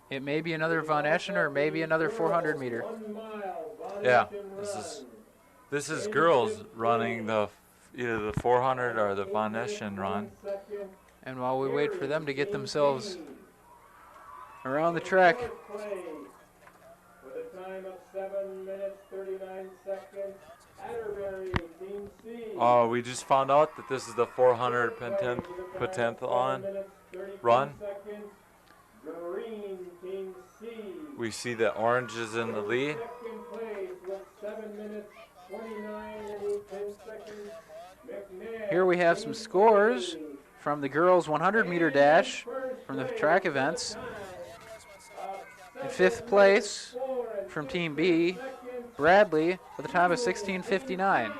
it may be another Von Eschen or maybe another 400 meter. Yeah, this is girls running either the 400 or the Von Eschen run. And while we wait for them to get themselves around the track. With a time of 7 minutes, 39 seconds, Atterbury, Team C. We just found out that this is the 400 pentathlon run. Green, Team C. We see that orange is in the lead. Second place with 7 minutes, 29 and 10 seconds. McNair, Here we have some scores from the girls 100 meter dash from the track events. In 5th place from Team B, Bradley with a time of 16:59.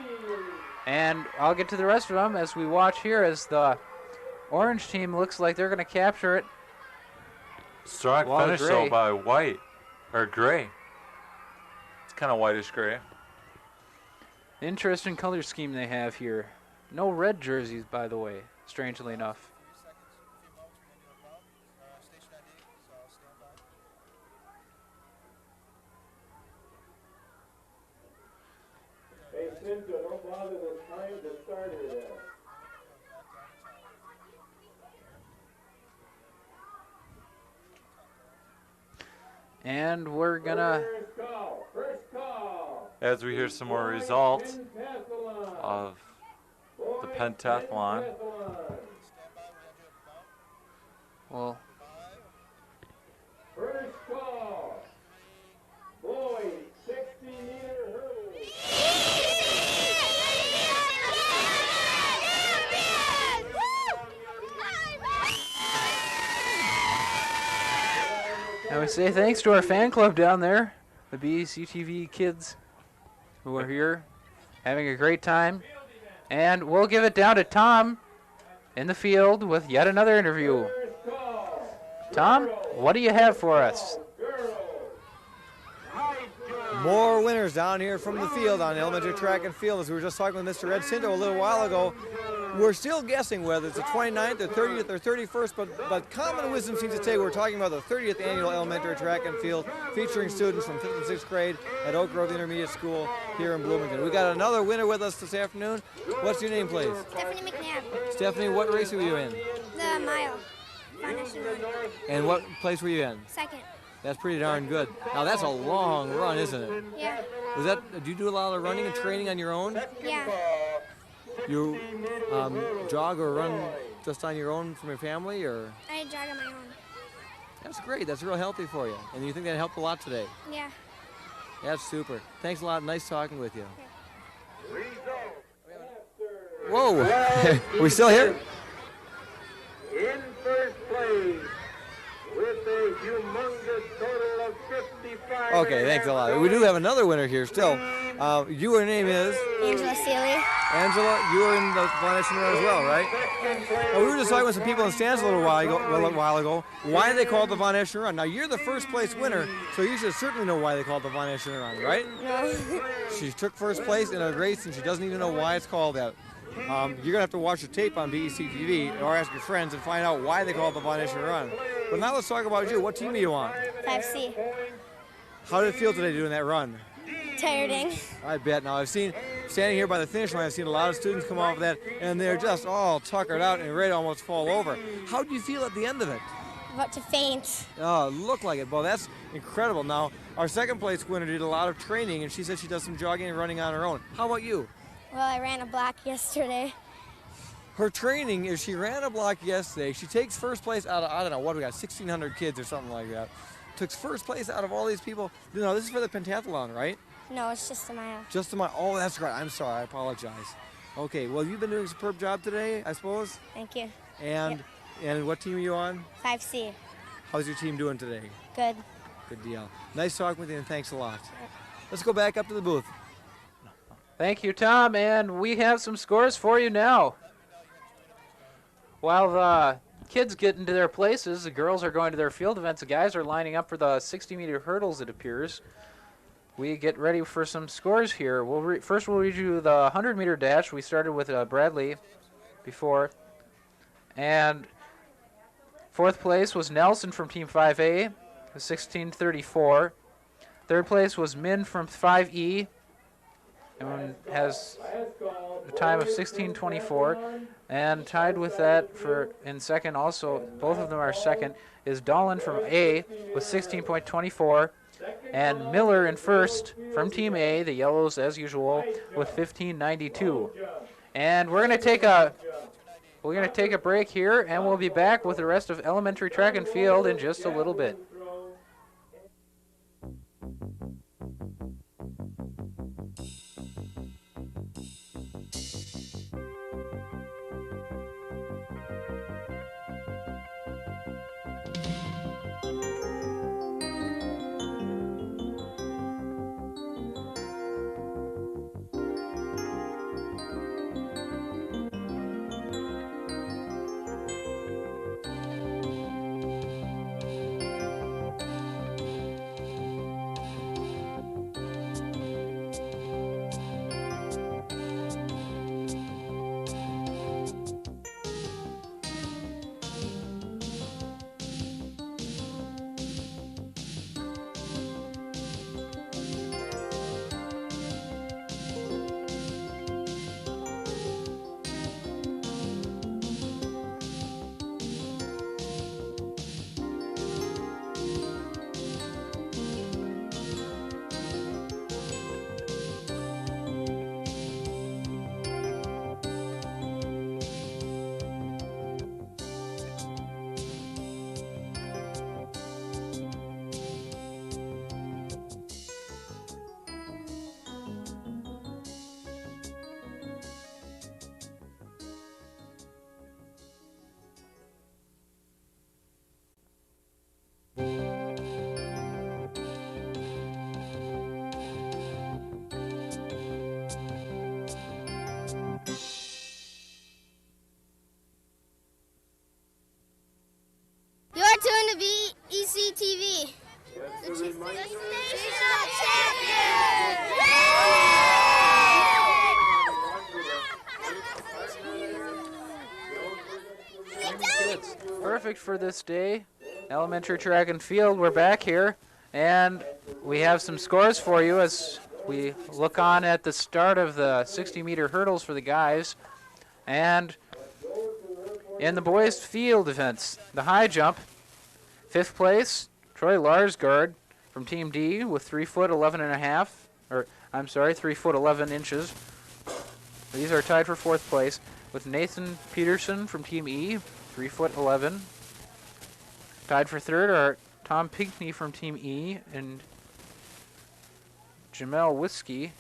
And I'll get to the rest of them as we watch here as the orange team looks like they're going to capture it. Strong finish though by white, or gray. It's kind of whitish gray. Interesting color scheme they have here. No red jerseys, by the way, strangely enough. Hey, Cinto, don't bother the time to start it at. And we're gonna, as we hear some more results of the pentathlon. well, First call. Boys, 60-meter hurdles. and we say thanks to our fan club down there, the BEC-TV kids who are here having a great time. And we'll give it down to Tom in the field with yet another interview. Tom, what do you have for us? More winners down here from the field on elementary track and field. As we were just talking with Mr. Ed Cinto a little while ago, we're still guessing whether it's the 29th, the 30th, or 31st, but common wisdom seems to say we're talking about the 30th annual elementary track and field featuring students from 5th and 6th grade at Oak Grove Intermediate School here in Bloomington. We got another winner with us this afternoon. What's your name, please? Stephanie McNabb. Stephanie, what race were you in? The mile. Foundation run. And what place were you in? Second. That's pretty darn good. Now that's a long run, isn't it? Yeah. Do you do a lot of running and training on your own? Yeah. You jog or run just on your own from your family, or? I jog on my own. That's great. That's real healthy for you. And you think that helped a lot today? Yeah. That's super. Thanks a lot. Nice talking with you. Whoa. We still here? In first place, with a humongous total of 55. Okay, thanks a lot. We do have another winner here still. Your name is? Angela Seeley. Angela, you were in the foundation run as well, right? We were just talking with some people in the stands a little while ago. Why they call it the Von Eschen Run? Now, you're the first place winner, so you should certainly know why they call it the Von Eschen Run, right? No. She took first place in a race, and she doesn't even know why it's called that. You're going to have to watch the tape on BEC-TV or ask your friends and find out why they call it the Von Eschen Run. But now let's talk about you. What team are you on? 5C. How did it feel today doing that run? Tiring. I bet. Now, I've seen, standing here by the finish line, I've seen a lot of students come off of that, and they're just all tuckered out and ready to almost fall over. How do you feel at the end of it? About to faint. Oh, look like it. Well, that's incredible. Now, our second place winner did a lot of training, and she said she does some jogging and running on her own. How about you? Well, I ran a block yesterday. Her training is she ran a block yesterday. She takes first place out of, I don't know, what we got, 1,600 kids or something like that. Took first place out of all these people. You know, this is for the pentathlon, right? No, it's just a mile. Just a mile. Oh, that's right. I'm sorry. I apologize. Okay, well, you've been doing a superb job today, I suppose? Thank you. And what team are you on? 5C. How's your team doing today? Good. Good deal. Nice talking with you, and thanks a lot. Let's go back up to the booth. Thank you, Tom, and we have some scores for you now. While the kids get into their places, the girls are going to their field events, the guys are lining up for the 60-meter hurdles, it appears. We get ready for some scores here. First we'll read you the 100-meter dash. We started with Bradley before. And fourth place was Nelson from Team 5A, 16:34. Third place was Min from 5E, and has a time of 16:24. And tied with that in second also, both of them are second, is Dolan from A with 16.24. And Miller in first from Team A, the yellows as usual, with 15.92. And we're gonna take a break here, and we'll be back with the rest of elementary track and field in just a little bit. You're tuned to BEC-TV. The Station of Champions! Kids, perfect for this day. Elementary track and field, we're back here, and we have some scores for you as we look on at the start of the 60-meter hurdles for the guys. And in the boys' field events, the high jump, 5th place, Troy Larsgaard from Team D with 3 foot 11 and a half, or I'm sorry, 3 foot 11 inches. These are tied for 4th place with Nathan Peterson from Team E, 3 foot 11. Tied for 3rd are Tom Pinkney from Team E and Jamel Whisley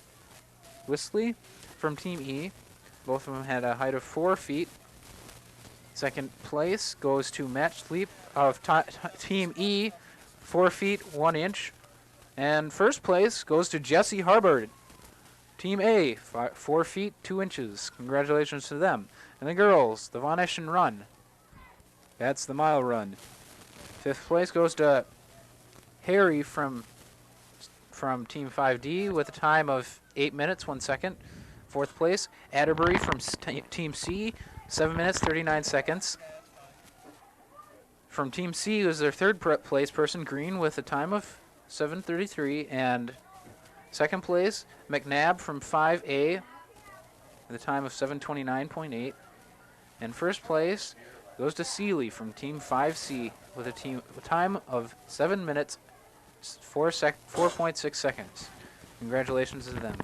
from Team E. Both of them had a height of 4 feet. 2nd place goes to Matt Sleep of Team E, 4 feet 1 inch. And 1st place goes to Jesse Harbord, Team A, 4 feet 2 inches. Congratulations to them. And the girls, the Von Eschen run. That's the mile run. 5th place goes to Harry from Team 5D with a time of 8 minutes 1 second. 4th place, Atterbury from Team C, 7 minutes 39 seconds. From Team C was their 3rd place person, Green, with a time of 7:33, and 2nd place, McNabb from 5A with a time of 7:29.8, and 1st place goes to Seeley from Team 5C with a time of 7 minutes 4.6 seconds. Congratulations to them.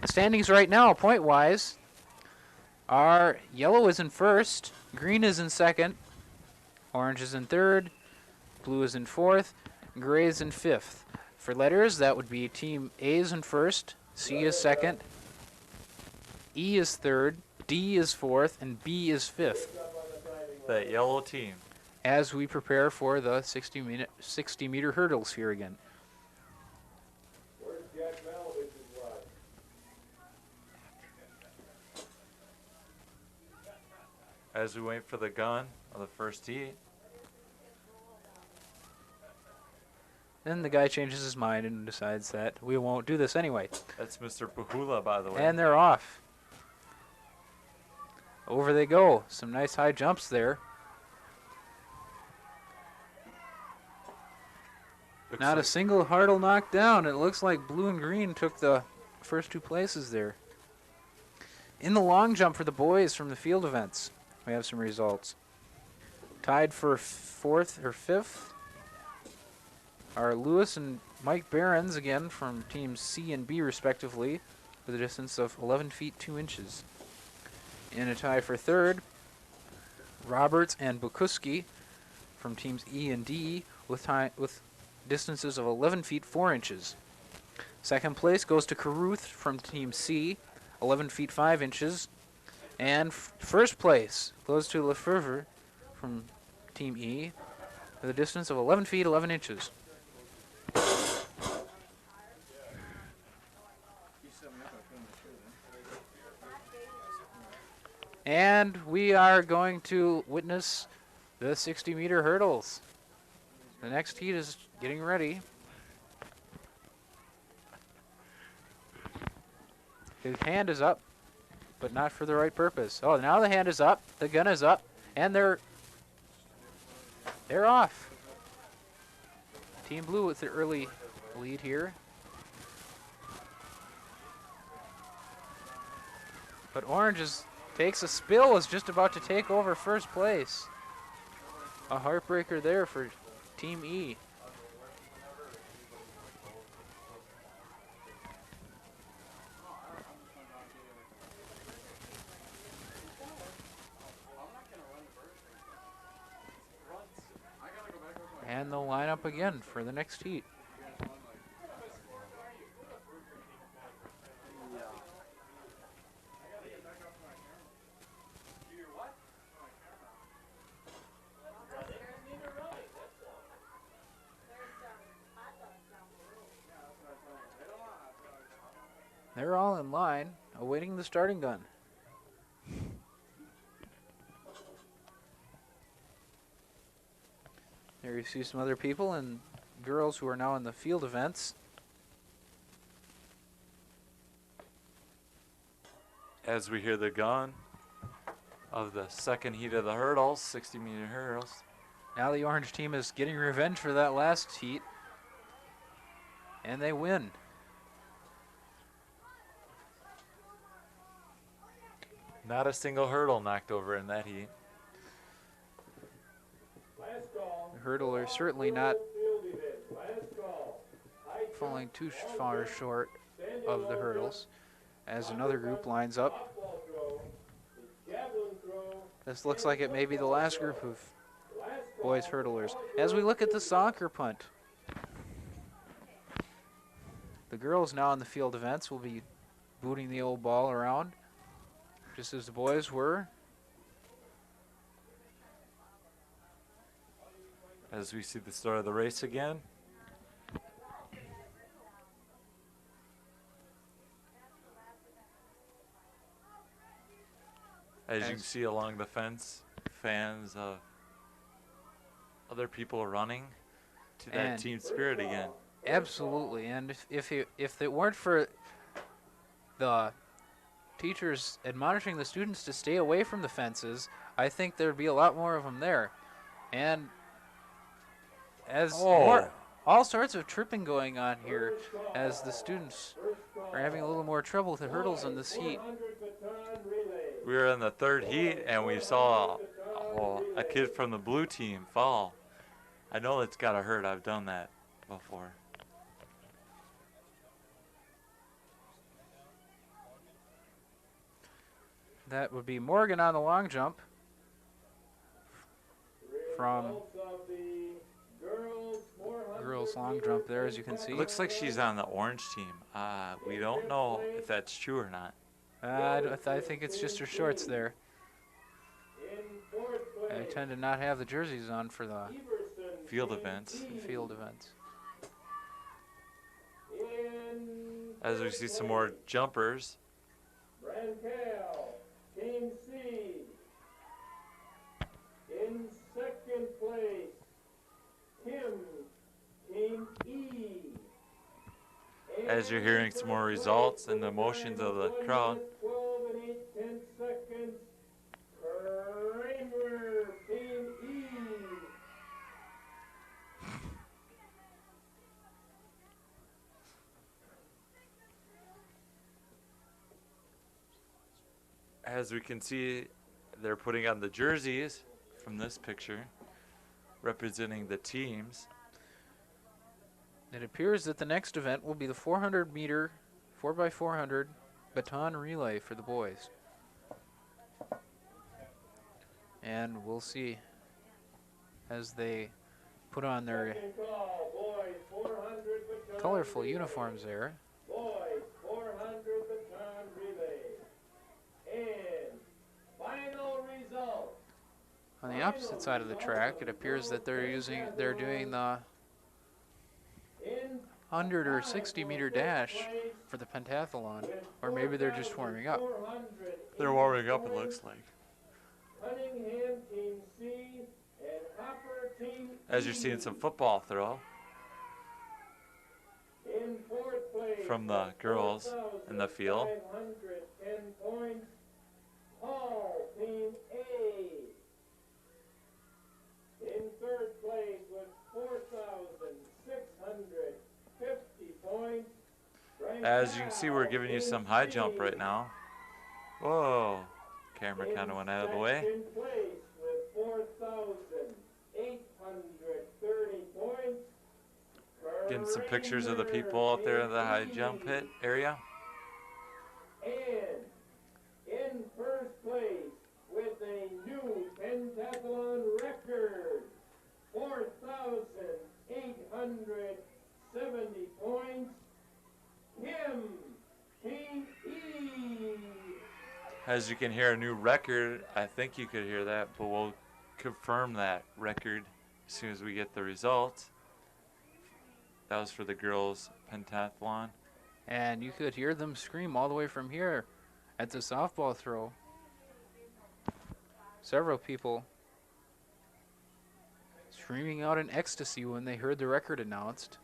The standings right now, point-wise, are yellow is in 1st, green is in 2nd, orange is in 3rd, blue is in 4th, gray is in 5th. For letters, that would be Team A is in 1st, C is 2nd, E is 3rd, D is 4th, and B is 5th. That yellow team. As we prepare for the 60-meter hurdles here again. As we wait for the gun of the first heat. Then the guy changes his mind and decides that we won't do this anyway. That's Mr. Pahula, by the way. And they're off. Over they go. Some nice high jumps there. Not a single hurdle knocked down. It looks like blue and green took the first 2 places there. In the long jump for the boys from the field events, we have some results. Tied for 4th or 5th are Lewis and Mike Behrens, again from teams C and B respectively, with a distance of 11 feet 2 inches. In a tie for 3rd, Roberts and Bukuski from teams E and D with distances of 11 feet 4 inches. 2nd place goes to Caruth from Team C, 11 feet 5 inches. And 1st place goes to Lefevre from Team E with a distance of 11 feet 11 inches. And we are going to witness the 60-meter hurdles. The next heat is getting ready. His hand is up, but not for the right purpose. Oh, now the hand is up, the gun is up, and they're off. Team Blue with the early lead here. But Orange takes a spill, is just about to take over 1st place. A heartbreaker there for Team E. And they'll line up again for the next heat. They're all in line, awaiting the starting gun. There you see some other people and girls who are now in the field events. As we hear the gun of the second heat of the hurdles, 60-meter hurdles. Now the orange team is getting revenge for that last heat. And they win. Not a single hurdle knocked over in that heat. The hurdler certainly not falling too far short of the hurdles as another group lines up. This looks like it may be the last group of boys hurdlers. As we look at the soccer punt, the girls now in the field events will be booting the old ball around, just as the boys were. As we see the start of the race again. As you can see along the fence, fans of other people are running to that team spirit again. Absolutely, and if it weren't for the teachers admonishing the students to stay away from the fences, I think there'd be a lot more of them there. And as all sorts of tripping going on here, as the students are having a little more trouble with the hurdles in this heat. We were in the third heat, and we saw a kid from the blue team fall. I know it's got to hurt. I've done that before. That would be Morgan on the long jump from girls long jump there, as you can see. It looks like she's on the orange team. We don't know if that's true or not. I think it's just her shorts there. I tend to not have the jerseys on for the field events. As we see some more jumpers. Team C. In second place, Tim, Team E. As you're hearing some more results and the emotions of the crowd. 12 and 8/10 seconds. Kramer, Team E. As we can see, they're putting on the jerseys from this picture, representing the teams. It appears that the next event will be the 400-meter 4x400 baton relay for the boys. And we'll see as they put on their colorful uniforms there. Boys, 400 baton relay. And final result. On the opposite side of the track, it appears that they're doing the 100 or 60-meter dash for the pentathlon, or maybe they're just warming up. They're warming up, it looks like. Cunningham, Team C, and Hopper, Team E. As you're seeing some football throw In fourth place, from the girls in the field. 510 points, Hall, Team A. In third place with 4,650 points. As you can see, we're giving you some high jump right now. Whoa, camera kind of went out of the way. In place with 4,830 points. Getting some pictures of the people out there in the high jump pit area. And in first place with a new pentathlon record, 4,870 points, Kim, Team E. As you can hear a new record, I think you could hear that, but we'll confirm that record as soon as we get the results. That was for the girls pentathlon. And you could hear them scream all the way from here at the softball throw. Several people screaming out in ecstasy when they heard the record announced.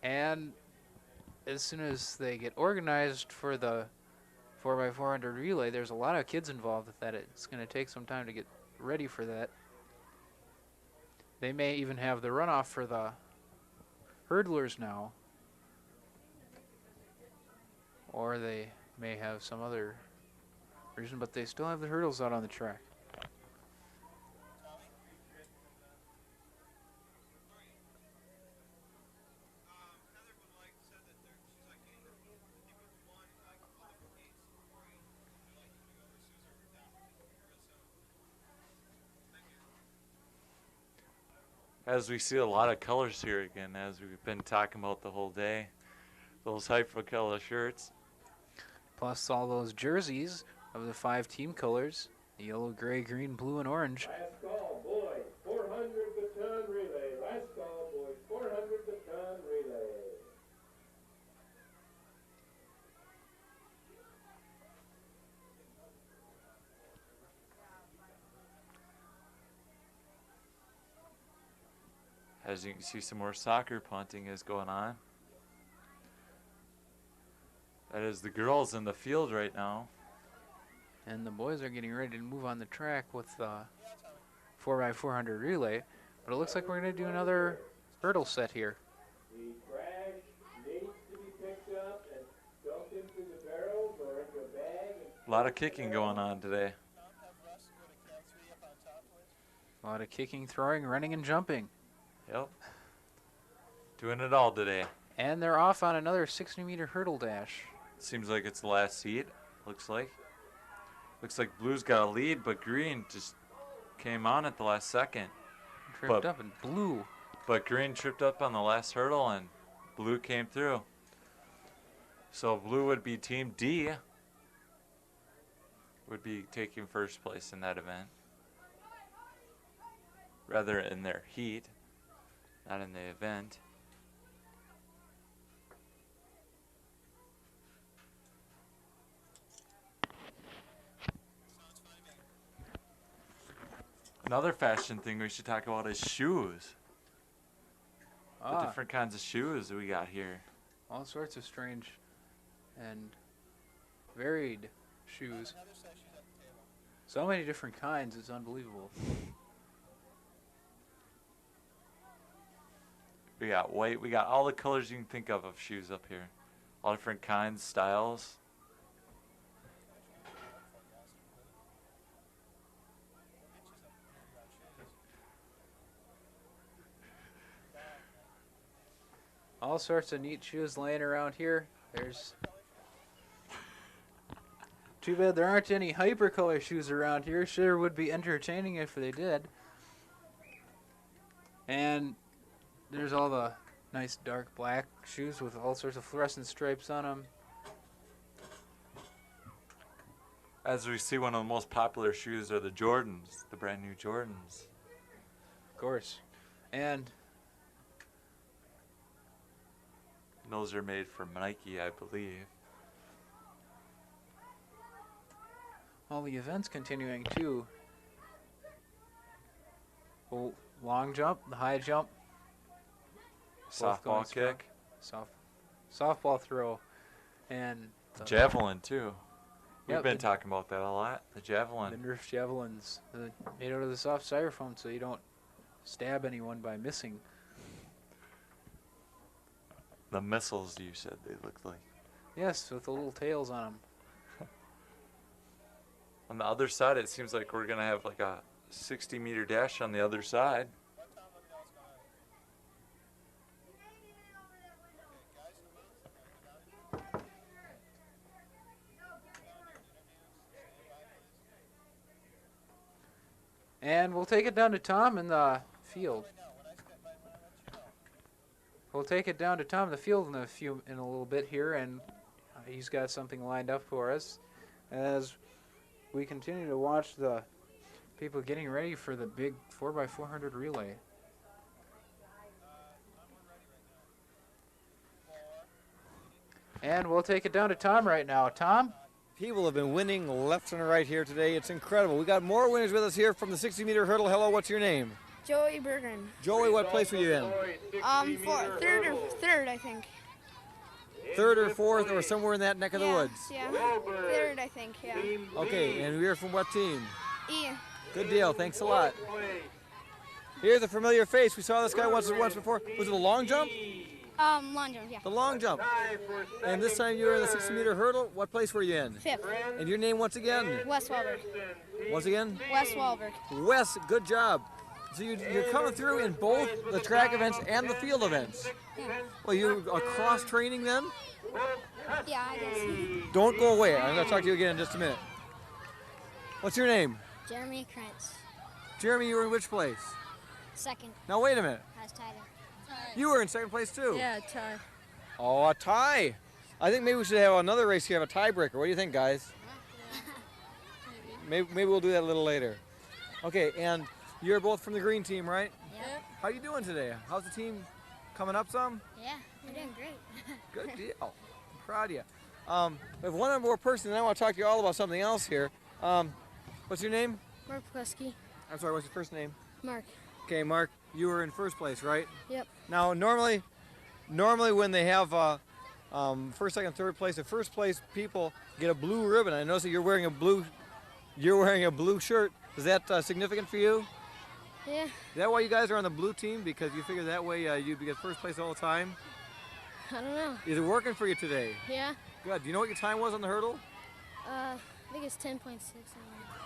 And as soon as they get organized for the 4x400 relay, there's a lot of kids involved with that. It's going to take some time to get ready for that. They may even have the runoff for the hurdlers now. Or they may have some other reason, but they still have the hurdles out on the track. As we see a lot of colors here again, as we've been talking about the whole day. Those hyper-color shirts. Plus all those jerseys of the 5 team colors, the yellow, gray, green, blue, and orange. Last call, boys, 400 baton relay. Last call, boys, 400 baton relay. As you can see, some more soccer punting is going on. That is the girls in the field right now. And the boys are getting ready to move on the track with the 4x400 relay. But it looks like we're going to do another hurdle set here. The trash needs to be picked up and dumped into the barrels or into a bag. A lot of kicking going on today. A lot of kicking, throwing, running, and jumping. Yep. Doing it all today. And they're off on another 60-meter hurdle dash. Seems like it's the last heat, looks like. Looks like Blue's got a lead, but Green just came on at the last second. Tripped up and Blue. But Green tripped up on the last hurdle and Blue came through. So Blue would be Team D. Would be taking first place in that event. Rather in their heat, not in the event. Another fashion thing we should talk about is shoes. The different kinds of shoes that we got here. All sorts of strange and varied shoes. So many different kinds, it's unbelievable. We got white, we got all the colors you can think of shoes up here. All different kinds, styles. All sorts of neat shoes laying around here. There's... Too bad there aren't any hypercolor shoes around here. Sure would be entertaining if they did. And there's all the nice dark black shoes with all sorts of fluorescent stripes on them. As we see, one of the most popular shoes are the Jordans, the brand new Jordans. Of course. And those are made from Nike, I believe. All the events continuing too. Oh, long jump, the high jump. Softball kick. Softball throw. And the javelin too. We've Yep, been talking about that a lot. The javelin. The Nerf javelins. Made out of the soft styrofoam so you don't stab anyone by missing. The missiles you said they looked like. Yes, with the little tails on them. On the other side, it seems like we're going to have like a 60-meter dash on the other side. And we'll take it down to Tom in the field. We'll take it down to Tom in the field in a little bit here, and he's got something lined up for us as we continue to watch the people getting ready for the big 4x400 relay. And we'll take it down to Tom right now. Tom? People have been winning left and right here today. It's incredible. We got more winners with us here from the 60-meter hurdle. Hello, what's your name? Joey Bergen. Joey, what place were you in? Third, I think. Third or fourth or somewhere in that neck of the woods? Yeah, third, I think, yeah. Okay, and you're from what team? E. Good deal. Thanks a lot. Here's a familiar face. We saw this guy once before. Was it a long jump? Long jump, yeah. The long jump. And this time you were in the 60-meter hurdle. What place were you in? Fifth. And your name once again? Wes Wahlberg. Once again? Wes Wahlberg. Wes, good job. So you're coming through in both the track events and the field events. Yeah. Well, you're cross-training then? Yeah, I guess. Don't go away. I'm going to talk to you again in just a minute. What's your name? Jeremy Krentz. Jeremy, you were in which place? Second. Now, wait a minute. I was tied up. You were in second place, too. Yeah, tie. Oh, a tie. I think maybe we should have another race here, have a tiebreaker. What do you think, guys? Maybe we'll do that a little later. Okay, and you're both from the green team, right? Yep. How you doing today? How's the team coming up some? Yeah, we're doing great. Good deal. I'm proud of you. We have one more person, and I want to talk to you all about something else here. What's your name? Mark Plesky. I'm sorry, what's your first name? Mark. Okay, Mark, you were in first place, right? Yep. Now, normally when they have first, second, third place, the first place people get a blue ribbon. I notice that you're wearing a blue shirt. Is that significant for you? Yeah. Is that why you guys are on the blue team? Because you figure that way you'd get first place all the time? I don't know. Is it working for you today? Yeah. Good. Do you know what your time was on the hurdle? I think it's 10.6.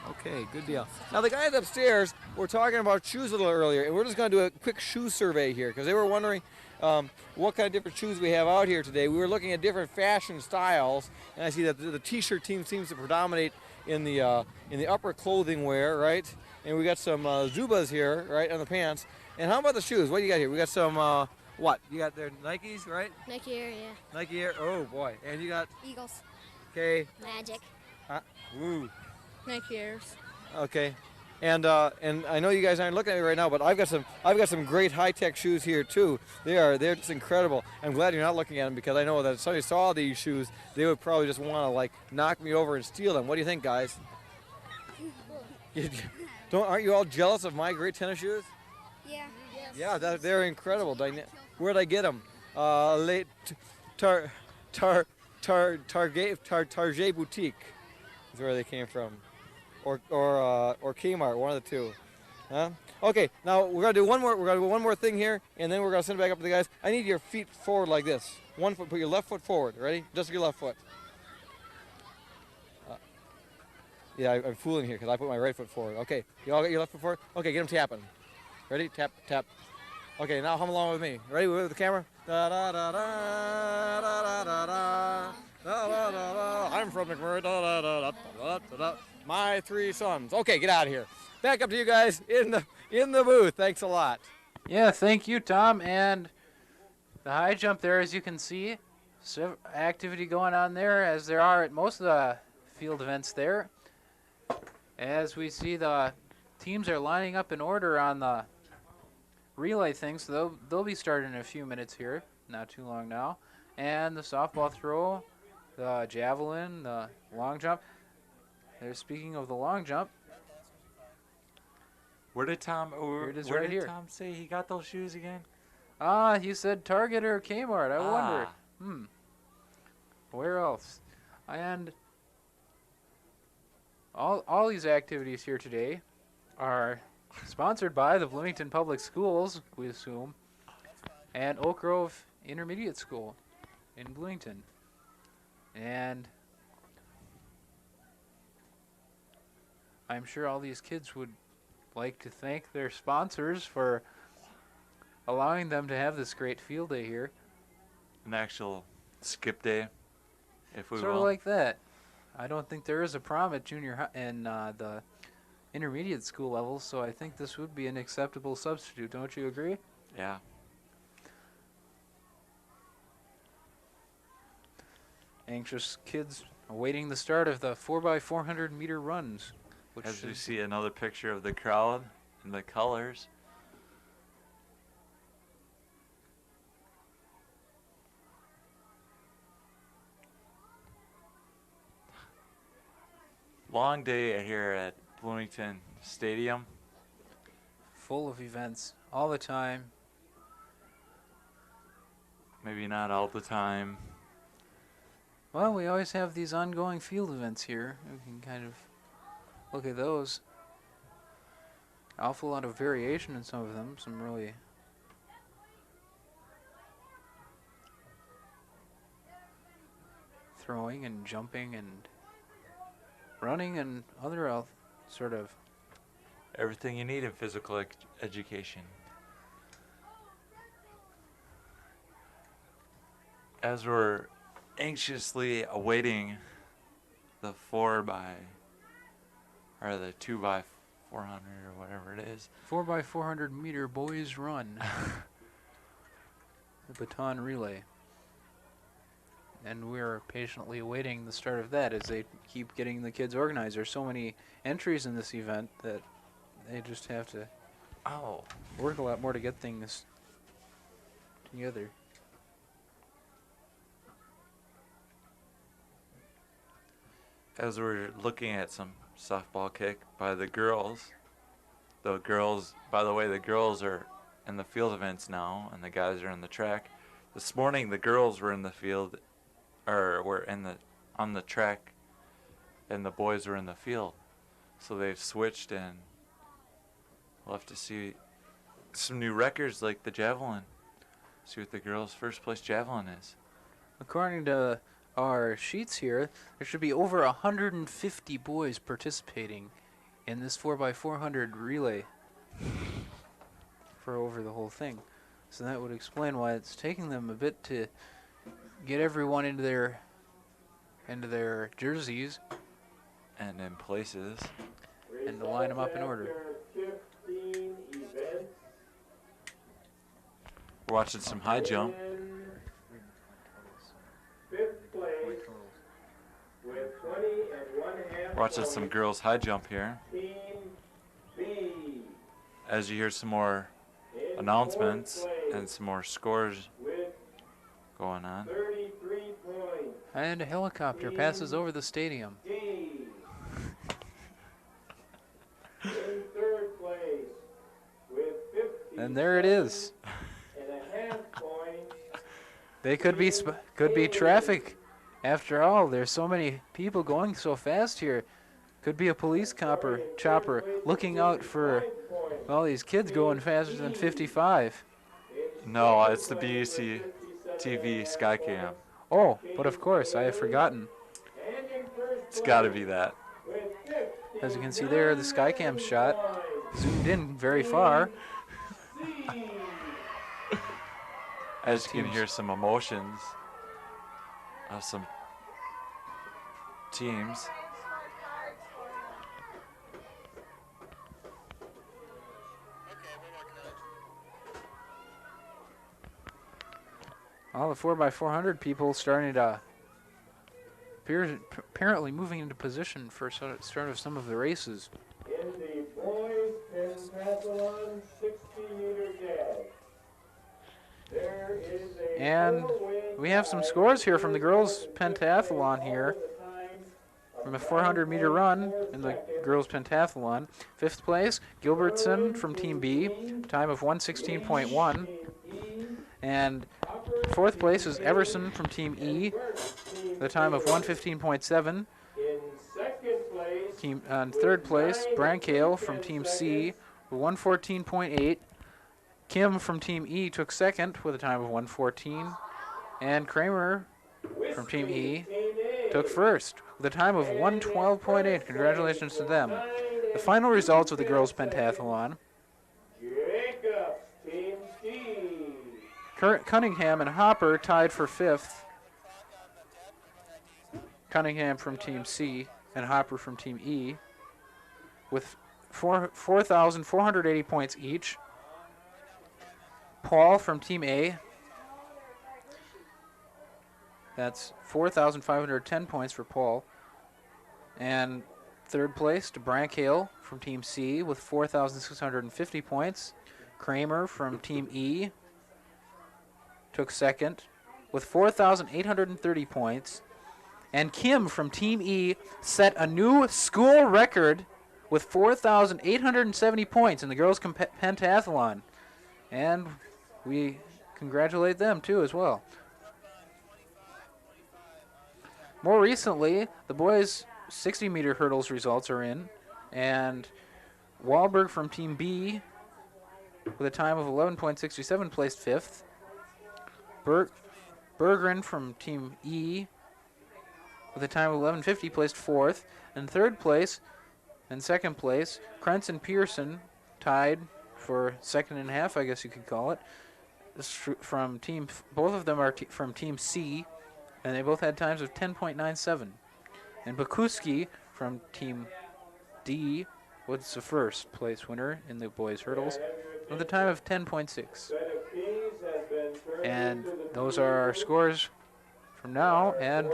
Okay, good deal. Now the guys upstairs were talking about shoes a little earlier, and we're just going to do a quick shoe survey here because they were wondering what kind of different shoes we have out here today. We were looking at different fashion styles, and I see that the t-shirt team seems to predominate in the upper clothing wear, right? And we got some Zubas here, right, on the pants. And how about the shoes? What do you got here? We got some what? You got their Nikes, right? Nike Air, yeah. Nike Air. Oh boy. And you got Eagles. Okay. Magic. Ooh. Nike Airs. Okay, and I know you guys aren't looking at me right now, but I've got some great high-tech shoes here too. They're just incredible. I'm glad you're not looking at them because I know that if somebody saw these shoes, they would probably just want to like knock me over and steal them. What do you think, guys? Aren't you all jealous of my great tennis shoes? Yeah. Yeah, they're incredible. Where'd I get them? Target Boutique is where they came from. Or Kmart, one of the two. Huh? Okay, now we're gonna do one more thing here, and then we're gonna send it back up to the guys. I need your feet forward like this. One foot, put your left foot forward. Ready? Just your left foot. Yeah, I'm fooling here because I put my right foot forward. Okay, you all got your left foot forward? Okay, get them tapping. Ready? Tap, tap. Okay, now hum along with me. Ready with the camera? Da da da da da da da da da da da. I'm from McMurray. Da da da da da da. My three sons. Okay, get out of here. Back up to you guys in the booth. Thanks a lot. Yeah, thank you, Tom. And the high jump there, as you can see, activity going on there, as there are at most of the field events there. As we see, the teams are lining up in order on the relay thing, so they'll be starting in a few minutes here, not too long now. And the softball throw, the javelin, the long jump. They're speaking of the long jump. Where did Tom? Here it is where right did here. Tom say he got those shoes again? He said Target or Kmart. I wonder. Where else? And all these activities here today are sponsored by the Bloomington Public Schools, we assume, and Oak Grove Intermediate School in Bloomington. And I'm sure all these kids would like to thank their sponsors for allowing them to have this great field day here. An actual skip day, if we will. Sort of like that. I don't think there is a prom at junior high and the intermediate school levels, so I think this would be an acceptable substitute. Don't you agree? Yeah. Anxious kids awaiting the start of the 4x400 meter runs. As we see another picture of the crowd and the colors. long day here at Bloomington Stadium. Full of events all the time. Maybe not all the time. Well, we always have these ongoing field events here. We can kind of look at those. Awful lot of variation in some of them. Some really throwing and jumping and running and other sort of everything you need in physical education. As we're anxiously awaiting the 2x400 or whatever it is. 4x400 meter boys run. The baton relay. And we're patiently awaiting the start of that as they keep getting the kids organized. There's so many entries in this event that they just have to work a lot more to get things together. As we're looking at some softball kick by the girls, by the way, the girls are in the field events now, and the guys are in the track. This morning, the girls were in the field, or were on the track, and the boys were in the field. So they've switched, and we'll have to see some new records like the javelin. See what the girls' first place javelin is. According to our sheets here, there should be over 150 boys participating in this 4x400 relay for over the whole thing. So that would explain why it's taking them a bit to get everyone into their jerseys and in places and to line them up in order. We're watching some high jump. Watching some girls high jump here. As you hear some more announcements and some more scores going on. And a helicopter passes over the stadium. And there it is. They could be traffic. After all, there's so many people going so fast here. Could be a police chopper looking out for all these kids going faster than 55. No, it's the BEC-TV Skycam. Oh, but of course, I have forgotten. It's got to be that. As you can see there, the Skycam shot zoomed in very far. As you can hear some emotions of some teams. All the 4x400 people starting to apparently moving into position for start of some of the races. In the boys pentathlon 60-meter dash, there is a and we have some scores here from the girls pentathlon here. From a 400-meter run in the girls pentathlon. 5th place, Gilbertson from Team B, time of 1:16.1. And 4th place is Everson from Team E, the time of 1:15.7. In 3rd place, Brankale from Team C, 1:14.8. Kim from Team E took 2nd with a time of 1:14. And Kramer from Team E took 1st with a time of 1:12.8. Congratulations to them. The final results of the girls pentathlon. Cunningham and Hopper tied for 5th. Cunningham from Team C and Hopper from Team E with 4,480 points each. Paul from Team A. That's 4,510 points for Paul. And 3rd place to Brankale from Team C with 4,650 points. Kramer from Team E took 2nd with 4,830 points. And Kim from Team E set a new school record with 4,870 points in the girls' pentathlon. And we congratulate them, too, as well. More recently, the boys' 60-meter hurdles results are in. And Wahlberg from Team B, with a time of 11.67, placed 5th. Berggren from Team E, with a time of 11:50, placed 4th. And 3rd place and 2nd place, Krentz and Pearson tied for 2nd and a half, I guess you could call it. From both of them are from Team C, and they both had times of 10.97. And Bakuski from Team D was the 1st place winner in the boys' hurdles with a time of 10.6. And those are our scores from now, and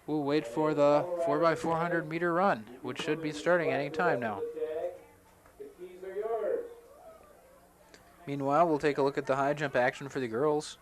we'll wait for the 4x400 meter run, which should be starting any time now. Meanwhile, we'll take a look at the high jump action for the girls.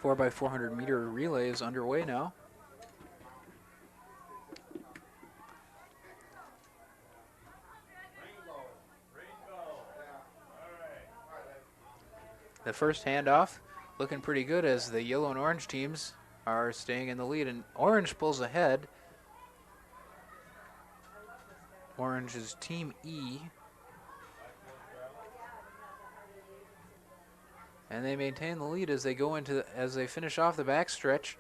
The 4x400 meter relay is underway now. The first handoff looking pretty good as the yellow and orange teams are staying in the lead, and orange pulls ahead. Orange is Team E. And they maintain the lead as they as they finish off the backstretch.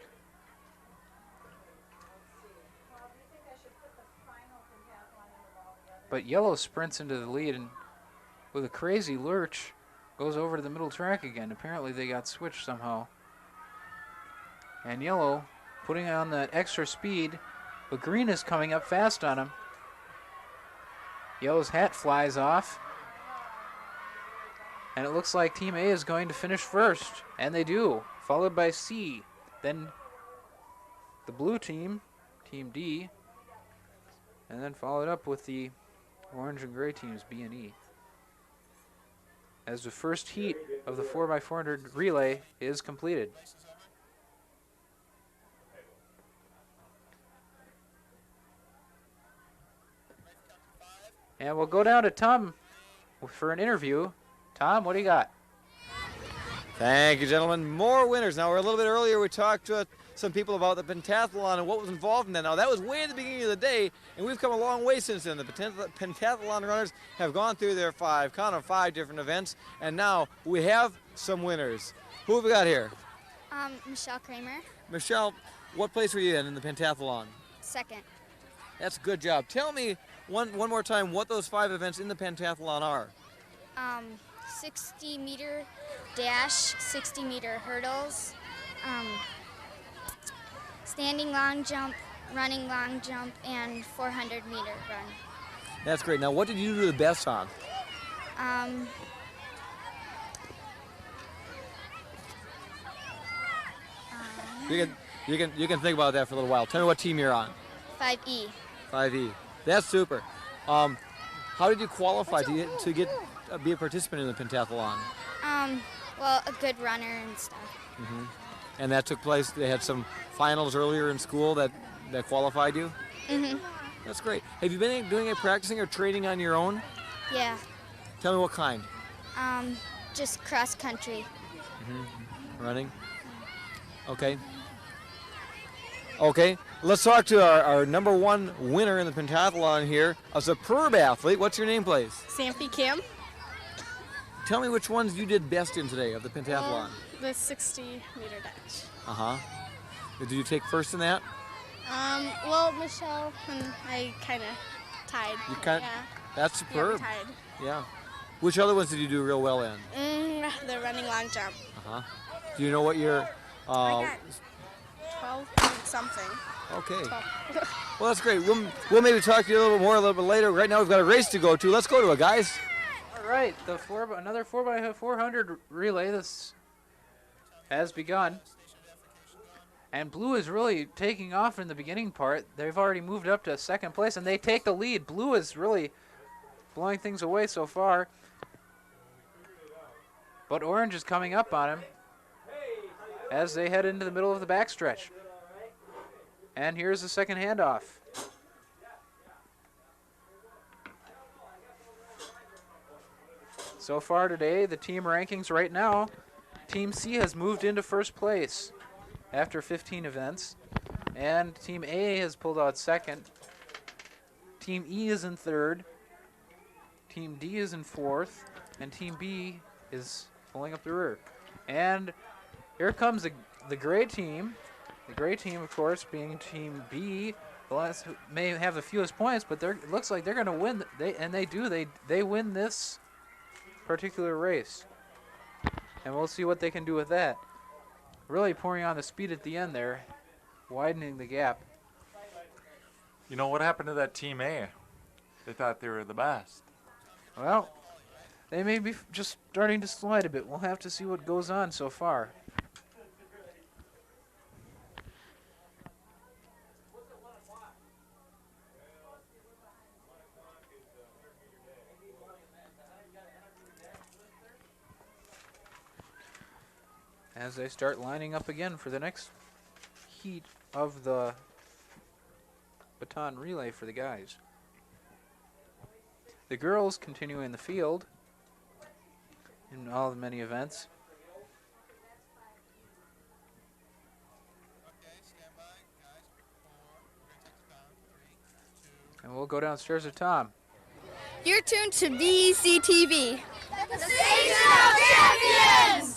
But yellow sprints into the lead and with a crazy lurch goes over to the middle track again. Apparently they got switched somehow. And yellow putting on that extra speed, but green is coming up fast on him. Yellow's hat flies off. And it looks like Team A is going to finish first, and they do, followed by C. Then the blue team, Team D, and then followed up with the orange and gray teams, B and E. As the first heat of the 4x400 relay is completed. And we'll go down to Tom for an interview. Tom, what do you got? Thank you, gentlemen. More winners. Now, we're a little bit earlier. We talked to some people about the pentathlon and what was involved in that. Now, that was way at the beginning of the day, and we've come a long way since then. The pentathlon runners have gone through their five different events, and now we have some winners. Who have we got here? Michelle Kramer. Michelle, what place were you in the pentathlon? 2nd. That's a good job. Tell me one more time what those 5 events in the pentathlon are. 60-meter dash, 60-meter hurdles, standing long jump, running long jump, and 400-meter run. That's great. Now, what did you do the best on? You can think about that for a little while. Tell me what team you're on. 5E. 5E. That's super. How did you qualify to be a participant in the pentathlon? Well, a good runner and stuff. Mm-hmm. And that took place. They had some finals earlier in school that qualified you. Mhm. That's great. Have you been doing any practicing or training on your own? Yeah. Tell me what kind. Just cross country. Mm-hmm. Running. Okay. Okay. Let's talk to our number 1 winner in the pentathlon here, a superb athlete. What's your name, please? Sampy Kim. Tell me which ones you did best in today of the pentathlon. The 60-meter dash. Uh-huh. Did you take first in that? Well, Michelle and I kind of tied. Yeah. That's superb. Yeah, we tied. Yeah. Which other ones did you do real well in? The running long jump. Uh-huh. Do you know what your... I got 12.6. something. Okay. Well, that's great. We'll maybe talk to you a little bit later. Right now we've got a race to go to. Let's go to it, guys. All right, another 4x400 relay. This has begun. And blue is really taking off in the beginning part. They've already moved up to second place, and they take the lead. Blue is really blowing things away so far. But orange is coming up on him as they head into the middle of the backstretch. And here's the second handoff. So far today, the team rankings right now, Team C has moved into first place after 15 events, and Team A has pulled out second. Team E is in third, Team D is in fourth, and Team B is pulling up the rear. And here comes the gray team. The gray team, of course, being Team B, the last who may have the fewest points, but it looks like they're going to win. They win this particular race, and we'll see what they can do with that. Really pouring on the speed at the end there, widening the gap. You know, what happened to that Team A? They thought they were the best. Well, they may be just starting to slide a bit. We'll have to see what goes on so far. As they start lining up again for the next heat of the baton relay for the guys. The girls continue in the field in all the many events. And we'll go downstairs to Tom. You're tuned to BEC-TV. The Station of Champions!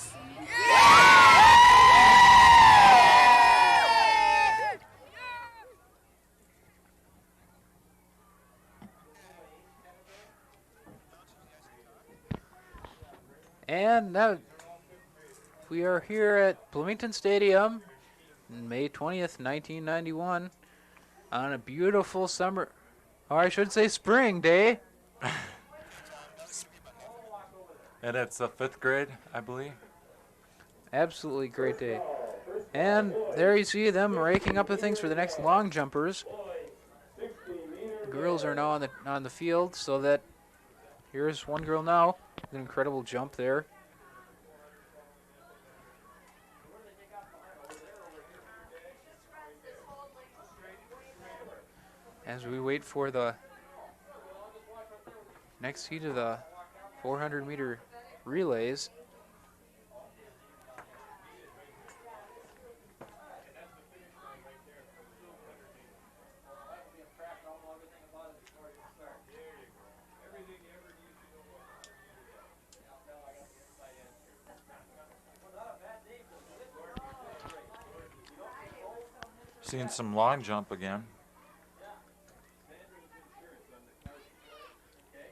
And now we are here at Bloomington Stadium on May 20th, 1991 on a beautiful summer, or I should say spring day. And it's the 5th grade, I believe. Absolutely great day. And there you see them raking up the things for the next long jumpers. The girls are now on the field, so that here's one girl now. An incredible jump there. As we wait for the next heat of the 400-meter relays. Seeing some long jump again.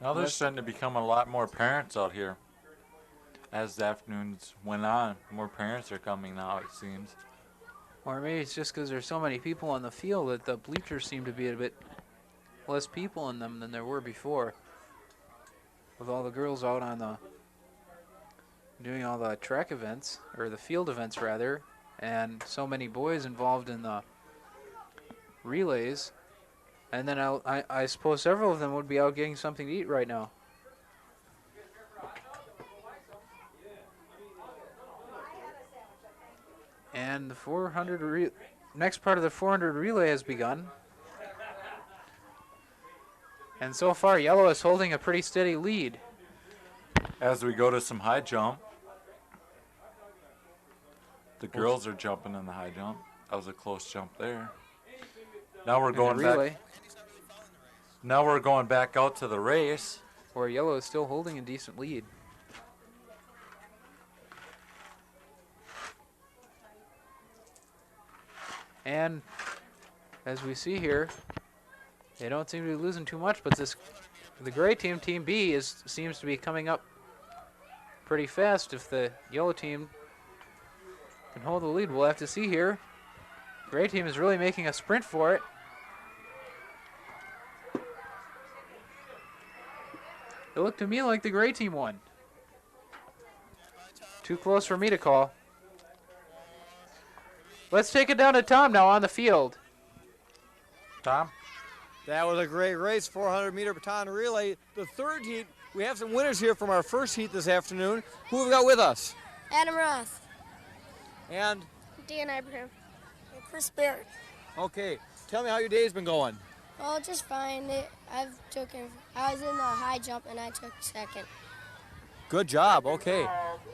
Now there's starting to become a lot more parents out here. As the afternoons went on, more parents are coming now, it seems. Or maybe it's just because there's so many people on the field that the bleachers seem to be a bit less people in them than there were before. With all the girls out on the doing all the track events, or the field events rather, and so many boys involved in the relays. And then I suppose several of them would be out getting something to eat right now. And the next part of the 400 relay has begun. And so far, yellow is holding a pretty steady lead. As we go to some high jump, the girls are jumping in the high jump. That was a close jump there. Now we're going back. Now we're going back out to the race, where yellow is still holding a decent lead. And as we see here, they don't seem to be losing too much, but the gray team, Team B, seems to be coming up pretty fast. If the yellow team can hold the lead, we'll have to see here. Gray team is really making a sprint for it. It looked to me like the gray team won. Too close for me to call. Let's take it down to Tom now on the field. Tom? That was a great race, 400-meter baton relay. The third heat, we have some winners here from our first heat this afternoon. Who have we got with us? Adam Roth. And? Dan Abraham. And Chris Barrett. Okay, tell me how your day's been going. Oh, just fine. I was in the high jump and I took second. Good job, okay.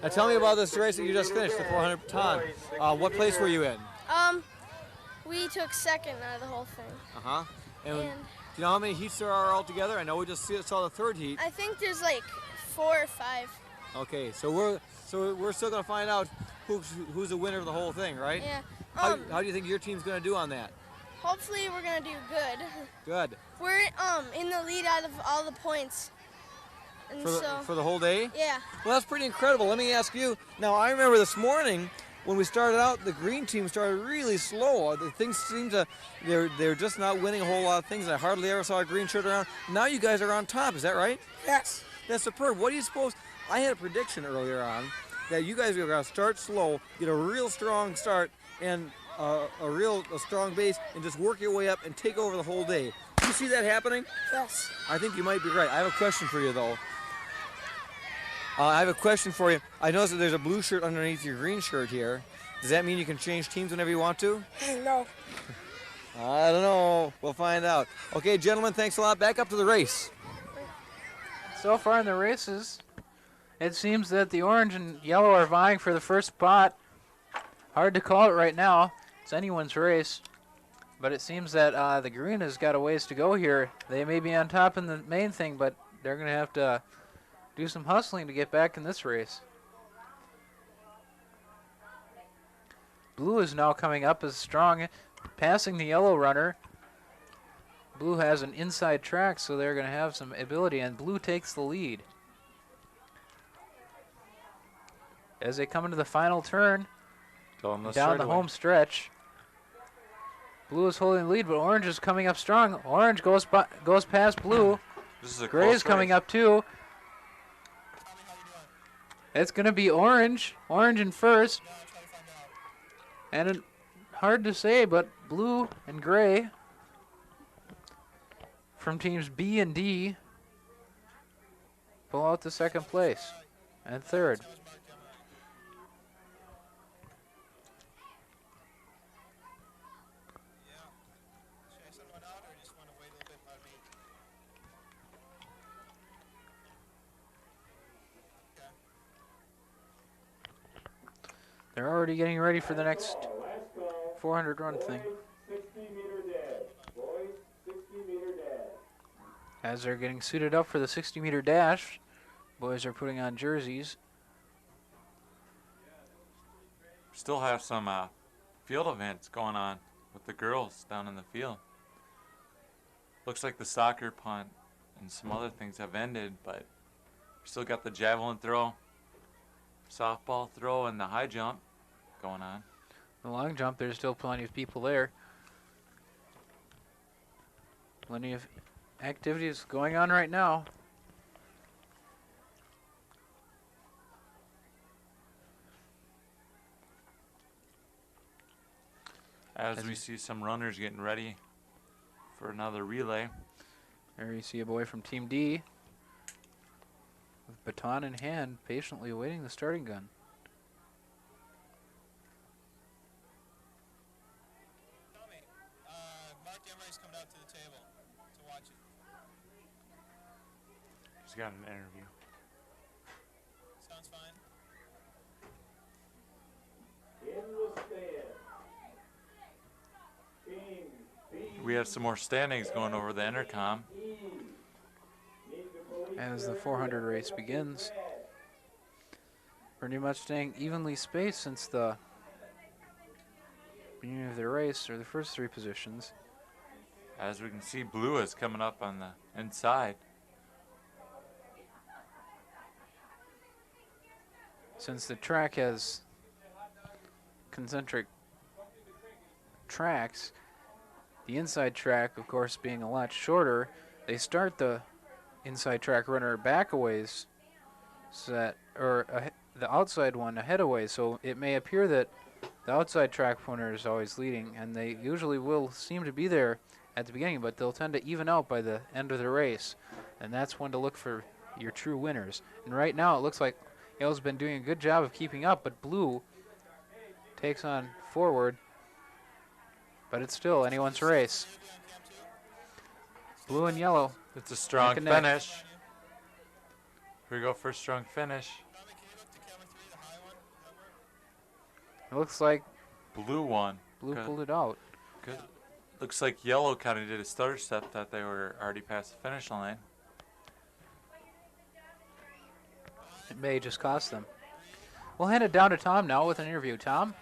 Now tell me about this race that you just finished, the 400 baton. What place were you in? We took second out of the whole thing. Uh-huh. And do you know how many heats there are altogether? I know we just saw the third heat. I think there's like 4 or 5. Okay, so we're still gonna find out who's the winner of the whole thing, right? Yeah. How do you think your team's gonna do on that? Hopefully we're gonna do good. Good. We're in the lead out of all the points. And For the whole day? Yeah. Well, that's pretty incredible. Let me ask you. Now, I remember this morning when we started out, the green team started really slow. The things seem to, they're just not winning a whole lot of things. I hardly ever saw a green shirt around. Now you guys are on top. Is that right? Yes. That's superb. What do you suppose? I had a prediction earlier on that you guys are going to start slow, get a real strong start, and a strong base, and just work your way up and take over the whole day. Do you see that happening? Yes. I think you might be right. I have a question for you, though. I have a question for you. I noticed that there's a blue shirt underneath your green shirt here. Does that mean you can change teams whenever you want to? No. I don't know. We'll find out. Okay, gentlemen, thanks a lot. Back up to the race. So far in the races, it seems that the orange and yellow are vying for the first spot. Hard to call it right now. It's anyone's race. But it seems that the green has got a ways to go here. They may be on top in the main thing, but they're going to have to do some hustling to get back in this race. Blue is now coming up as strong, passing the yellow runner. Blue has an inside track, so they're going to have some ability, and blue takes the lead. As they come into the final turn, down the home stretch, blue is holding the lead, but orange is coming up strong. Orange goes past blue. Gray is coming up too. It's going to be orange in first. And hard to say, but blue and gray from teams B and D pull out the second place and third. They're already getting ready for the next 400 run thing. As they're getting suited up for the 60-meter dash, boys are putting on jerseys. Still have some field events going on with the girls down in the field. Looks like the soccer punt and some other things have ended, but we still got the javelin throw, softball throw, and the high jump going on. The long jump, there's still plenty of people there. Plenty of activities going on right now. As we see some runners getting ready for another relay. There you see a boy from Team D with baton in hand, patiently awaiting the starting gun. He's got an interview. Sounds fine. In the stand. We have some more standings going over the intercom. As the 400 race begins, pretty much staying evenly spaced since the beginning of the race, or the first 3 positions. As we can see, blue is coming up on the inside. Since the track has concentric tracks, the inside track, of course, being a lot shorter, they start the inside track runner back a ways, the outside one ahead a ways. So it may appear that the outside track runner is always leading, and they usually will seem to be there at the beginning, but they'll tend to even out by the end of the race, and that's when to look for your true winners. And right now it looks like yellow's been doing a good job of keeping up, but blue takes on forward, but it's still anyone's race. Blue and yellow. It's a strong finish. Here we go for a strong finish. It looks like blue won. Blue pulled it out. Good. Looks like yellow kind of did a stutter step that they were already past the finish line. It may just cost them. We'll hand it down to Tom now with an interview. Tom?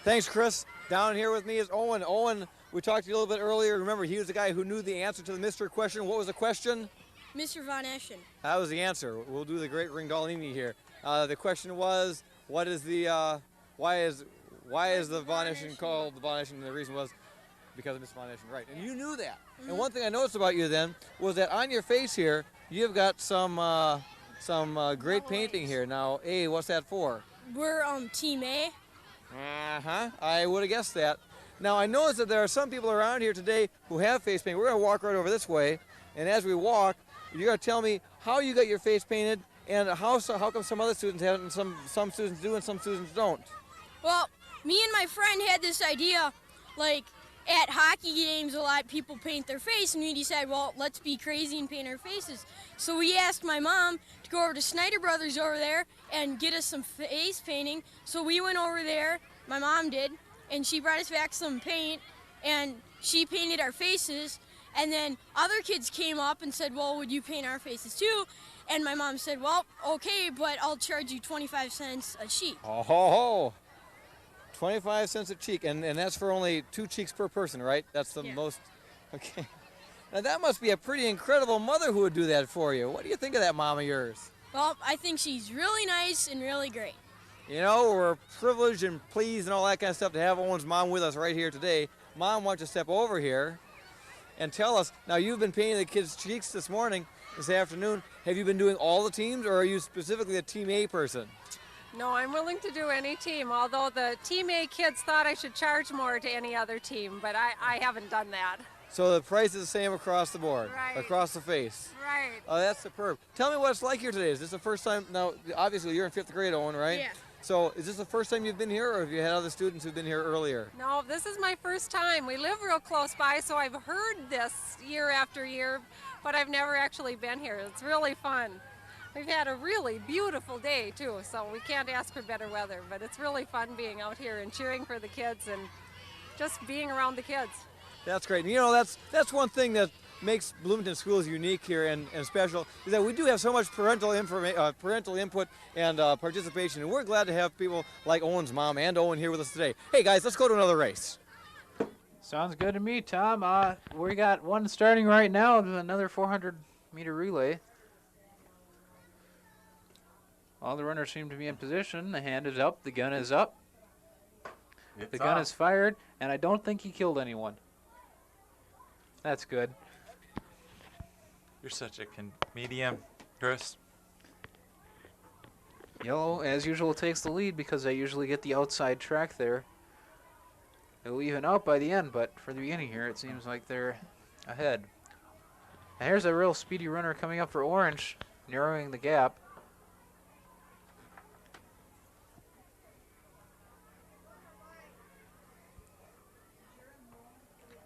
Thanks, Chris. Down here with me is Owen. Owen, we talked to you a little bit earlier. Remember, he was the guy who knew the answer to the mystery question. What was the question? Mr. Von Eschen. That was the answer. We'll do the great Ringdolini here. The question was, what is the, why is the Von Eschen called the Von Eschen? And the reason was because of Mr. Von Eschen, right? And you knew that. Mm-hmm. And one thing I noticed about you then was that on your face here, you've got some great painting here. Now, A, what's that for? We're Team A. Uh-huh. I would have guessed that. Now, I noticed that there are some people around here today who have face paint. We're going to walk right over this way, and as we walk, you're going to tell me how you got your face painted and how come some other students have it and some students do and some students don't. Well, me and my friend had this idea, like, at hockey games, a lot of people paint their face, and we decided, well, let's be crazy and paint our faces. So we asked my mom to go over to Snyder Brothers over there and get us some face painting. So we went over there, my mom did, and she brought us back some paint, and she painted our faces. And then other kids came up and said, well, would you paint our faces too? And my mom said, well, okay, but I'll charge you 25 cents a sheet. Oh, ho, ho. 25 cents a cheek, and that's for only 2 cheeks per person, right? That's the most, okay. Now that must be a pretty incredible mother who would do that for you. What do you think of that mom of yours? Well, I think she's really nice and really great. You know, we're privileged and pleased and all that kind of stuff to have Owen's mom with us right here today. Mom, why don't you step over here and tell us, now you've been painting the kids' cheeks this afternoon. Have you been doing all the teams, or are you specifically a Team A person? No, I'm willing to do any team, although the Team A kids thought I should charge more to any other team, but I haven't done that. So the price is the same across the board, right. Across the face. Right. Oh, that's superb. Tell me what it's like here today. Is this the first time? Now, obviously, you're in 5th grade, Owen, right? Yeah. So is this the first time you've been here, or have you had other students who've been here earlier? No, this is my first time. We live real close by, so I've heard this year after year, but I've never actually been here. It's really fun. We've had a really beautiful day, too, so we can't ask for better weather, but it's really fun being out here and cheering for the kids and just being around the kids. That's great. And, you know, that's one thing that makes Bloomington schools unique here and special, is that we do have so much parental input and participation, and we're glad to have people like Owen's mom and Owen here with us today. Hey, guys, let's go to another race. Sounds good to me, Tom. We got one starting right now, another 400-meter relay. All the runners seem to be in position. The hand is up. The gun is up. The gun is fired, and I don't think he killed anyone. That's good. You're such a comedian, Chris. Yellow, as usual, takes the lead because they usually get the outside track there. They'll even out by the end, but for the beginning here, it seems like they're ahead. And here's a real speedy runner coming up for orange, narrowing the gap.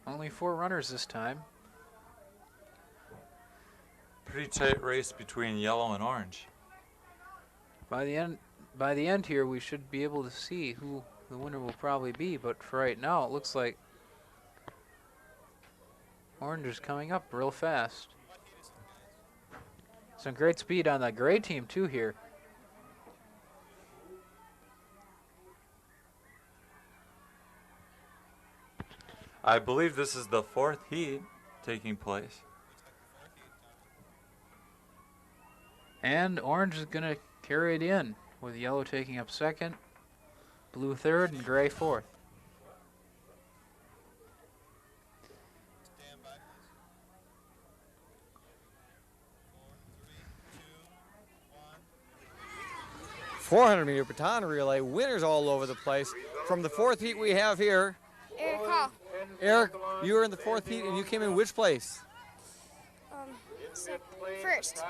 Only 4 runners this time. Pretty tight race between yellow and orange. By the end here, we should be able to see who the winner will probably be, but for right now, it looks like orange is coming up real fast. Some great speed on the gray team too here. I believe this is the 4th heat taking place. And orange is going to carry it in, with yellow taking up 2nd, blue 3rd, and gray 4th. 400-meter baton relay. Winners all over the place. From the fourth heat we have here. Eric Hall. Eric, you were in the fourth heat, and you came in which place? First.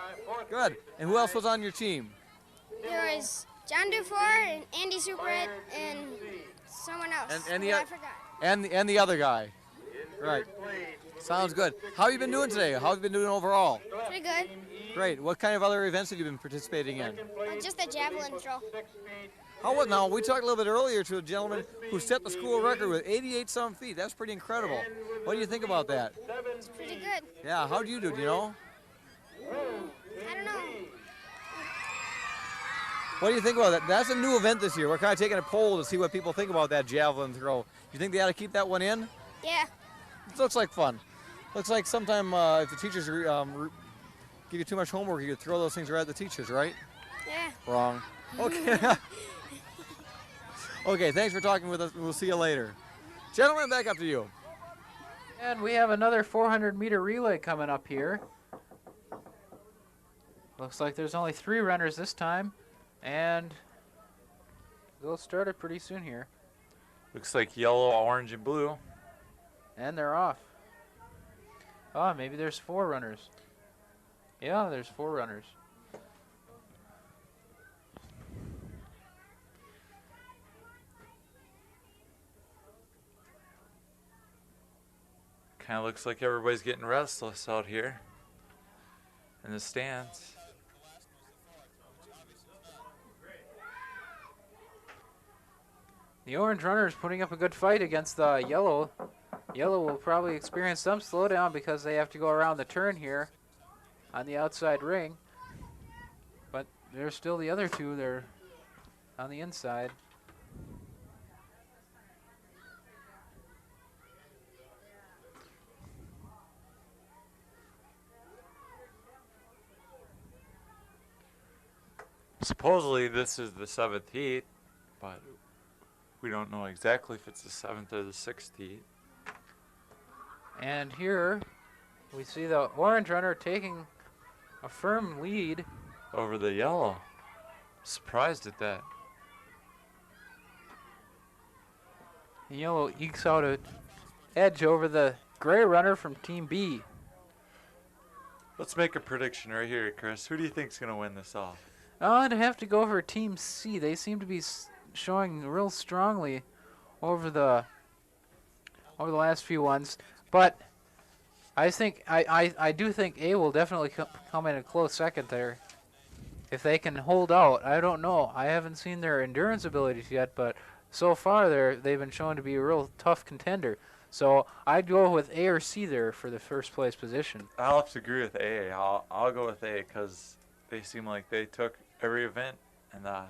Good. And who else was on your team? There was John Dufour and Andy Superet and someone else. And I forgot. And the other guy. Right. Sounds good. How have you been doing today? How have you been doing overall? Pretty good. Great. What kind of other events have you been participating in? Just the javelin throw. Now, we talked a little bit earlier to a gentleman who set the school record with 88-some feet. That's pretty incredible. What do you think about that? It's pretty good. Yeah, how do you do? Do you know? I don't know. What do you think about that? That's a new event this year. We're kind of taking a poll to see what people think about that javelin throw. You think they ought to keep that one in? Yeah. It looks like fun. Looks like sometime if the teachers give you too much homework, you could throw those things right at the teachers, right? Yeah. Wrong. Okay. Okay, thanks for talking with us. We'll see you later. Gentlemen, back up to you. And we have another 400-meter relay coming up here. Looks like there's only 3 runners this time, and they'll start it pretty soon here. Looks like yellow, orange, and blue. And they're off. Oh, maybe there's 4 runners. Yeah, there's 4 runners. Kind of looks like everybody's getting restless out here in the stands. The orange runner is putting up a good fight against the yellow. Yellow will probably experience some slowdown because they have to go around the turn here on the outside ring. But there's still the other 2 there on the inside. Supposedly this is the 7th heat, but we don't know exactly if it's the 7th or the 6th heat. And here we see the orange runner taking a firm lead over the yellow. Surprised at that. The yellow ekes out an edge over the gray runner from Team B. Let's make a prediction right here, Chris. Who do you think's going to win this off? I'd have to go for Team C. They seem to be showing real strongly over the last few ones, but I do think A will definitely come in a close second there if they can hold out. I don't know. I haven't seen their endurance abilities yet, but so far they've been shown to be a real tough contender. So I'd go with A or C there for the first place position. I'll have to agree with A. I'll go with A because they seem like they took every event in the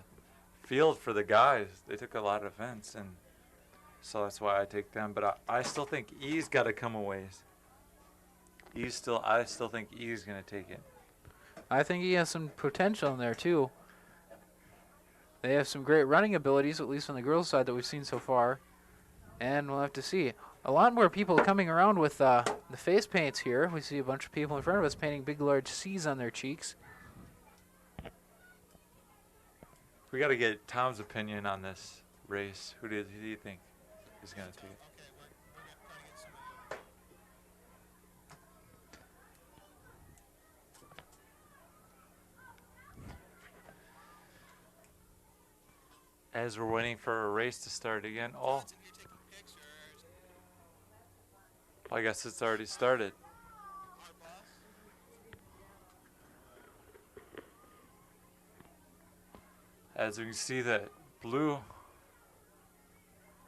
field for the guys. They took a lot of events, and so that's why I take them. But I still think E's got to come a ways. I still think E's going to take it. I think he has some potential in there too. They have some great running abilities, at least on the girls' side that we've seen so far, and we'll have to see. A lot more people coming around with the face paints here. We see a bunch of people in front of us painting big, large C's on their cheeks. We got to get Tom's opinion on this race. Who do you think is going to take it? As we're waiting for a race to start again. Oh, I guess it's already started. As we can see that blue,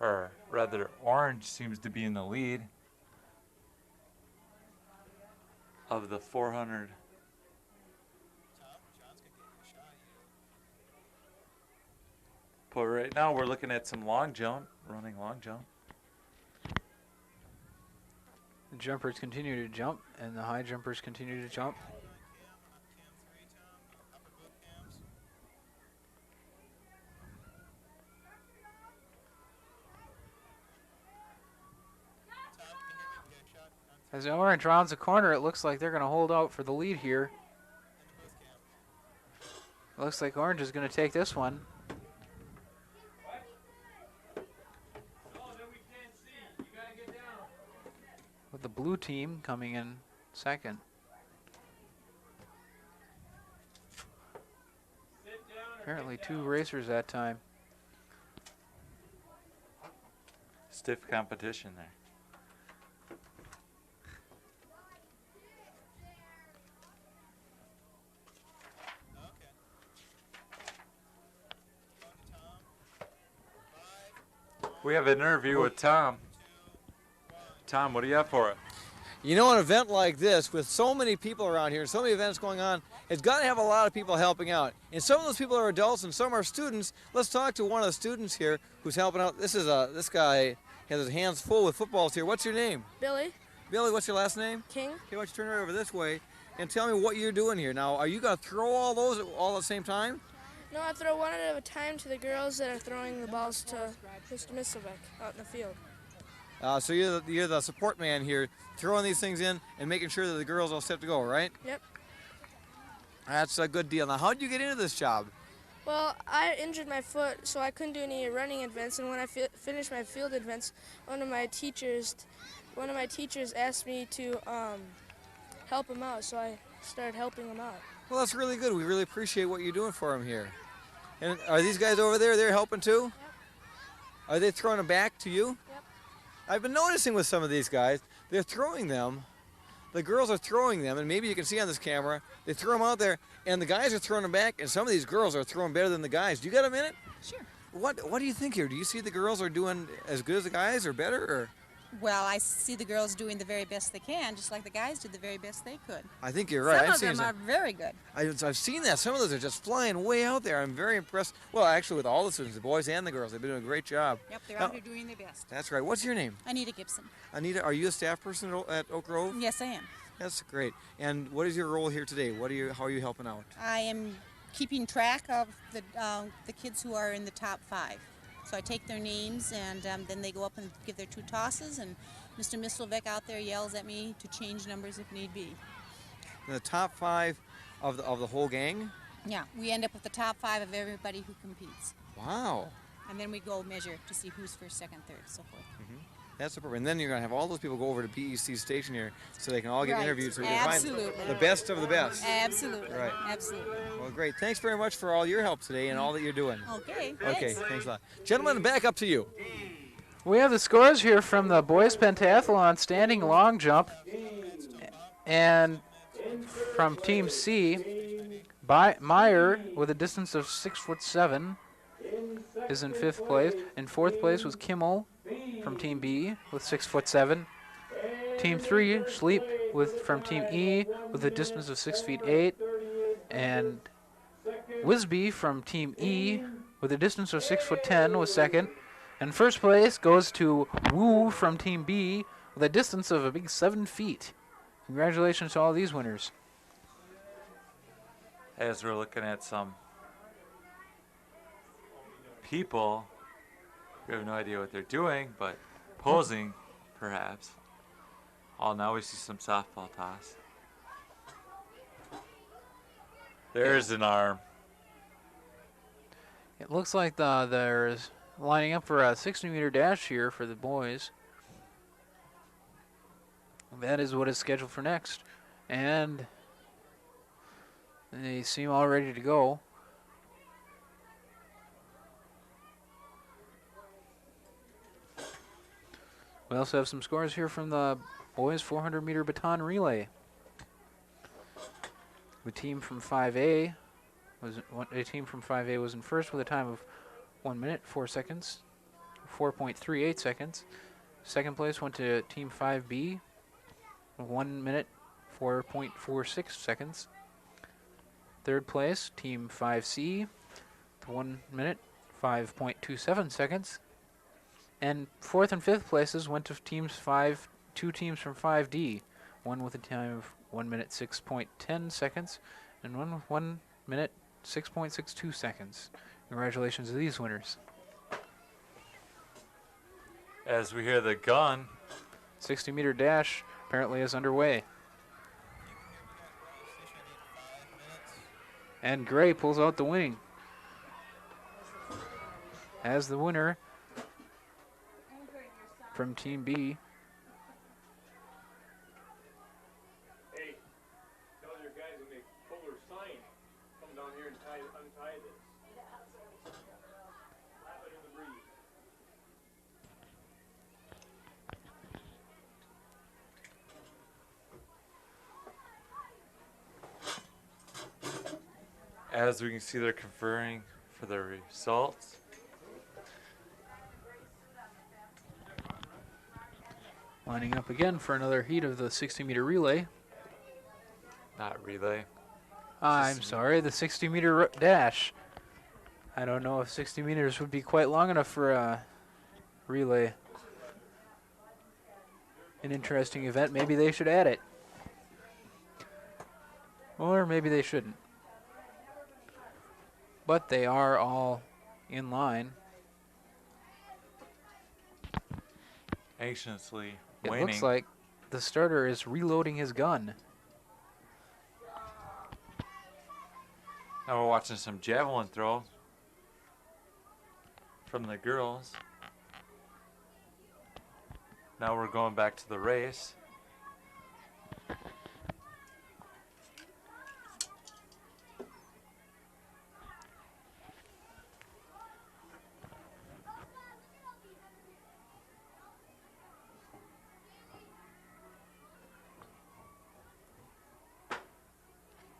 or rather orange, seems to be in the lead of the 400. But right now we're looking at some long jump, running long jump. The jumpers continue to jump, and the high jumpers continue to jump. As the orange rounds the corner, it looks like they're going to hold out for the lead here. Looks like orange is going to take this one. with the blue team coming in second. Apparently 2 racers that time. Stiff competition there. We have an interview with Tom. Tom, what do you have for it? You know, an event like this, with so many people around here, so many events going on, it's got to have a lot of people helping out. And some of those people are adults and some are students. Let's talk to one of the students here who's helping out. This guy has his hands full with footballs here. What's your name? Billy. Billy, what's your last name? King. Okay, why don't you turn right over this way and tell me what you're doing here. Now, are you going to throw all those all at the same time? No, I throw one at a time to the girls that are throwing the balls to Mr. Misselbeck out in the field. So you're the support man here, throwing these things in and making sure that the girls are all set to go, right? Yep. That's a good deal. Now, how did you get into this job? Well, I injured my foot, so I couldn't do any running events. And when I finished my field events, one of my teachers asked me to help him out, so I started helping him out. Well, that's really good. We really appreciate what you're doing for him here. And are these guys over there, they're helping too? Yep. Are they throwing them back to you? Yep. I've been noticing with some of these guys, they're throwing them. The girls are throwing them, and maybe you can see on this camera, they throw them out there, and the guys are throwing them back, and some of these girls are throwing better than the guys. Do you got a minute? Sure. What do you think here? Do you see the girls are doing as good as the guys or better? Or? Well, I see the girls doing the very best they can, just like the guys did the very best they could. I think you're right. Some of them are very good. I've seen that. Some of those are just flying way out there. I'm very impressed. Well, actually, with all the students, the boys and the girls, they've been doing a great job. Yep, they're out here doing their best. That's right. What's your name? Anita Gibson. Anita, are you a staff person at Oak Grove? Yes, I am. That's great. And what is your role here today? How are you helping out? I am keeping track of the kids who are in the top 5. So I take their names, and then they go up and give their 2 tosses, and Mr. Misselbeck out there yells at me to change numbers if need be. The top 5 of the whole gang? Yeah, we end up with the top 5 of everybody who competes. Wow. And then we go measure to see who's first, second, third, so forth. Mm-hmm. That's super. And then you're going to have all those people go over to BEC station here so they can all get Right. interviewed so we can Absolutely. find the best of the best. Absolutely. Right. Absolutely. Well, great. Thanks very much for all your help today and all that you're doing. Okay, Okay, thanks. thanks a lot. Gentlemen, back up to you. We have the scores here from the boys pentathlon standing long jump, and from Team C, Meyer with a distance of 6'7" is in 5th place. In 4th place was Kimmel from Team B with 6'7". Team 3, Sleep from Team E with a distance of 6'8", and Wisby from Team E with a distance of 6'10" was second. And first place goes to Wu from Team B with a distance of a big 7 feet. Congratulations to all these winners. As we're looking at some people, we have no idea what they're doing, but posing, perhaps. Oh, now we see some softball toss. There's an arm. It looks like there's lining up for a 60-meter dash here for the boys. That is what is scheduled for next. And they seem all ready to go. We also have some scores here from the boys 400-meter baton relay. The team from 5A was in first with a time of 1 minute, 4 seconds, 4.38 seconds. Second place went to Team 5B, 1 minute, 4.46 seconds. Third place, Team 5C, 1 minute, 5.27 seconds. And fourth and fifth places went to two teams from 5D, one with a time of 1 minute, 6.10 seconds, and one with 1 minute, 6.62 seconds. Congratulations to these winners. As we hear the gun, 60-meter dash apparently is underway. And Gray pulls out the wing. As the winner from Team B As we can see, they're conferring for the results. Lining up again for another heat of the 60-meter relay. Not relay. I'm sorry, the 60-meter dash. I don't know if 60 meters would be quite long enough for a relay. An interesting event. Maybe they should add it. Or maybe they shouldn't. But they are all in line. Anxiously It waiting. looks like the starter is reloading his gun. Now we're watching some javelin throw from the girls. Now we're going back to the race.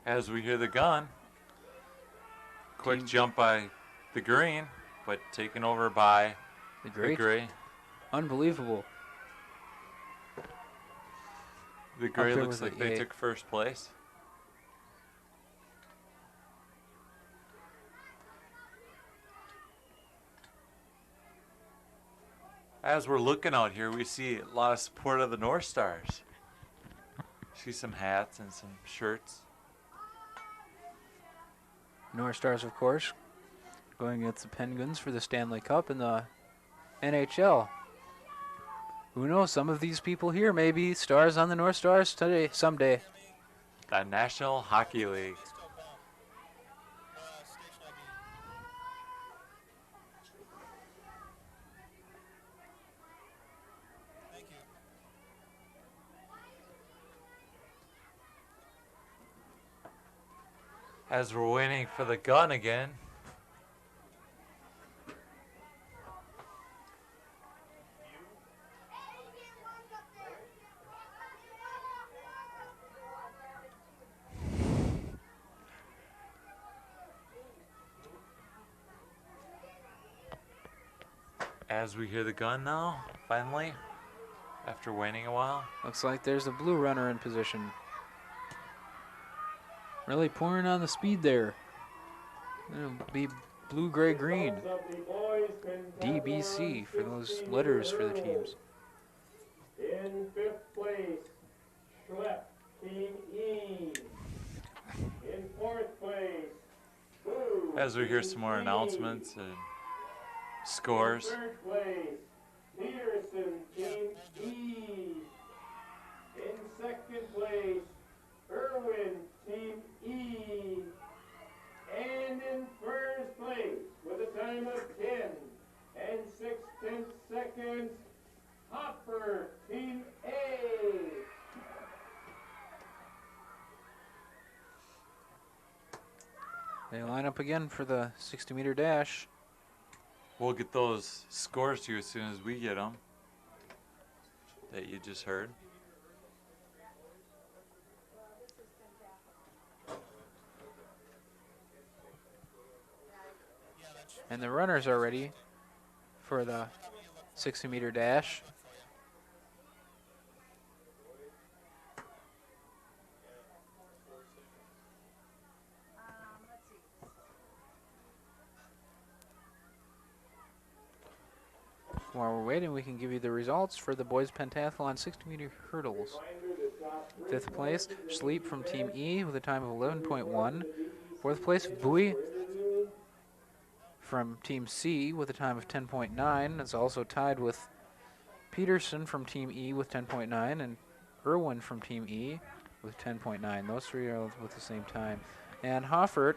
As we hear the gun, quick jump by the green, but taken over by the gray. Unbelievable. The gray looks like they took first place. As we're looking out here, we see a lot of support of the North Stars. See some hats and some shirts. North Stars, of course, going against the Penguins for the Stanley Cup in the NHL. Who knows? Some of these people here may be stars on the North Stars today, someday. The National Hockey League. As we're waiting for the gun again. As we hear the gun now, finally, after waiting a while. Looks like there's a blue runner in position. Really pouring on the speed there. It'll be blue, gray, green. DBC for those letters for the teams. In fifth place, Schlepp, Team E. In fourth place, Boo, As we hear some more announcements and scores. In third place, Peterson, Team E. In second place, Irwin, Team E. And in first place, with a time of 10 and 6/10 seconds, Hopper, Team A. They line up again for the 60-meter dash. We'll get those scores to you as soon as we get them that you just heard. And the runners are ready for the 60-meter dash. While we're waiting, we can give you the results for the boys pentathlon 60-meter hurdles. Fifth place, Schlepp from Team E with a time of 11.1. Fourth place, Bowie from Team C with a time of 10.9. It's also tied with Peterson from Team E with 10.9 and Irwin from Team E with 10.9. Those three are with the same time. And Hoffert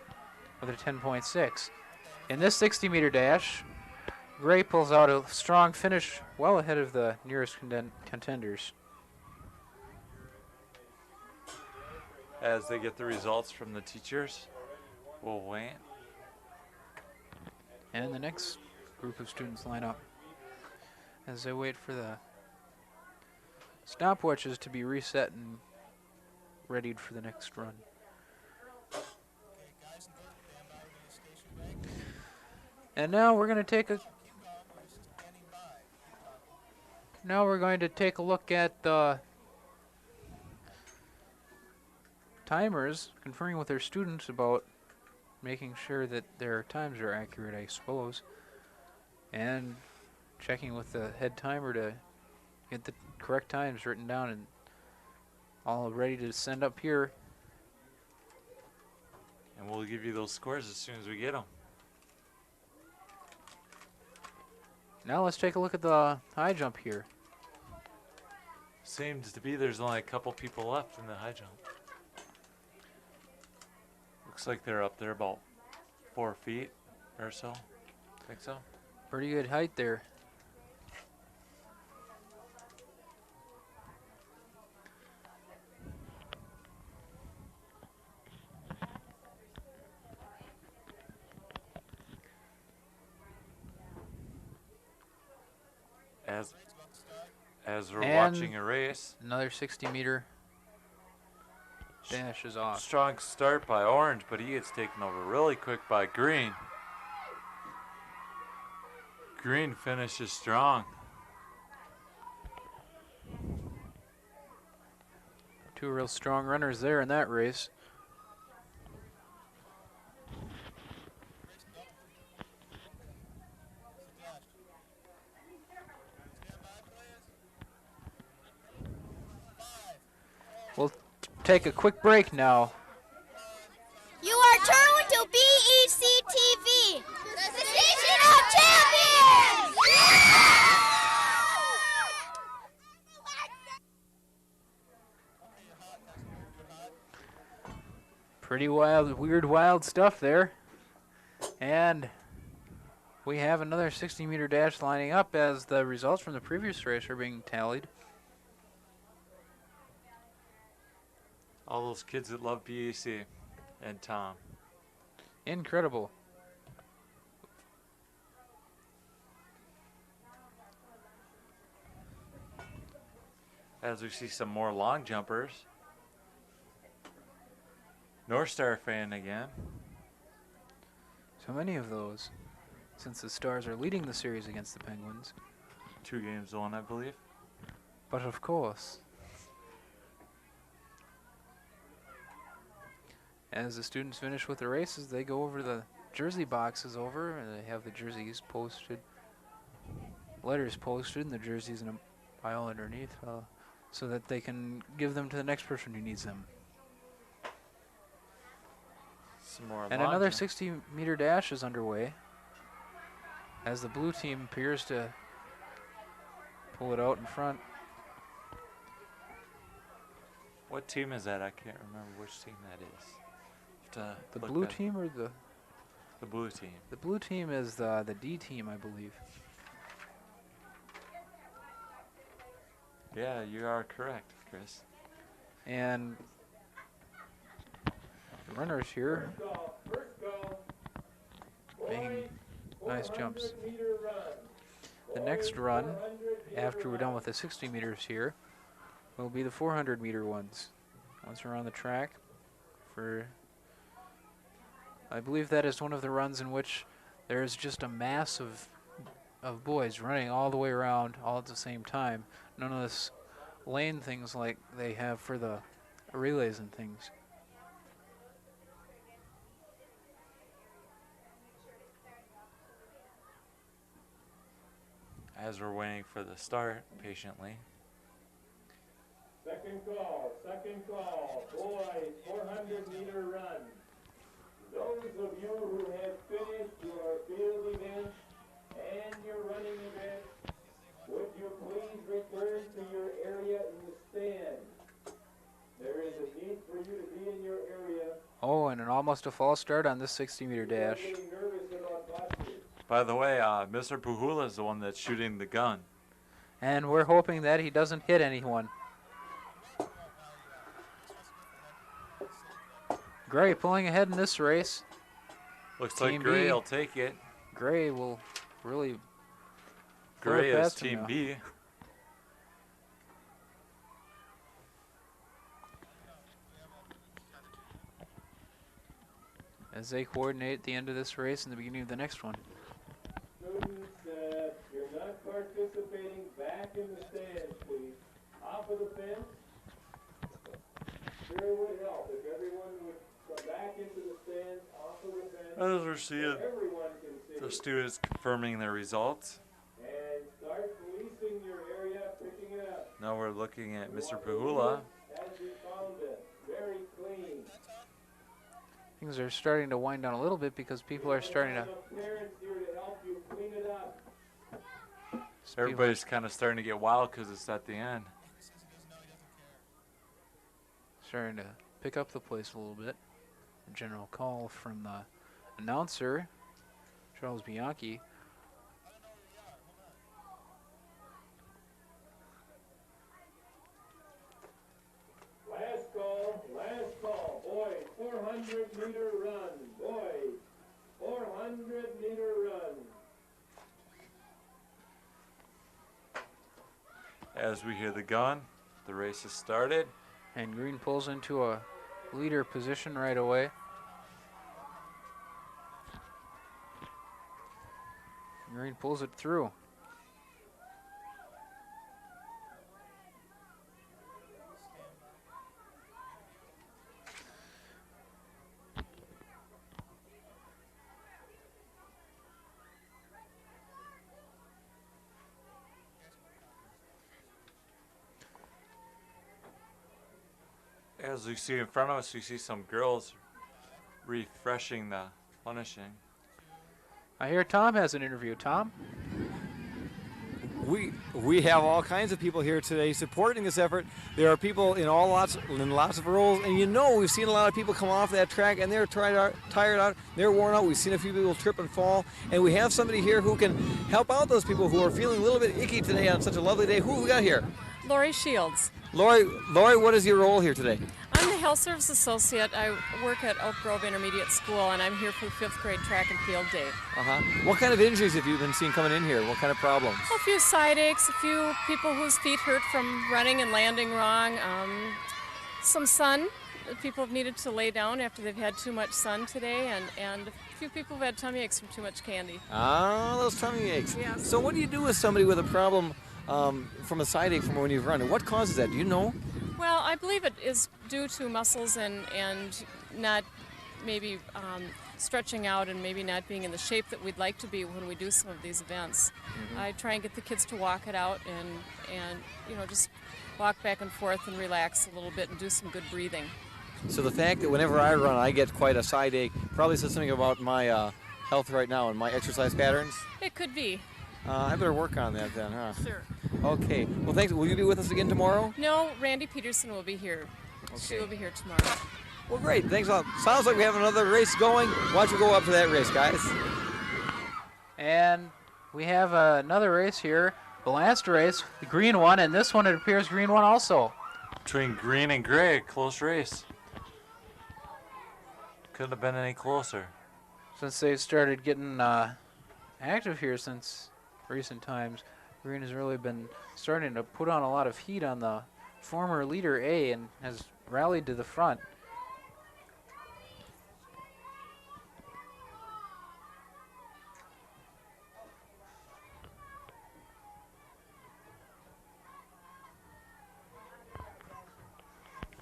with a 10.6. In this 60-meter dash, Gray pulls out a strong finish well ahead of the nearest contenders. As they get the results from the teachers, we'll wait. And the next group of students line up as they wait for the stopwatches to be reset and readied for the next run. And now we're going to take a look at the timers, conferring with their students about making sure that their times are accurate, I suppose, and checking with the head timer to get the correct times written down and all ready to send up here. And we'll give you those scores as soon as we get them. Now let's take a look at the high jump here. Seems to be there's only a couple people left in the high jump. Looks like they're up there about 4 feet or so. Think so? Pretty good height there. As we're watching a race. Another 60-meter dash is off. Strong start by Orange, but he gets taken over really quick by Green. Green finishes strong. Two real strong runners there in that race. We'll take a quick break now. You are tuned to BEC-TV, the station of champions! Pretty wild, weird, wild stuff there. And we have another 60-meter dash lining up as the results from the previous race are being tallied. All those kids that love BEC and Tom. Incredible. As we see some more long jumpers. North Star fan again. So many of those, since the Stars are leading the series against the Penguins. 2 games on, I believe. But of course, as the students finish with the races, they go over the jersey boxes over, and they have the jerseys posted, letters posted, and the jerseys in a pile underneath, so that they can give them to the next person who needs them. Some more And another 60-meter dash is underway, as the blue team appears to pull it out in front. What team is that? I can't remember which team that is. The blue team or the blue team? The blue team is the D team, I believe. Yeah, you are correct, Chris. And the runners here making nice jumps. The next run, after we're done with the 60 meters here, will be the 400-meter ones. Once we're on the track for, I believe that is one of the runs in which there's just a mass of boys running all the way around all at the same time. None of this lane things like they have for the relays and things. As we're waiting for the start patiently. Second call, boys, 400-meter run. Those of you who have finished your field event and your running event, would you please return to your area in the stand? There is a need for you to be in your area. Oh, and an almost a false start on this 60-meter dash. By the way, Mr. Puhula is the one that's shooting the gun. And we're hoping that he doesn't hit anyone. Gray pulling ahead in this race. Looks like Gray will take it. Gray will really... Gray is Team B. As they coordinate at the end of this race and the beginning of the next one. participating back in the stands, please. Off of the fence. Sure would help if everyone would come back into the stands, off of the fence. As we're seeing Everyone can see. the students confirming their results. And start policing your area, picking it up. Now we're looking at Mr. Pahula. As we found it, very clean. Things are starting to wind down a little bit because people are starting to. Parents here to help you clean it up. Everybody's kind of starting to get wild because it's at the end. Starting to pick up the place a little bit. A general call from the announcer, Charles Bianchi. Last call, boys, 400-meter run, boys, 400-meter run. As we hear the gun, the race has started. And green pulls into a leader position right away. Green pulls it through. As we see in front of us, we see some girls refreshing the punishing. I hear Tom has an interview. Tom? We have all kinds of people here today supporting this effort. There are people in lots of roles, and you know we've seen a lot of people come off that track and they're tired out, they're worn out. We've seen a few people trip and fall, and we have somebody here who can help out those people who are feeling a little bit icky today on such a lovely day. Who have we got here? Lori Shields. Lori, what is your role here today? I'm the Health Service Associate. I work at Oak Grove Intermediate School, and I'm here for 5th grade track and field day. What kind of injuries have you been seeing coming in here? What kind of problems? A few side aches, a few people whose feet hurt from running and landing wrong, some sun. People have needed to lay down after they've had too much sun today, and a few people have had tummy aches from too much candy. Ah, those tummy aches. Yes. So what do you do with somebody with a problem from a side ache from when you've run? What causes that? Do you know? Well, I believe it is due to muscles and not maybe stretching out and maybe not being in the shape that we'd like to be when we do some of these events. I try and get the kids to walk it out and you know, just walk back and forth and relax a little bit and do some good breathing. So the fact that whenever I run I get quite a side ache probably says something about my health right now and my exercise patterns? It could be. I better work on that then, huh? Sure. Okay. Well, thanks. Will you be with us again tomorrow? No, Randy Peterson will be here. Okay. She will be here tomorrow. Well, great. Thanks a lot. Sounds like we have another race going. Why don't you go up to that race, guys? And we have another race here. The last race, the green one, and this one, it appears green one also. Between green and gray, close race. Couldn't have been any closer. Since they started getting active here since recent times, green has really been starting to put on a lot of heat on the former leader A and has rallied to the front.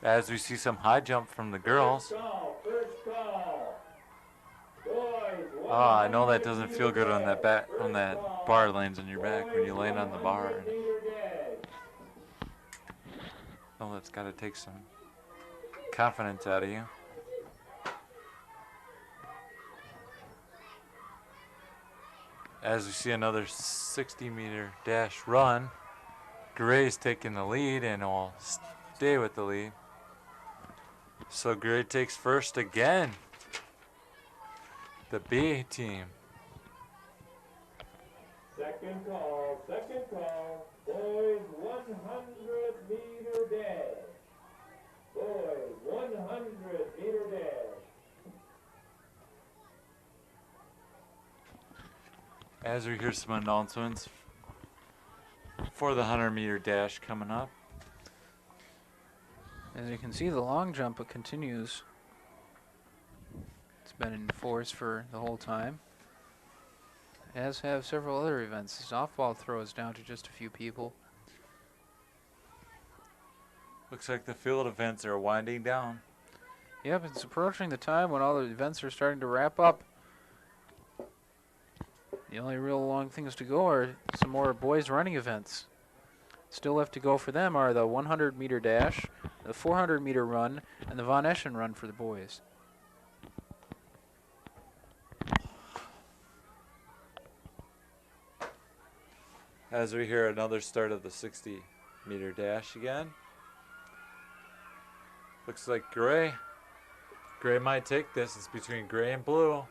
As we see some high jump from the girls. First call. Boys, Oh, I know that doesn't feel good on that bar lands on your back when you land on the bar. Oh, that's got to take some confidence out of you. As we see another 60-meter dash run, Gray's taking the lead and will stay with the lead. So Gray takes first again. The B team. Second call. Boys, 100-meter dash. Boys, 100-meter dash. As we hear some announcements for the 100-meter dash coming up. As you can see, the long jump continues. It's been in force for the whole time. as have several other events. The softball throw is down to just a few people. Looks like the field events are winding down. Yep, it's approaching the time when all the events are starting to wrap up. The only real long things to go are some more boys running events. Still left to go for them are the 100-meter dash, the 400-meter run, and the Von Eschen run for the boys. As we hear another start of the 60-meter dash again. Looks like gray. Gray might take this. It's between gray and blue.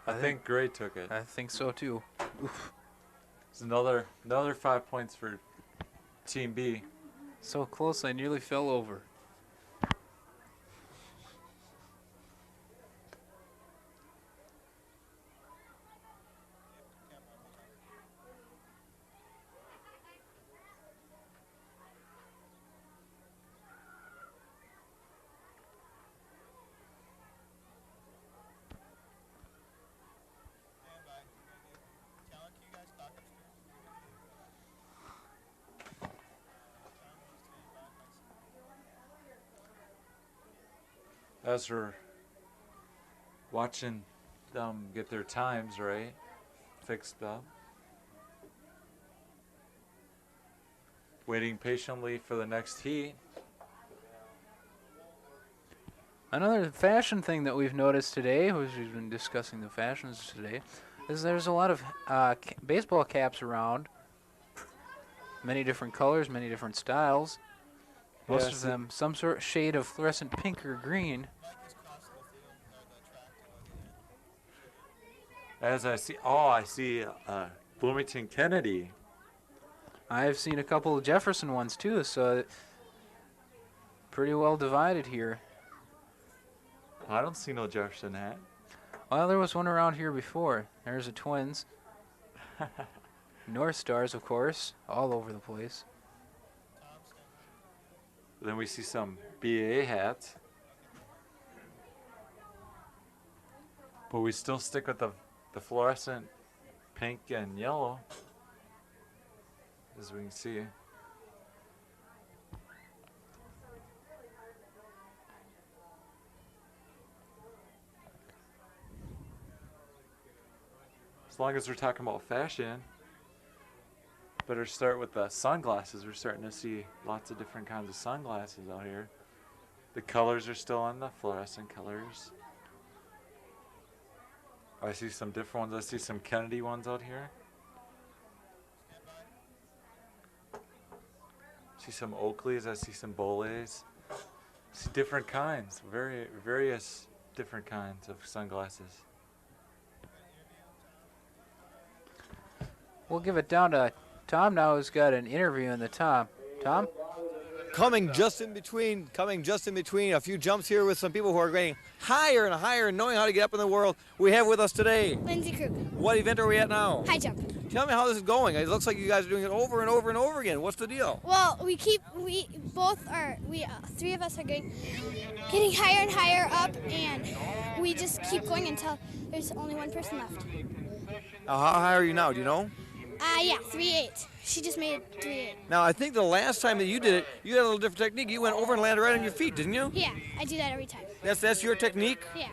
I think gray took it. I think so too. Oof. It's another 5 points for Team B. So close, I nearly fell over. As we're watching them get their times right, fixed up. Waiting patiently for the next heat. Another fashion thing that we've noticed today, as we've been discussing the fashions today, is there's a lot of baseball caps around. Many different colors, many different styles. Most of them some sort of shade of fluorescent pink or green. As I see Bloomington Kennedy. I've seen a couple of Jefferson ones too, so pretty well divided here. I don't see no Jefferson hat. Well, there was one around here before. There's the Twins. North Stars, of course, all over the place. Then we see some BA hats. But we still stick with the fluorescent pink and yellow, as we can see. As long as we're talking about fashion, better start with the sunglasses. We're starting to see lots of different kinds of sunglasses out here. The colors are still on the fluorescent colors. I see some different ones. I see some Kennedy ones out here. I see some Oakleys. I see some Boleys. I see different kinds, various different kinds of sunglasses. We'll give it down to Tom now, who's got an interview in the Tom. Tom? Coming just in between a few jumps here with some people who are getting higher and higher and knowing how to get up in the world. We have with us today Lindsay Krug. What event are we at now? High jump. Tell me how this is going. It looks like you guys are doing it over and over and over again. What's the deal? Well, three of us are getting higher and higher up, and we just keep going until there's only one person left. How high are you now? Do you know? Yeah, 3.8. She just made 3.8. Now, I think the last time that you did it, you had a little different technique. You went over and landed right on your feet, didn't you? Yeah, I do that every time. That's your technique? Yeah.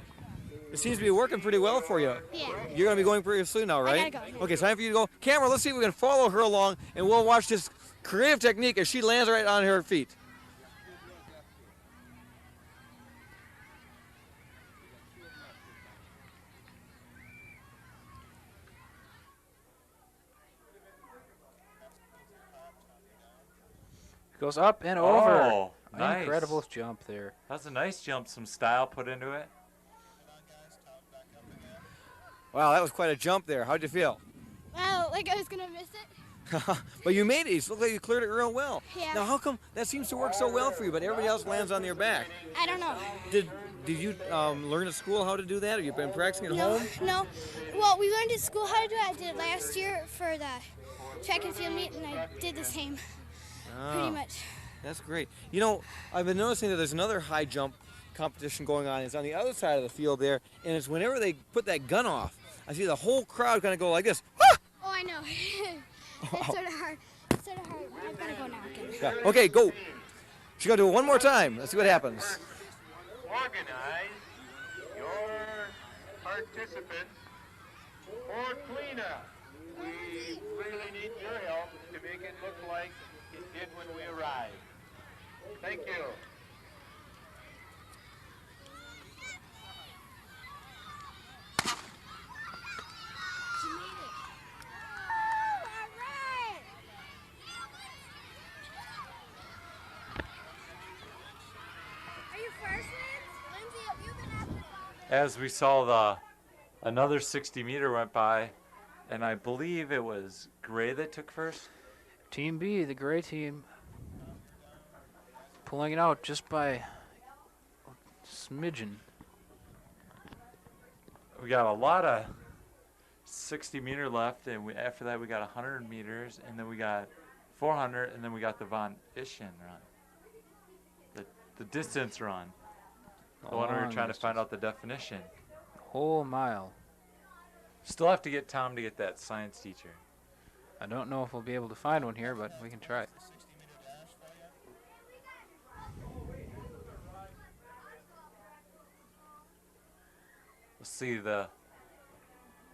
It seems to be working pretty well for you. Yeah. You're going to be going pretty soon now, right? I gotta go. Okay, it's time for you to go. Camera, let's see if we can follow her along, and we'll watch this creative technique as she lands right on her feet. Goes up and over. Oh, nice. Incredible jump there. That's a nice jump. Some style put into it. Wow, that was quite a jump there. How'd you feel? Well, like I was going to miss it. But you made it. It looked like you cleared it real well. Yeah. Now, how come that seems to work so well for you, but everybody else lands on their back? I don't know. Did you learn at school how to do that? Have you been practicing at home? No. Well, we learned at school how to do it. I did it last year for the track and field meet, and I did the same. Pretty much. That's great. You know, I've been noticing that there's another high jump competition going on. It's on the other side of the field there, and it's whenever they put that gun off. I see the whole crowd kind of go like this. Oh, I know. It's sort of hard. It's sort of hard. I've got to go now again. Yeah. Okay, go. She's going to do it one more time. Let's see what happens. Organize your participants for cleanup. We really need your help to make it look like it did when we arrived. Thank you. As we saw, another 60-meter went by, and I believe it was Gray that took first. Team B, the Gray team, pulling it out just by a smidgen. We got a lot of 60-meter left, and after that we got 100 meters, and then we got 400, and then we got the Von Ischen run, the distance run. The one we were trying to find out the definition. Whole mile. Still have to get Tom to get that science teacher. I don't know if we'll be able to find one here, but we can try. Let's see I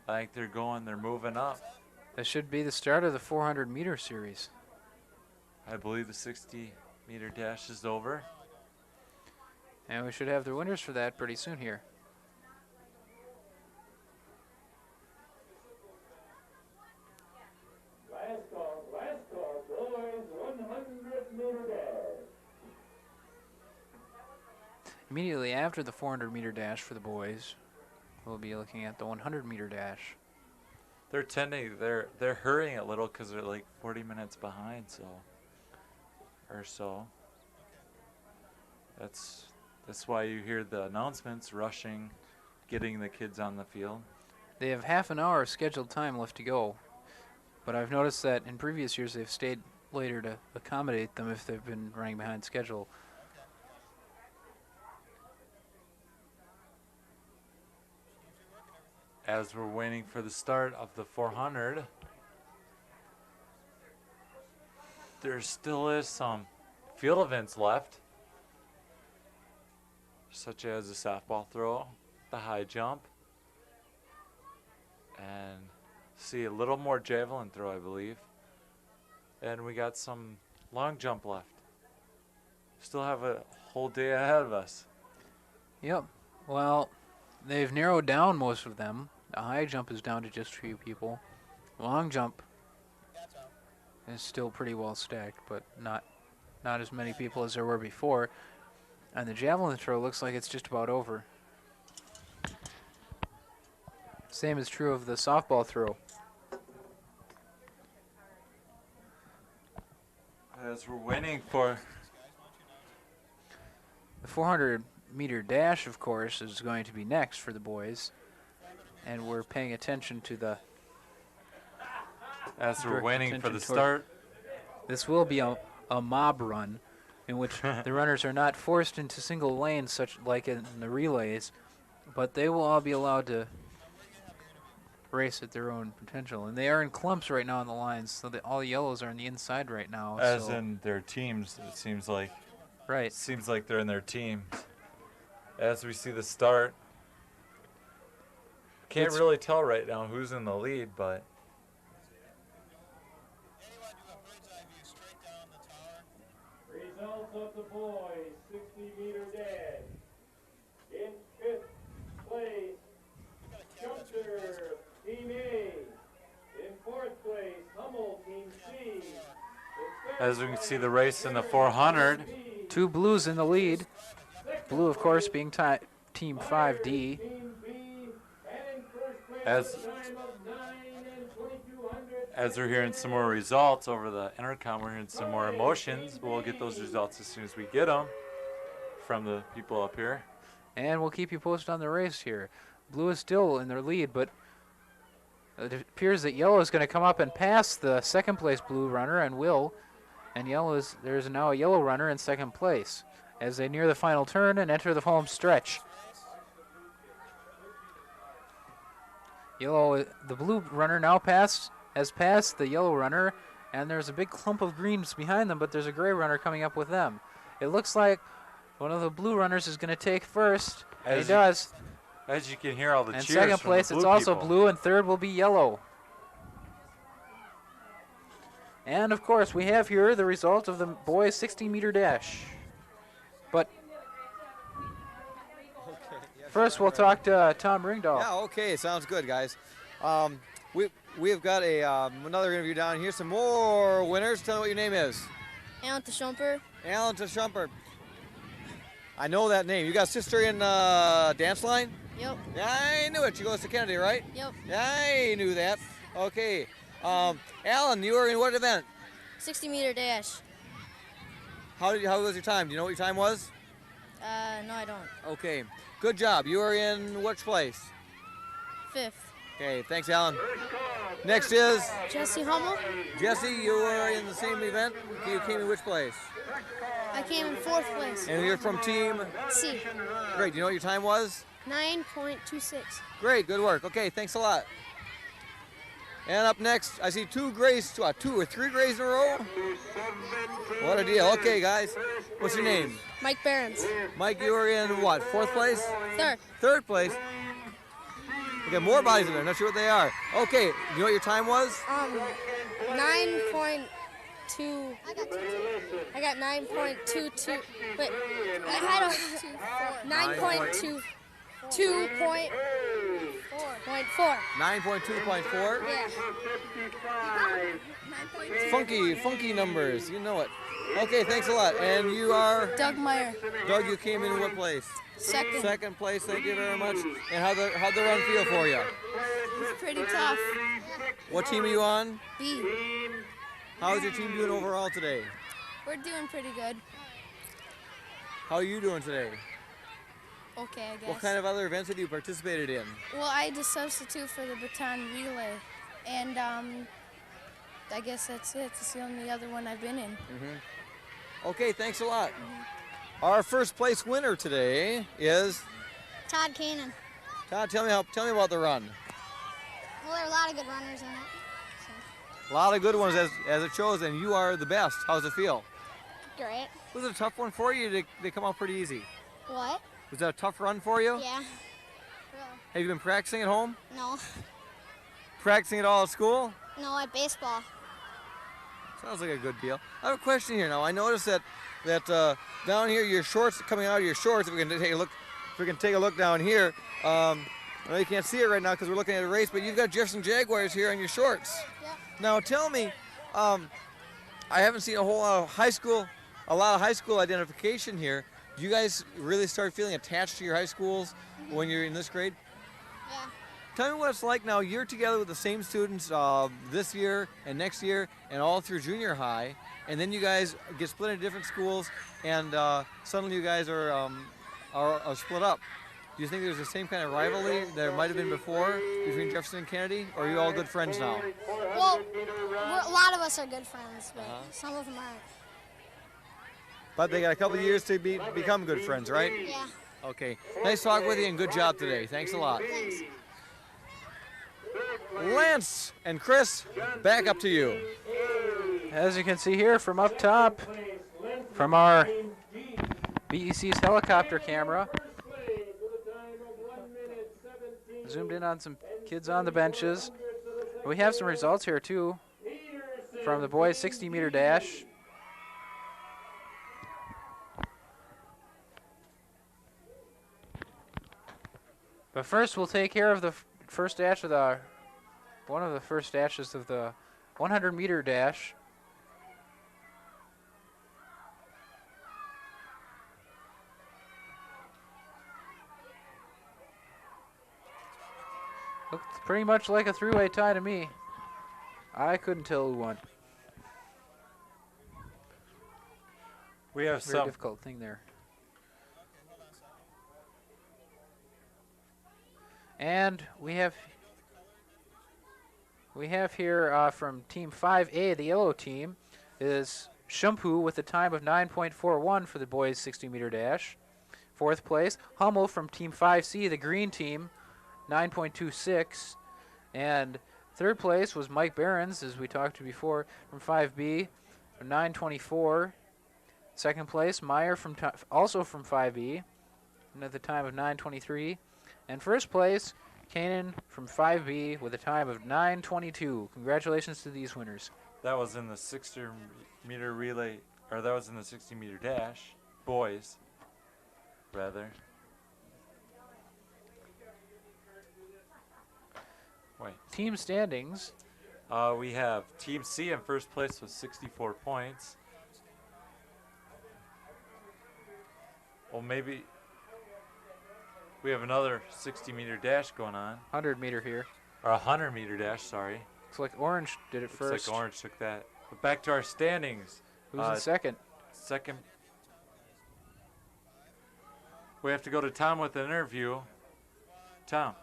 think they're moving up. That should be the start of the 400-meter series. I believe the 60-meter dash is over. And we should have the winners for that pretty soon here. Last call, boys, 100-meter dash. Immediately after the 400-meter dash for the boys, we'll be looking at the 100-meter dash. They're hurrying a little because they're like 40 minutes behind, so. That's why you hear the announcements rushing, getting the kids on the field. They have half an hour of scheduled time left to go, but I've noticed that in previous years they've stayed later to accommodate them if they've been running behind schedule. As we're waiting for the start of the 400, there still is some field events left, such as the softball throw, the high jump, and see a little more javelin throw, I believe. And we got some long jump left. Still have a whole day ahead of us. Yep. Well, they've narrowed down most of them. The high jump is down to just a few people. Long jump is still pretty well stacked, but not as many people as there were before. And the javelin throw looks like it's just about over. Same is true of the softball throw. As we're waiting for the 400-meter dash, of course, is going to be next for the boys. And we're paying attention to the... As we're waiting for the start. This will be a mob run in which the runners are not forced into single lanes, such like in the relays, but they will all be allowed to race at their own potential. And they are in clumps right now on the lines, so that all the yellows are on the inside right now. As in their teams, it seems like. Right. It seems like they're in their teams. As we see the start, can't really tell right now who's in the lead, but. Results of the boys 60-meter dash. In 5th place, Jumper, Team A. In 4th place, Hummel, Team C. As we can see the race in the 400. Two blues in the lead. Blue, of course, being Team 5D. As we're hearing some more results over the intercom, we're hearing some more emotions. We'll get those results as soon as we get them from the people up here. And we'll keep you posted on the race here. Blue is still in their lead, but it appears that yellow is going to come up and pass the second place blue runner and will. And there's now a yellow runner in second place as they near the final turn and enter the home stretch. The blue runner now has passed the yellow runner, and there's a big clump of greens behind them, but there's a gray runner coming up with them. It looks like one of the blue runners is going to take first. And he does. As you can hear all the And cheers second from place, the blue it's also people. blue, and third will be yellow. And of course, we have here the result of the boys' 60-meter dash. But first, we'll talk to Tom Ringdahl. Yeah, okay, sounds good, guys. We've got another interview down here. Some more winners. Tell me what your name is. Alan Tashumper. Alan Tashumper. I know that name. You got a sister in dance line? Yep. Yeah, I knew it. She goes to Kennedy, right? Yep. Yeah, I knew that. Okay. Alan, you were in what event? 60-meter dash. How was your time? Do you know what your time was? No, I don't. Okay. Good job. You were in which place? 5th. Okay, thanks, Alan. Next is? Jesse Hummel. Jesse, you were in the same event. You came in which place? I came in 4th place. And you're from team? C. Great. Do you know what your time was? 9.26. Great. Good work. Okay, thanks a lot. And up next, I see two or three grays in a row. What a deal. Okay, guys. What's your name? Mike Behrens. Mike, you were in what, 4th place? 3rd. 3rd place. We got more bodies in there. Not sure what they are. Okay, you know what your time was? 9.2. I got 9.22. Wait, I don't. 9.2. 2.4. 9.2.4? Yeah. Funky numbers. You know it. Okay, thanks a lot. And you are? Doug Meyer. Doug, you came in what place? 2nd. 2nd place. Thank you very much. And how'd the run feel for you? It's pretty tough. What team are you on? B. How's your team doing overall today? We're doing pretty good. How are you doing today? Okay, I guess. What kind of other events have you participated in? Well, I had to substitute for the baton relay, and I guess that's it. It's the only other one I've been in. Mm-hmm. Okay, thanks a lot. Our first place winner today is Todd Cannon. Todd. Tell me about the run. Well, there are a lot of good runners in it. A lot of good ones as it shows, and you are the best. How's it feel? Great. Was it a tough one for you? Did they come out pretty easy? What? Was that a tough run for you? Yeah. Really. Have you been practicing at home? No. Practicing at all at school? No, at baseball. Sounds like a good deal. I have a question here now. I noticed that down here, your shorts coming out of your shorts. If we can take a look down here. I know you can't see it right now because we're looking at a race, but you've got Jefferson Jaguars here on your shorts. Yep. Now tell me, I haven't seen a lot of high school identification here. Do you guys really start feeling attached to your high schools when you're in this grade? Yeah. Tell me what it's like now. You're together with the same students this year and next year and all through junior high, and then you guys get split into different schools, and suddenly you guys are split up. Do you think there's the same kind of rivalry there might have been before between Jefferson and Kennedy, or are you all good friends now? Well, a lot of us are good friends, but some of them aren't. But they got a couple of years to become good friends, right? Yeah. Okay. Nice talk with you and good job today. Thanks a lot. Thanks. Lance and Chris, back up to you. As you can see here from up top, from our BEC's helicopter camera, zoomed in on some kids on the benches. We have some results here too from the boys' 60-meter dash. But first, we'll take care of the first dash of one of the first dashes of the 100-meter dash. Looked pretty much like a three-way tie to me. I couldn't tell who won. We have Very difficult thing there. And we have here from Team 5A, the yellow team, is Shumpu with a time of 9.41 for the boys' 60-meter dash. 4th place, Hummel from Team 5C, the green team, 9.26. And third place was Mike Behrens, as we talked to before, from 5B, 9:24. Second place, Meyer also from 5E, and at the time of 9:23. And first place, Kanan from 5B with a time of 9:22. Congratulations to these winners. That was in the 60-meter relay, or that was in the 60-meter dash, boys, rather. Wait. Team standings. We have Team C in first place with 64 points. Well, maybe we have another 60-meter dash going on. 100-meter here. Or a 100-meter dash, sorry. Looks like Orange did it first. Looks like Orange took that. But back to our standings. Who's in second? Second. We have to go to Tom with an interview. Tom.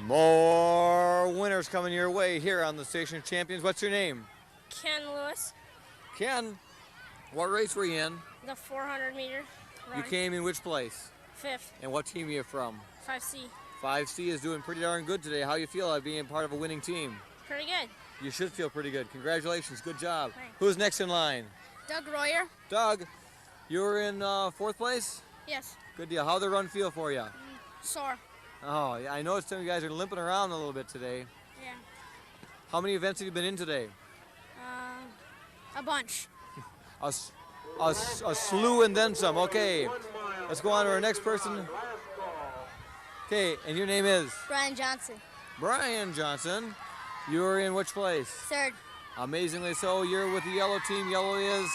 More winners coming your way here on the Station of Champions. What's your name? Ken Lewis, Ken. What race were you in? the 400 meter run. You came in which place? 5th, And what team are you from? 5C. 5C is doing pretty darn good today. How you feel about being part of a winning team? Pretty good. You should feel pretty good. Congratulations. Good job. Thanks. Who's next in line? Doug Royer. Doug, you were in 4th place? Yes. Good deal. How'd the run feel for you? Sore. Oh, yeah, I noticed some of you guys are limping around a little bit today. Yeah. How many events have you been in today? A bunch. A slew and then some. Okay, let's go on to our next person. Okay, and your name is? Brian Johnson. Brian Johnson. You were in which place? 3rd. Amazingly so. You're with the yellow team. Yellow is?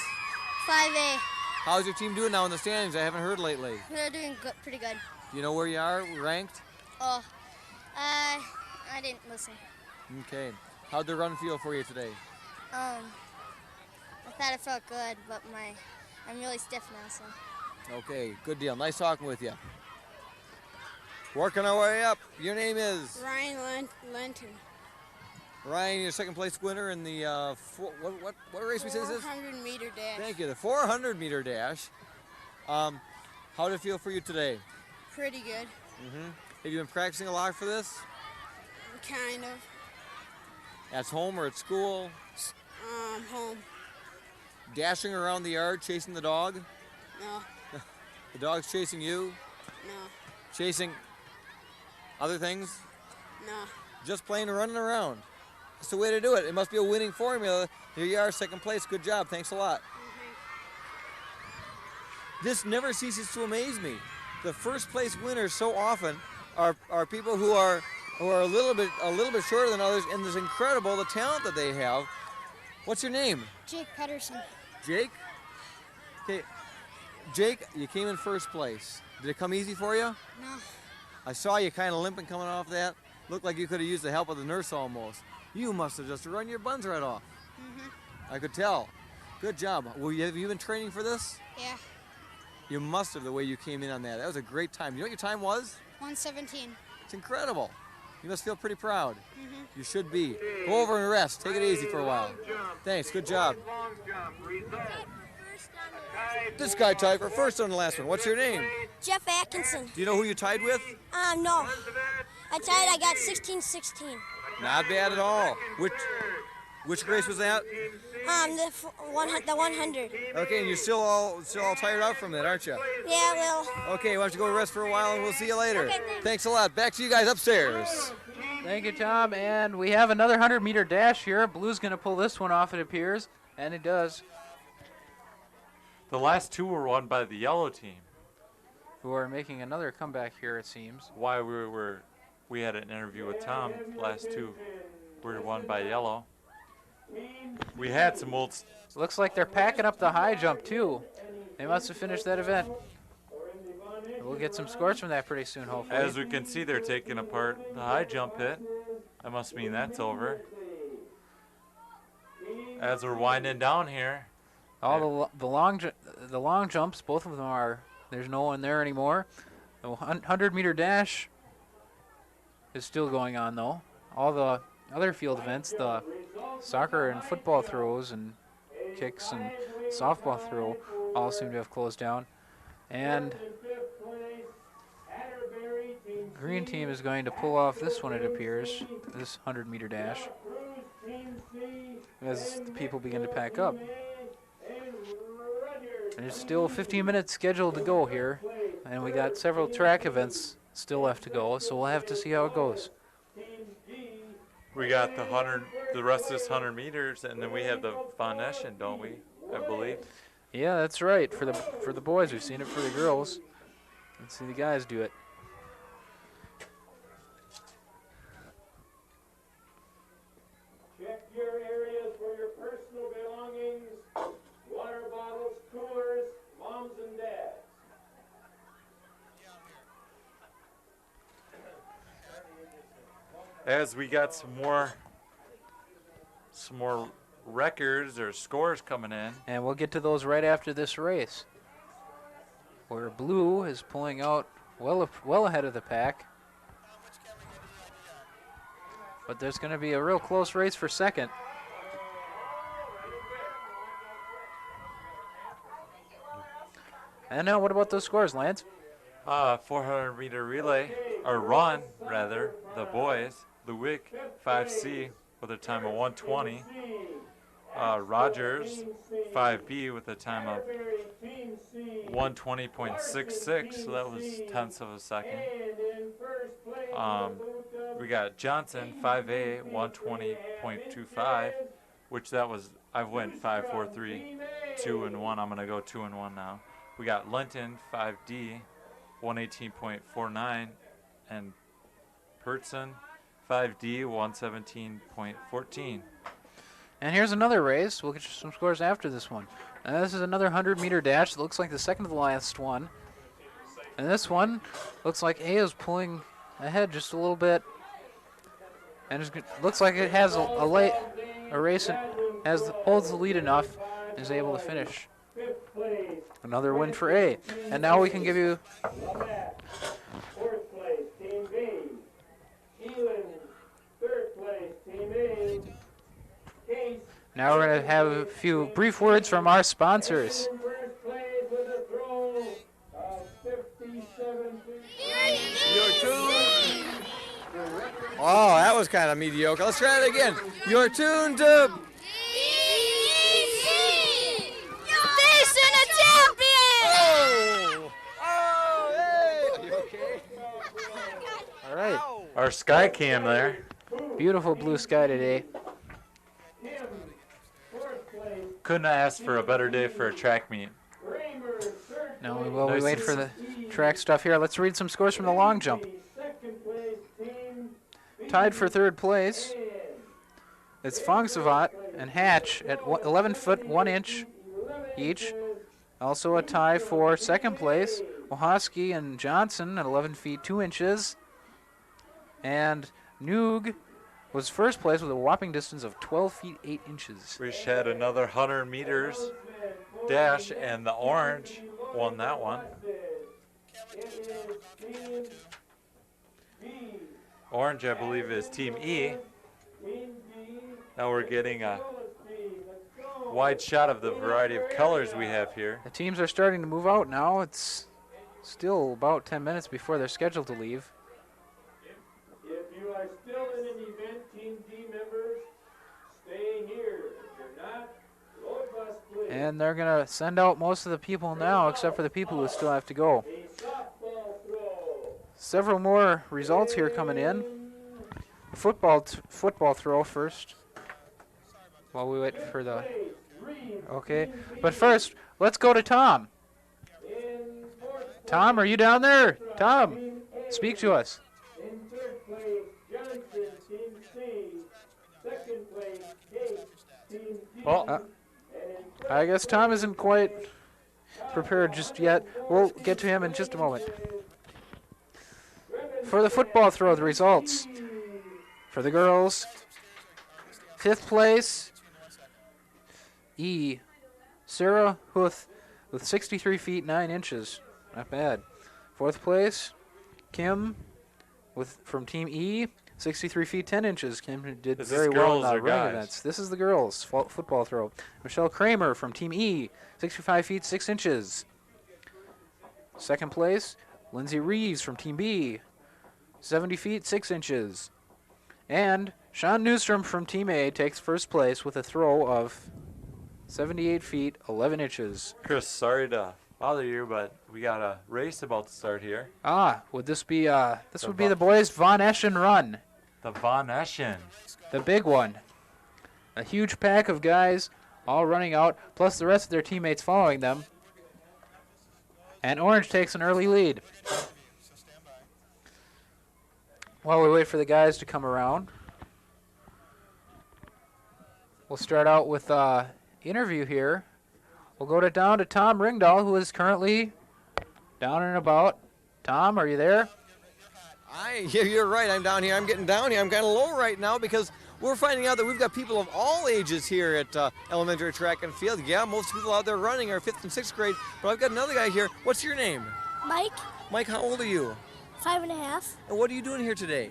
5A. How's your team doing now in the standings? I haven't heard lately. They're doing good, pretty good. Do you know where you are ranked? Oh, I didn't listen. Okay. How'd the run feel for you today? I thought it felt good, but I'm really stiff now, so. Okay, good deal. Nice talking with you. Working our way up. Your name is? Ryan Lenton. Ryan, you're second place winner in the what race we say this is? 400 meter dash. Thank you. The 400 meter dash. How did it feel for you today? Pretty good. Have you been practicing a lot for this? Kind of. At home or at school? Home. Dashing around the yard, chasing the dog? No. The dog's chasing you? No. Chasing other things? No. Just plain running around. That's the way to do it. It must be a winning formula. Here you are, second place. Good job. Thanks a lot. This never ceases to amaze me. The first place winners so often are people who are a little bit shorter than others, and it's incredible the talent that they have. What's your name? Jake Pedersen. Jake? Okay. Jake, you came in first place. Did it come easy for you? No. I saw you kind of limping coming off that. Looked like you could have used the help of the nurse almost. You must have just run your buns right off. I could tell. Good job. Well, have you been training for this? Yeah. You must have, the way you came in on that. That was a great time. You know what your time was? 1:17. It's incredible. You must feel pretty proud. You should be. Go over and rest. Take it easy for a while. Thanks. Good job. This guy tied for first on the last one. What's your name? Jeff Atkinson. Do you know who you tied with? No. I got 16-16. Not bad at all. Which race was that? The 100. Okay, and you're still all tired out from that, aren't you? Yeah, well. Okay, why don't you go rest for a while and we'll see you later. Okay, thanks a lot. Back to you guys upstairs. Thank you, Tom. And we have another 100-meter dash here. Blue's going to pull this one off, it appears, and it does. The last two were won by the yellow team, who are making another comeback here, it seems. Why we had an interview with Tom. Last two were won by yellow. We had some old. Looks like they're packing up the high jump too. They must have finished that event. We'll get some scores from that pretty soon, hopefully. As we can see, they're taking apart the high jump pit. That must mean that's over. As we're winding down here. All the long jumps, both of them are. There's no one there anymore. The 100-meter dash is still going on though. All the other field events, the soccer and football throws and kicks and softball throw, all seem to have closed down. And green team is going to pull off this one, it appears, this 100-meter dash, as the people begin to pack up. And there's still 15 minutes scheduled to go here, and we got several track events still left to go, so we'll have to see how it goes. We got the rest of this 100 meters, and then we have the foundation, don't we? I believe. Yeah, that's right. For the boys, we've seen it for the girls. Let's see the guys do it. Check your areas for your personal belongings, water bottles, coolers, moms and dads. As we got some more records or scores coming in. And we'll get to those right after this race, where blue is pulling out well ahead of the pack. But there's going to be a real close race for second. And now what about those scores, Lance? 400-meter relay, or run, rather, the boys. Lewick, 5C, with a time of 1:20. Rogers, 5B, with a time of 1:20.66, so that was tenths of a second. We got Johnson, 5A, 1:20.25, which that was, I went 5, 4, 3, 2, and 1. I'm going to go 2 and 1 now. We got Linton, 5D, 118.49, and Pertson, 5D, 117.14. And here's another race. We'll get you some scores after this one. This is another 100-meter dash. It looks like the second to the last one. And this one looks like A is pulling ahead just a little bit. And it looks like it has a race and holds the lead enough and is able to finish. Another win for A. And now we can give you... Fourth place, Team B. Elan, third place, Team A. Case. Now we're going to have a few brief words from our sponsors. First place with a throw of 57 Oh, that was kind of mediocre. Let's try it again. You're tuned to... Station of Champions! Oh, hey! Are you okay? All right. Our sky cam there. Beautiful blue sky today. Couldn't have asked for a better day for a track meet. Now while we wait for the track stuff here, let's read some scores from the long jump. Tied for third place, it's Fongsavat and Hatch at 11 foot 1 inch each. Also a tie for second place, Wohoski and Johnson at 11 feet 2 inches. And Noog was first place with a whopping distance of 12 feet 8 inches. We had another 100 meters dash, and the orange won that one. Orange, I believe, is Team E. Now we're getting a wide shot of the variety of colors we have here. The teams are starting to move out now. It's still about 10 minutes before they're scheduled to leave. If you are still in an event, Team D members, stay here. If you're not, road bus please. And they're going to send out most of the people now, except for the people who still have to go. Several more results here coming in. Football throw first, while we wait for the... Okay, but first, let's go to Tom. Tom, are you down there? Tom, speak to us. In third place, Johnson, Team C. Second place, Gates, Team D. Well, I guess Tom isn't quite prepared just yet. We'll get to him in just a moment. For the football throw, the results. For the girls, fifth place, E. Sarah Huth with 63 feet 9 inches. Not bad. Fourth place, Kim from Team E, 63 feet 10 inches. Kim did very well in the running events. This is the girls' football throw. Michelle Kramer from Team E, 65 feet 6 inches. Second place, Lindsay Reeves from Team B, 70 feet 6 inches. And Sean Newstrom from Team A takes first place with a throw of 78 feet 11 inches. Chris, sorry to bother you, but we got a race about to start here. Would this be, this would be the boys' Von Eschen run. The Von Eschen. The big one. A huge pack of guys all running out, plus the rest of their teammates following them. And Orange takes an early lead. While we wait for the guys to come around, we'll start out with interview here. We'll go down to Tom Ringdahl, who is currently down and about. Tom, are you there? You're right. I'm down here. I'm getting down here. I'm kind of low right now because we're finding out that we've got people of all ages here at elementary track and field. Yeah, most people out there running are 5th and 6th grade, but I've got another guy here. What's your name? Mike. Mike, how old are you? 5.5. And what are you doing here today?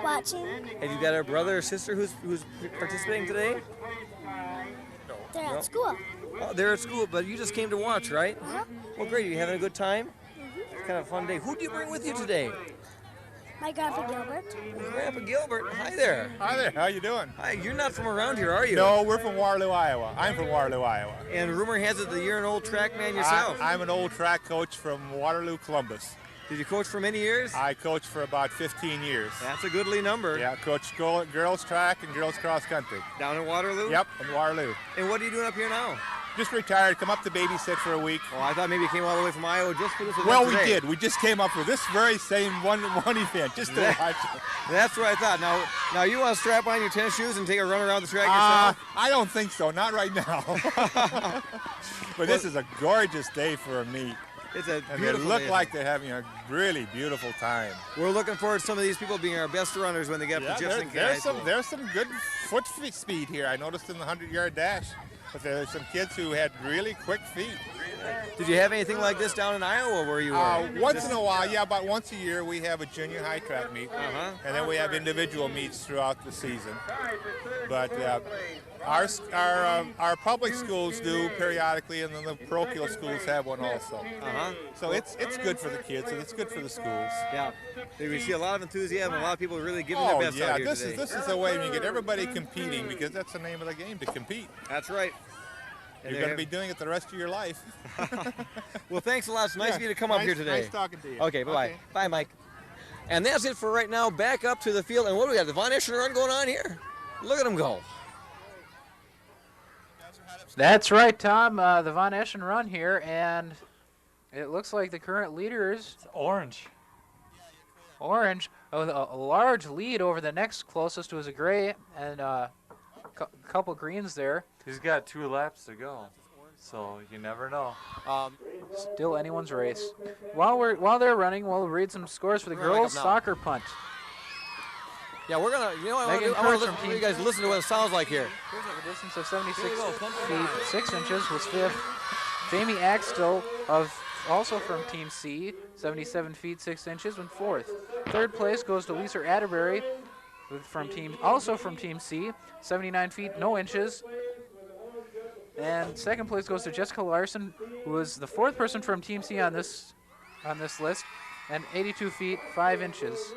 Watching. Have you got a brother or sister who's participating today? They're at school. Oh, they're at school, but you just came to watch, right? Uh-huh. Well, great. Are you having a good time? It's kind of a fun day. Who do you bring with you today? My Grandpa Gilbert. Grandpa Gilbert. Hi there. Hi there. How you doing? Hi. You're not from around here, are you? No, we're from Waterloo, Iowa. I'm from Waterloo, Iowa. And rumor has it that you're an old track man yourself. I'm an old track coach from Waterloo, Columbus. Did you coach for many years? I coached for about 15 years. That's a goodly number. Yeah, coached girls track and girls cross country. Down in Waterloo? Yep, in Waterloo. And what are you doing up here now? Just retired, come up to babysit for a week. Oh, I thought maybe you came all the way from Iowa just for this event Well, today. we did. We just came up for this very same one event, just to watch it. That's what I thought. Now you want to strap on your tennis shoes and take a run around the track yourself? I don't think so. Not right now. But this is a gorgeous day for a meet. It's a and beautiful they look day. like they're having a really beautiful time. We're looking forward to some of these people being our best runners when they get up to Jefferson County. There's some good foot speed here. I noticed in the 100-yard dash. But there's some kids who had really quick feet. Did you have anything like this down in Iowa where you were? Once in a while, yeah, about once a year we have a junior high track meet. And then we have individual meets throughout the season. But our public schools do periodically, and then the parochial schools have one also. So it's good for the kids, and it's good for the schools. Yeah. We see a lot of enthusiasm, a lot of people really giving their best out here today. This is the way you get everybody competing, because that's the name of the game, to compete. That's right. You're going to be doing it the rest of your life. Well, thanks a lot. It's nice of you to come up here today. Nice talking to you. Okay, bye-bye. Okay. Bye, Mike. And that's it for right now. Back up to the field. And what do we got? The Von Eschen run going on here? Look at them go. That's right, Tom. The Von Eschen run here, and it looks like the current leaders. It's Orange. Orange. Oh, a large lead over the next closest was a gray and a couple greens there. He's got 2 laps to go, so you never know. Still anyone's race. While they're running, we'll read some scores for the girls' soccer punt. Yeah, we're gonna. You know what I want to let you guys listen to what it sounds like here. A distance of 76 feet 6 inches was 5th. Jamie Axtell also from Team C, 77 feet 6 inches, went 4th. 3rd place goes to Lisa Atterbury, from Team C, 79 feet no inches. And 2nd place goes to Jessica Larson, who was the 4th person from Team C on this list, and 82 feet 5 inches.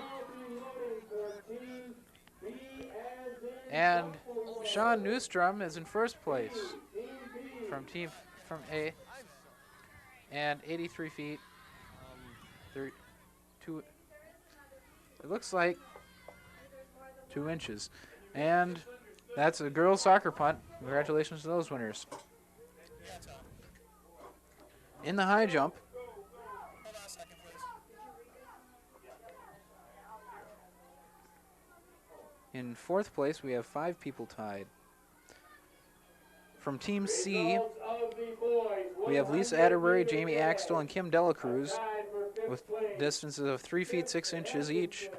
And Sean Newstrom is in 1st place from A, and 83 feet 2. It looks like 2 inches. And that's a girls' soccer punt. Congratulations to those winners. In the high jump, in 4th place, we have 5 people tied. From Team C, we have Lisa Atterbury, Jamie Axtell, and Kim Delacruz with distances of 3 feet 6 inches each.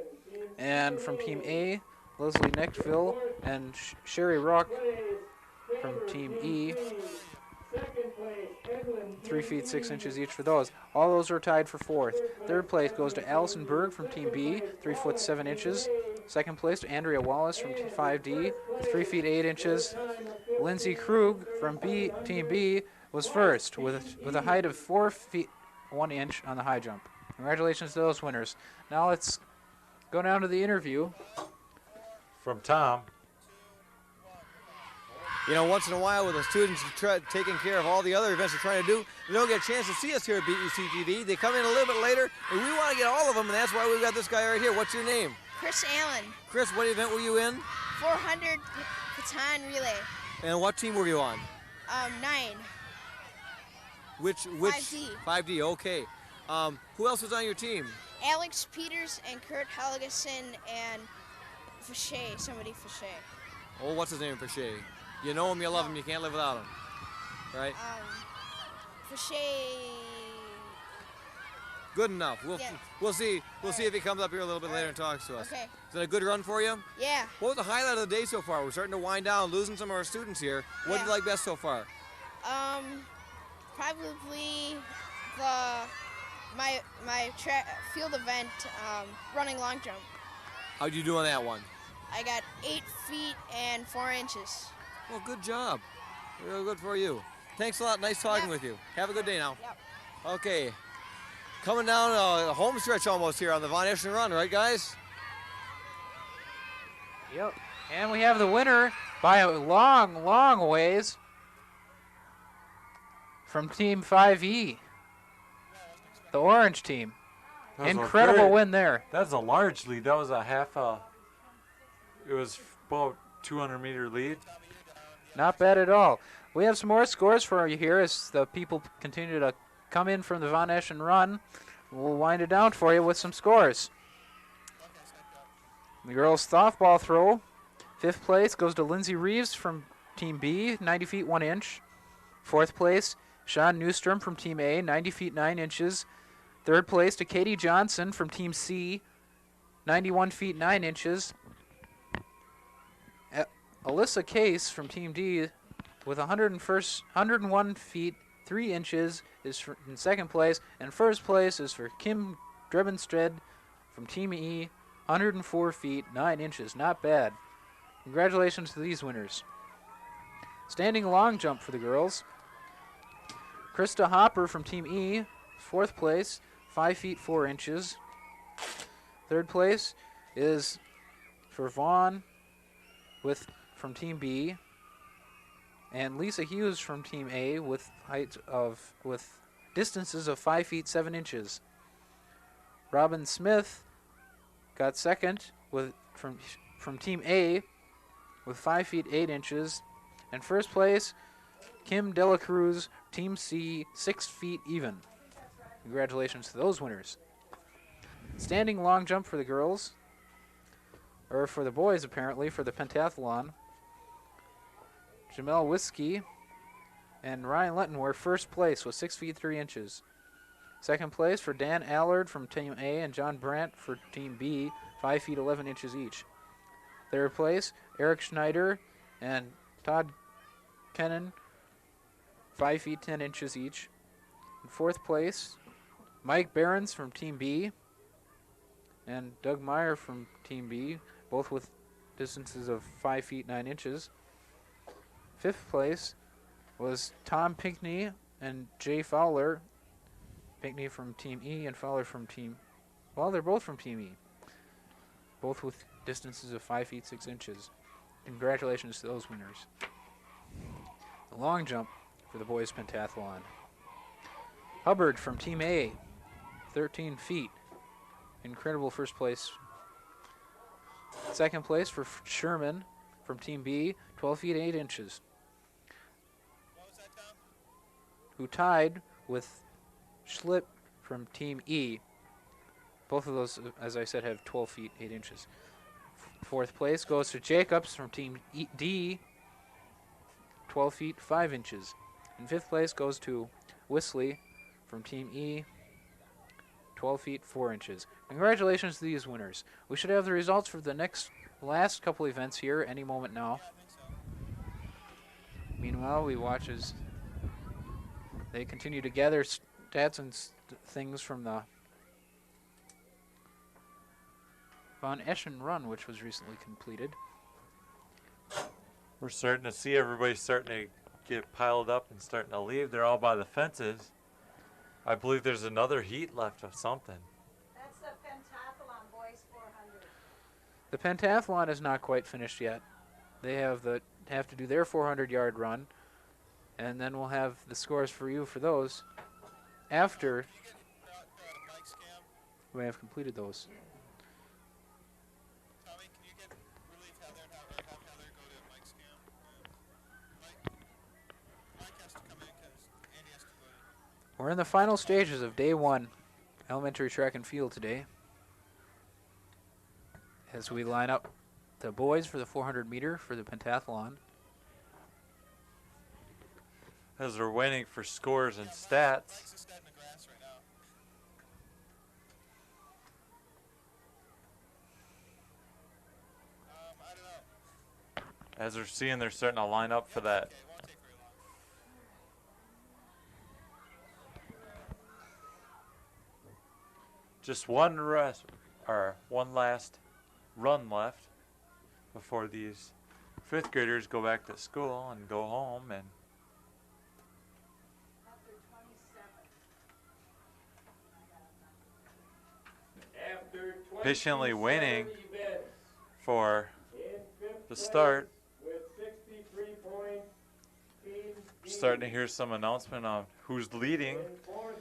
And from Team A, Leslie Neckville and Sherry Rock from Team E, 3 feet 6 inches each for those. All those are tied for 4th. 3rd place goes to Allison Berg from Team B, 3 foot 7 inches. 2nd place to Andrea Wallace from 5D, 3 feet 8 inches. Lindsay Krug from Team B was 1st with a height of 4 feet 1 inch on the high jump. Congratulations to those winners. Now let's go down to the interview. From Tom. You know, once in a while with the students taking care of all the other events they're trying to do, they don't get a chance to see us here at BEC-TV. They come in a little bit later, and we want to get all of them, and that's why we've got this guy right here. What's your name? Chris Allen. Chris, what event were you in? 400 baton relay. And what team were you on? 9. Which 5D. 5D, okay. Who else was on your team? Alex Peters and Kurt Helgeson and Fachet, somebody Fachet. Oh, what's his name, Fachet? You know him, you love him, you can't live without him. Right? Fachet. Good enough. We'll see if he comes up here a little bit later and talks to us. Okay. Is that a good run for you? Yeah. What was the highlight of the day so far? We're starting to wind down, losing some of our students here. What did you like best so far? Probably my field event, running long jump. How'd you do on that one? I got 8 feet and 4 inches. Well, good job. Real good for you. Thanks a lot. Nice talking with you. Have a good day now. Yep. Okay. Coming down the home stretch almost here on the Von Eschen run, right, guys? Yep. And we have the winner by a long, long ways from Team 5E, the orange team. Incredible win there. That's a large lead. That was a half it was about 200-meter lead. Not bad at all. We have some more scores for you here as the people continue to come in from the Von Eschen run. We'll wind it down for you with some scores. The girls' softball throw, 5th place goes to Lindsay Reeves from Team B, 90 feet 1 inch. 4th place, Sean Newstrom from Team A, 90 feet 9 inches. 3rd place to Katie Johnson from Team C, 91 feet 9 inches. Alyssa Case from Team D with 101 feet 3 inches is in 2nd place, and 1st place is for Kim Drebenstred from Team E, 104 feet 9 inches. Not bad. Congratulations to these winners. Standing long jump for the girls. Krista Hopper from Team E, 4th place, 5 feet 4 inches. 3rd place is for Vaughn from Team B, and Lisa Hughes from Team A with distances of 5 feet 7 inches. Robin Smith got 2nd from Team A with 5 feet 8 inches, and 1st place Kim Dela Cruz, Team C, 6 feet even. Congratulations to those winners. Standing long jump for the girls, or for the boys apparently, for the pentathlon. Jamel Whiskey and Ryan Letton were 1st place with 6 feet 3 inches. 2nd place for Dan Allard from Team A and John Brandt for Team B, 5 feet 11 inches each. 3rd place, Eric Schneider and Todd Kennan, 5 feet 10 inches each. In 4th place, Mike Behrens from Team B and Doug Meyer from Team B, both with distances of 5 feet 9 inches. 5th place was Tom Pinkney and Jay Fowler. Pinkney from Team E and Fowler from Team... Well, they're both from Team E. Both with distances of 5 feet 6 inches. Congratulations to those winners. The long jump for the boys pentathlon. Hubbard from Team A, 13 feet. Incredible 1st place. 2nd place for Sherman from Team B, 12 feet 8 inches. Who tied with Schlip from Team E. Both of those, as I said, have 12 feet 8 inches. 4th place goes to Jacobs from Team D, 12 feet 5 inches. And 5th place goes to Wisley from Team E, 12 feet 4 inches. Congratulations to these winners. We should have the results for the last couple events here any moment now. Meanwhile, we watch as they continue to gather stats and things from the Von Eschen run, which was recently completed. We're starting to see everybody starting to get piled up and starting to leave. They're all by the fences. I believe there's another heat left of something. The pentathlon is not quite finished yet. They have to do their 400-yard run, and then we'll have the scores for you for those after we have completed those. We're in the final stages of day 1, elementary track and field today, as we line up the boys for the 400 meter for the pentathlon. As we're waiting for scores and stats. As we're seeing, they're starting to line up for that. Just one last run left before these 5th graders go back to school and go home and patiently waiting for the start. Starting to hear some announcement of who's leading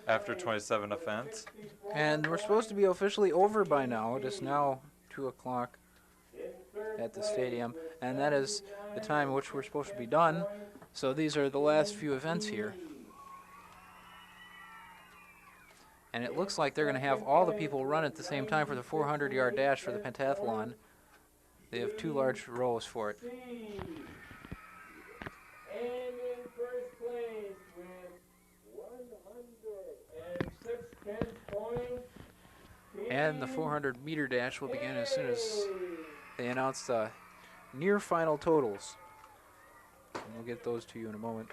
after 27 events. And we're supposed to be officially over by now. It is now 2 o'clock at the stadium, and that is the time in which we're supposed to be done. So these are the last few events here. And it looks like they're going to have all the people run at the same time for the 400-yard dash for the pentathlon. They have 2 large rows for it. And in first place with 106 points. And the 400-meter dash will begin as soon as they announce the near final totals. And we'll get those to you in a moment.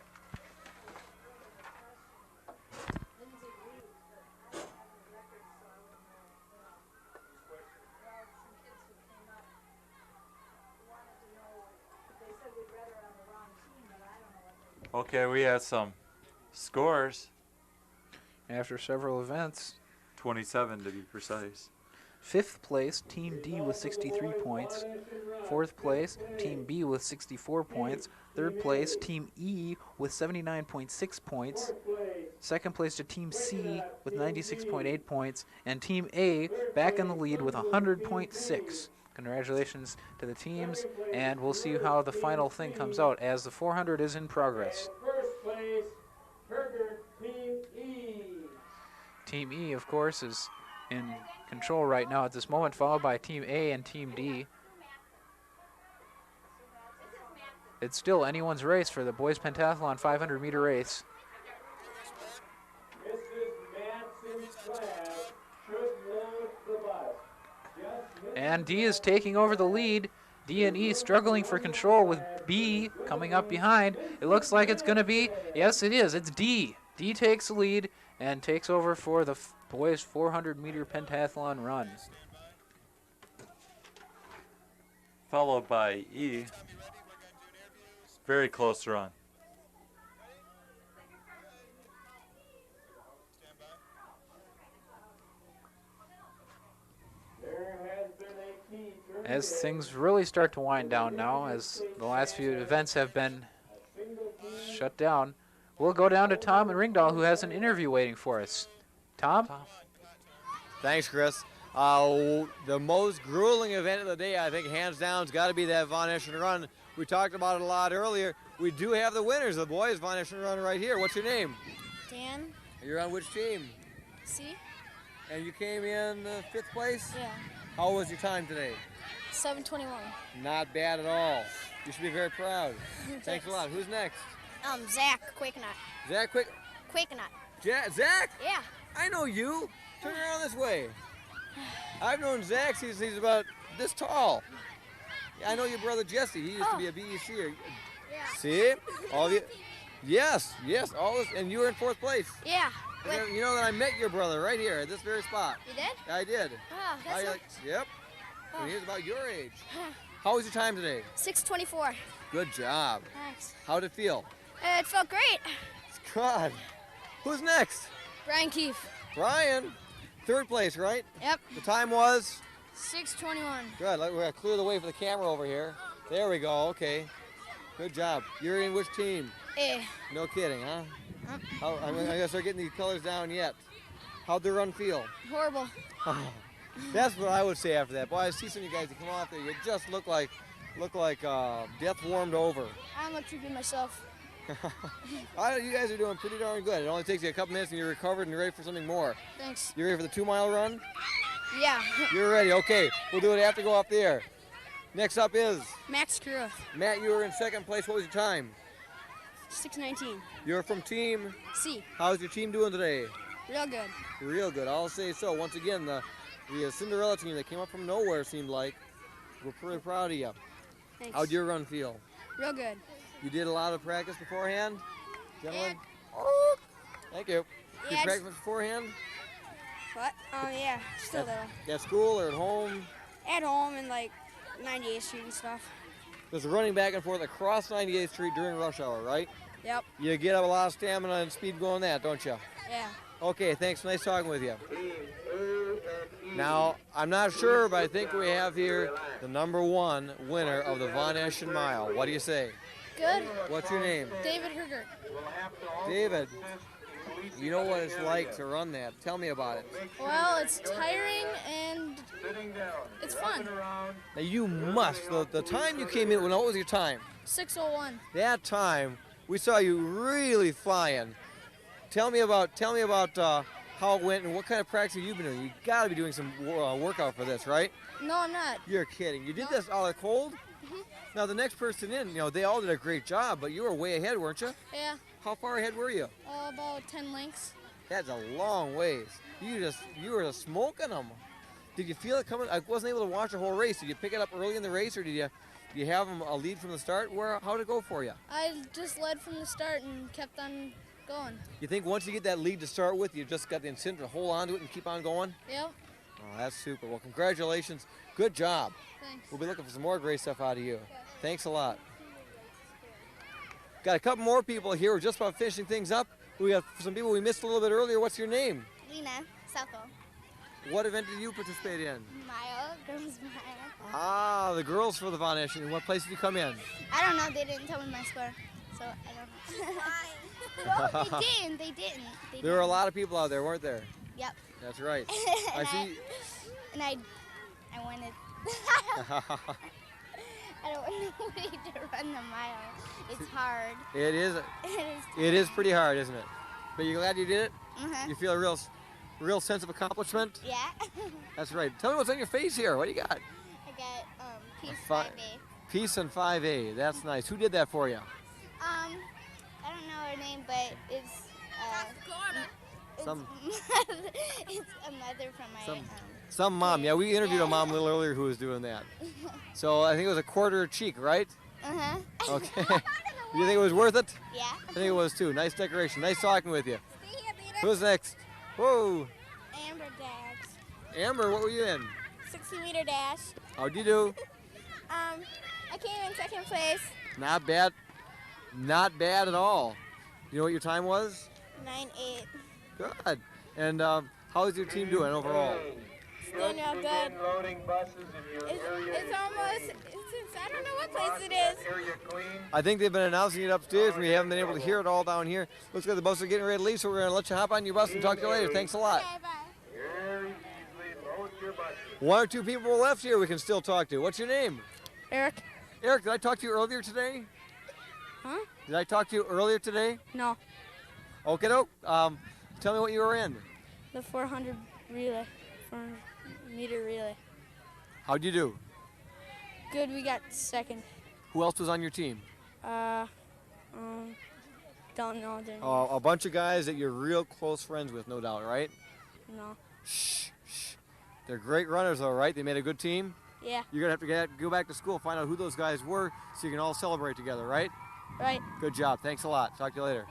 Okay, we have some scores. After several events. 27 to be precise. 5th place, Team D with 63 points. 4th place, Team B with 64 points. 3rd place, Team E with 79.6 points. 2nd place to Team C with 96.8 points. And Team A back in the lead with 100.6. Congratulations to the teams, and we'll see how the final thing comes out as the 400 is in progress. First place, Herger, Team E. Team E, of course, is in control right now at this moment, followed by Team A and Team D. It's still anyone's race for the boys pentathlon 500-meter race. Mrs. Matson's class should load the bus. And D is taking over the lead. D and E struggling for control with B coming up behind. It looks like it's going to be, yes it is, it's D. D takes the lead and takes over for the boys 400-meter pentathlon run. Followed by E. Very close run. As things really start to wind down now, as the last few events have been shut down, we'll go down to Tom and Ringdahl, who has an interview waiting for us. Tom? Thanks, Chris. The most grueling event of the day, I think, hands down, has got to be that Von Eschen run. We talked about it a lot earlier. We do have the winners of the boys Von Eschen run right here. What's your name? Dan. You're on which team? C. And you came in 5th place? Yeah. How was your time today? 7:21. Not bad at all. You should be very proud. Thanks a lot. Who's next? Zach Quakenut. Zach Quakenut. Zach? Yeah. I know you. Turn around this way. I've known Zach since he's about this tall. I know your brother Jesse. He used to be a BEC. Yeah. See? All the. Yes. All this, and you were in 4th place. Yeah. You know that I met your brother right here at this very spot. You did? I did. Oh, that's Yep. When he was about your age. How was your time today? 6:24. Good job. Thanks. How'd it feel? It felt great. God. Who's next? Brian Keefe. Brian. 3rd place, right? Yep. The time was? 6:21. Good. We're going to clear the way for the camera over here. There we go. Okay. Good job. You're in which team? A. No kidding, huh? I'm going to start getting these colors down yet. How'd the run feel? Horrible. That's what I would say after that. Boy, I see some of you guys that come off there. You just look like death warmed over. I don't look too good myself. You guys are doing pretty darn good. It only takes you a couple minutes and you're recovered and you're ready for something more. Thanks. You ready for the 2-mile run? Yeah. You're ready. Okay. We'll do it after go off the air. Next up is Max Kruth. Matt, you were in second place. What was your time? 6:19. You're from team C. How's your team doing today? Real good. Real good. I'll say so. Once again, the Cinderella team that came up from nowhere seemed like. We're pretty proud of you. Thanks. How'd your run feel? Real good. You did a lot of practice beforehand? Gentlemen? Thank you. Did you practice beforehand? What? Yeah, still little. At school or at home? At home and like 98th Street and stuff. Just running back and forth across 98th Street during rush hour, right? Yep. You get up a lot of stamina and speed going that, don't you? Yeah. Okay, thanks. Nice talking with you. Now, I'm not sure, but I think we have here the #1 winner of the Von Eschen Mile. What do you say? Good. What's your name? David Hergert. David, you know what it's like to run that. Tell me about it. Well, it's tiring and it's fun. Now, you must. The time you came in, what was your time? 6:01. That time, we saw you really flying. Tell me about how it went and what kind of practice have you been doing. You got to be doing some workout for this, right? No, I'm not. You're kidding. You did this all cold? Now, the next person in, they all did a great job, but you were way ahead, weren't you? Yeah. How far ahead were you? About 10 lengths. That's a long ways. You were just smoking them. Did you feel it coming? I wasn't able to watch the whole race. Did you pick it up early in the race, or did you have them a lead from the start? How'd it go for you? I just led from the start and kept on going. You think once you get that lead to start with, you've just got the incentive to hold on to it and keep on going? Yep. Oh, that's super. Well, congratulations. Good job. Thanks. We'll be looking for some more great stuff out of you. Okay. Thanks a lot. Got a couple more people here. We're just about finishing things up. We got some people we missed a little bit earlier. What's your name? Lena, Southall. What event did you participate in? Mile, girls mile. Ah, the girls for the Von Eschen. In what place did you come in? I don't know. They didn't tell me my score, so I don't know. Well, they didn't. There were a lot of people out there, weren't there? Yep. That's right. I see. And I wanted. I don't want nobody to run the mile. It's hard. It is. It is pretty hard, isn't it? But you glad you did it? You feel a real sense of accomplishment? Yeah. That's right. Tell me what's on your face here. What do you got? I got Peace 5A. Peace and 5A. That's nice. Who did that for you? I don't know her name, but it's it's a mother from my some mom. Yeah, we interviewed a mom a little earlier who was doing that. So I think it was a quarter cheek, right? Uh-huh. Okay. You think it was worth it? Yeah. I think it was too. Nice decoration. Nice talking with you. Who's next? Whoa. Amber Dash. Amber, what were you in? 60-meter dash. How'd you do? I came in second place. Not bad. Not bad at all. You know what your time was? 9:08. Good. And how's your team doing overall? It's doing real good. It's almost, I don't know what place it is. I think they've been announcing it upstairs, and we haven't been able to hear it all down here. Looks like the bus is getting ready to leave, so we're going to let you hop on your bus and talk to you later. Thanks a lot. Okay, bye. One or two people left here we can still talk to. What's your name? Eric. Eric, did I talk to you earlier today? Huh? Did I talk to you earlier today? No. Okay, doke. Tell me what you were in. The 400 meter relay. How'd you do? Good, we got second. Who else was on your team? Don't know their names. A bunch of guys that you're real close friends with, no doubt, right? No. Shh. They're great runners, though, right? They made a good team? Yeah. You're going to have to go back to school, find out who those guys were so you can all celebrate together, right? Right. Good job. Thanks a lot. Talk to you later.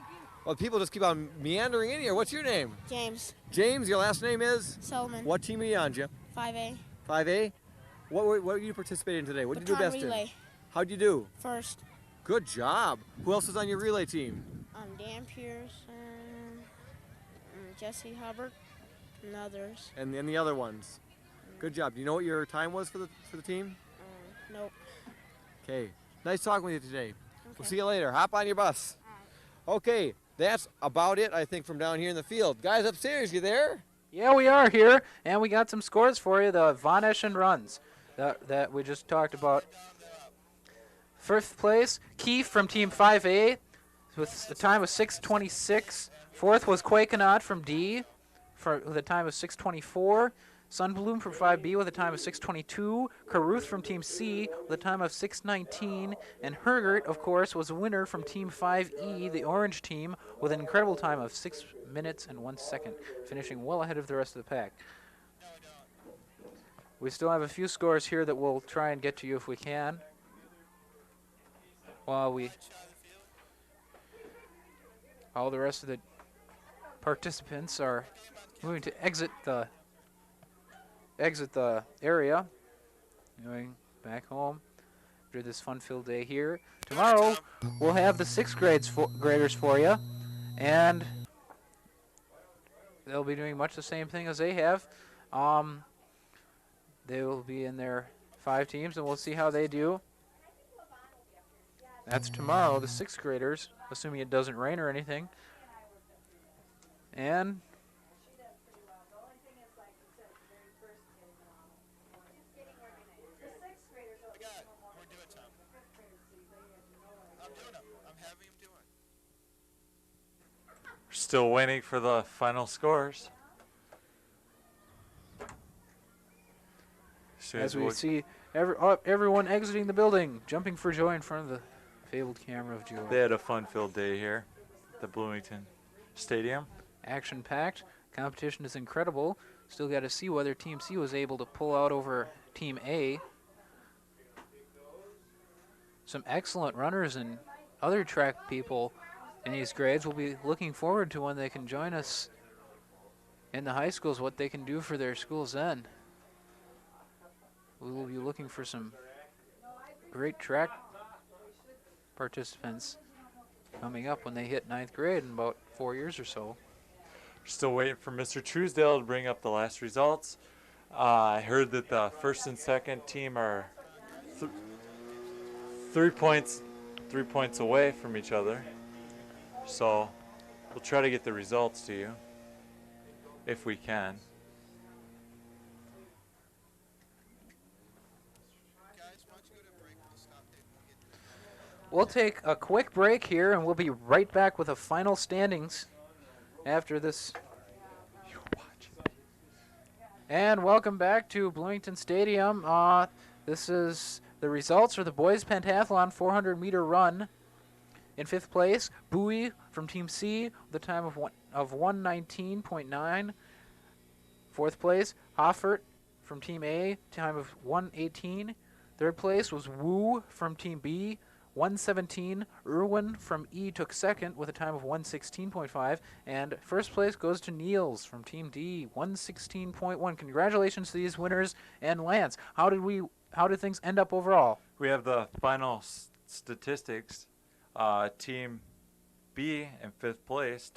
Well, people just keep on meandering in here. What's your name? James. James, your last name is? Solomon. What team are you on, Jim? 5A. 5A? What did you participate in today? What did you do best relay. in? How'd you do? First. Good job. Who else is on your relay team? Dan Pearson, Jesse Hubbard, and others. And the other ones? Good job. Do you know what your time was for the team? Nope. Okay. Nice talking with you today. We'll see you later. Hop on your bus. Okay, that's about it, I think, from down here in the field. Guys upstairs, you there? Yeah, we are here, and we got some scores for you. The Von Eschen runs that we just talked about. First place, Keefe from Team 5A with the time of 6:26. Fourth was Quakenot from D with a time of 6:24. Sunbloom from 5B with a time of 6:22. Caruth from Team C with a time of 6:19. And Hergert, of course, was a winner from Team 5E, the orange team, with an incredible time of 6 minutes and 1 second, finishing well ahead of the rest of the pack. We still have a few scores here that we'll try and get to you if we can. While all the rest of the participants are moving to exit the area, going back home after this fun-filled day here. Tomorrow we'll have the 6th graders for you, and they'll be doing much the same thing as they have. They will be in their 5 teams, and we'll see how they do. That's tomorrow, the 6th graders, assuming it doesn't rain or anything. And still waiting for the final scores. As we see everyone exiting the building, jumping for joy in front of the fabled camera of joy. They had a fun-filled day here at the Bloomington Stadium. Action-packed. Competition is incredible. Still got to see whether Team C was able to pull out over Team A. Some excellent runners and other track people in these grades will be looking forward to when they can join us in the high schools, what they can do for their schools then. We will be looking for some great track participants coming up when they hit 9th grade in about 4 years or so. Still waiting for Mr. Truesdale to bring up the last results. I heard that the first and second team are 3 points away from each other. So we'll try to get the results to you if we can. We'll take a quick break here, and we'll be right back with the final standings after this. And welcome back to Bloomington Stadium. This is the results for the boys pentathlon 400-meter run. In 5th place, Bowie from Team C with a time of 1:19.9. 4th place, Hoffert from Team A, time of 1:18. 3rd place was Wu from Team B, 1:17. Irwin from E took 2nd with a time of 1:16.5. And 1st place goes to Niels from Team D, 1:16.1. Congratulations to these winners. And Lance, how did things end up overall? We have the final statistics. Team B in 5th place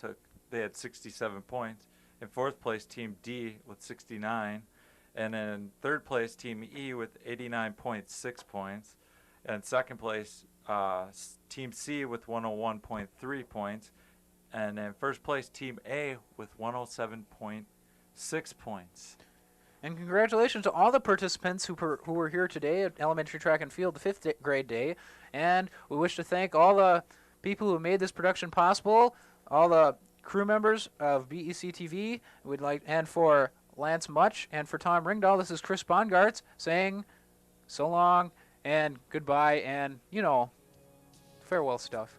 they had 67 points. In 4th place, Team D with 69. And in 3rd place, Team E with 89.6 points. And 2nd place, Team C with 101.3 points. And in 1st place, Team A with 107.6 points. And congratulations to all the participants who were here today at elementary track and field, the 5th grade day. And we wish to thank all the people who made this production possible, all the crew members of BEC-TV. And for Lance Much and for Tom Ringdahl, this is Chris Bongartz saying so long and goodbye and, farewell stuff.